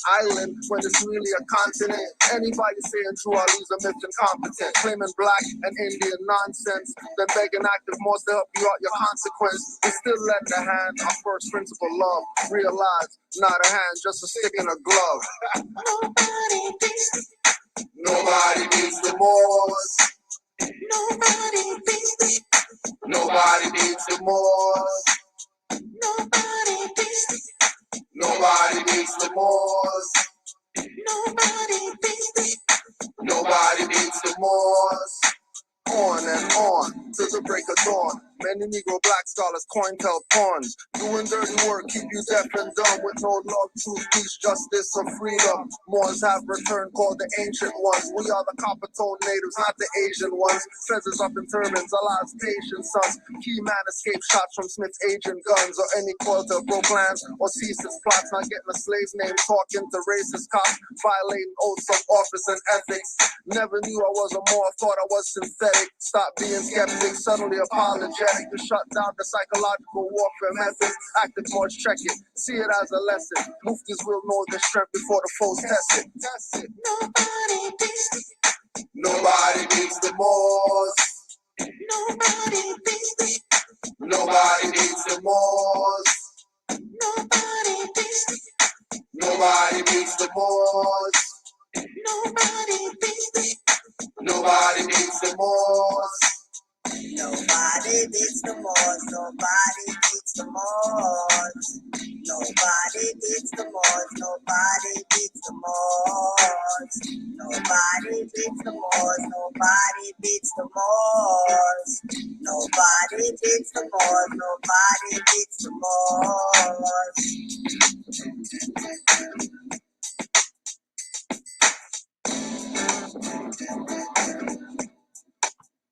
when it's really a continent. Anybody saying true Ali's a myth incompetent. Claiming black and Indian nonsense, then begging active Moors to help you out your consequence. We still lend a hand, our first principle love. Realize, not a hand, just a stick in a glove. Nobody beats the Moors. Nobody beats the Nobody beats the Moors. Nobody beats the Nobody beats the Moors. Nobody beats the Nobody beats the Moors. On and on to the break of dawn. Many Negro black scholars coin tell pawns. Doing dirty work, keep you deaf and dumb. With no love, truth, peace, justice, or freedom. Moors have returned, called the ancient ones. We are the copper-toned natives, not the Asian ones. Feathers up in turbans, Allah's patient sons. Key man escaped shots from Smith's agent guns. Or any coil to broke lands or cease his plots. Not getting a slave's name, talking to racist cops. Violating oaths of office and ethics. Never knew I was a Moor, thought I was synthetic. Stop being skeptic, suddenly apologetic. To shut down the psychological warfare methods. Active Moors check it, see it as a lesson. Muftis will know their strength before the foes test it. Nobody beats the Nobody beats the Moors. Nobody beats the Nobody beats the Moors. Nobody beats the Nobody beats the Moors. Nobody beats the Nobody beats the Moors. Nobody beats the Moors. Nobody beats the Moors. Nobody beats the Moors. Nobody beats the Moors. Nobody beats the Moors. Nobody beats the Moors. Nobody beats the Moors. Nobody beats the Moors.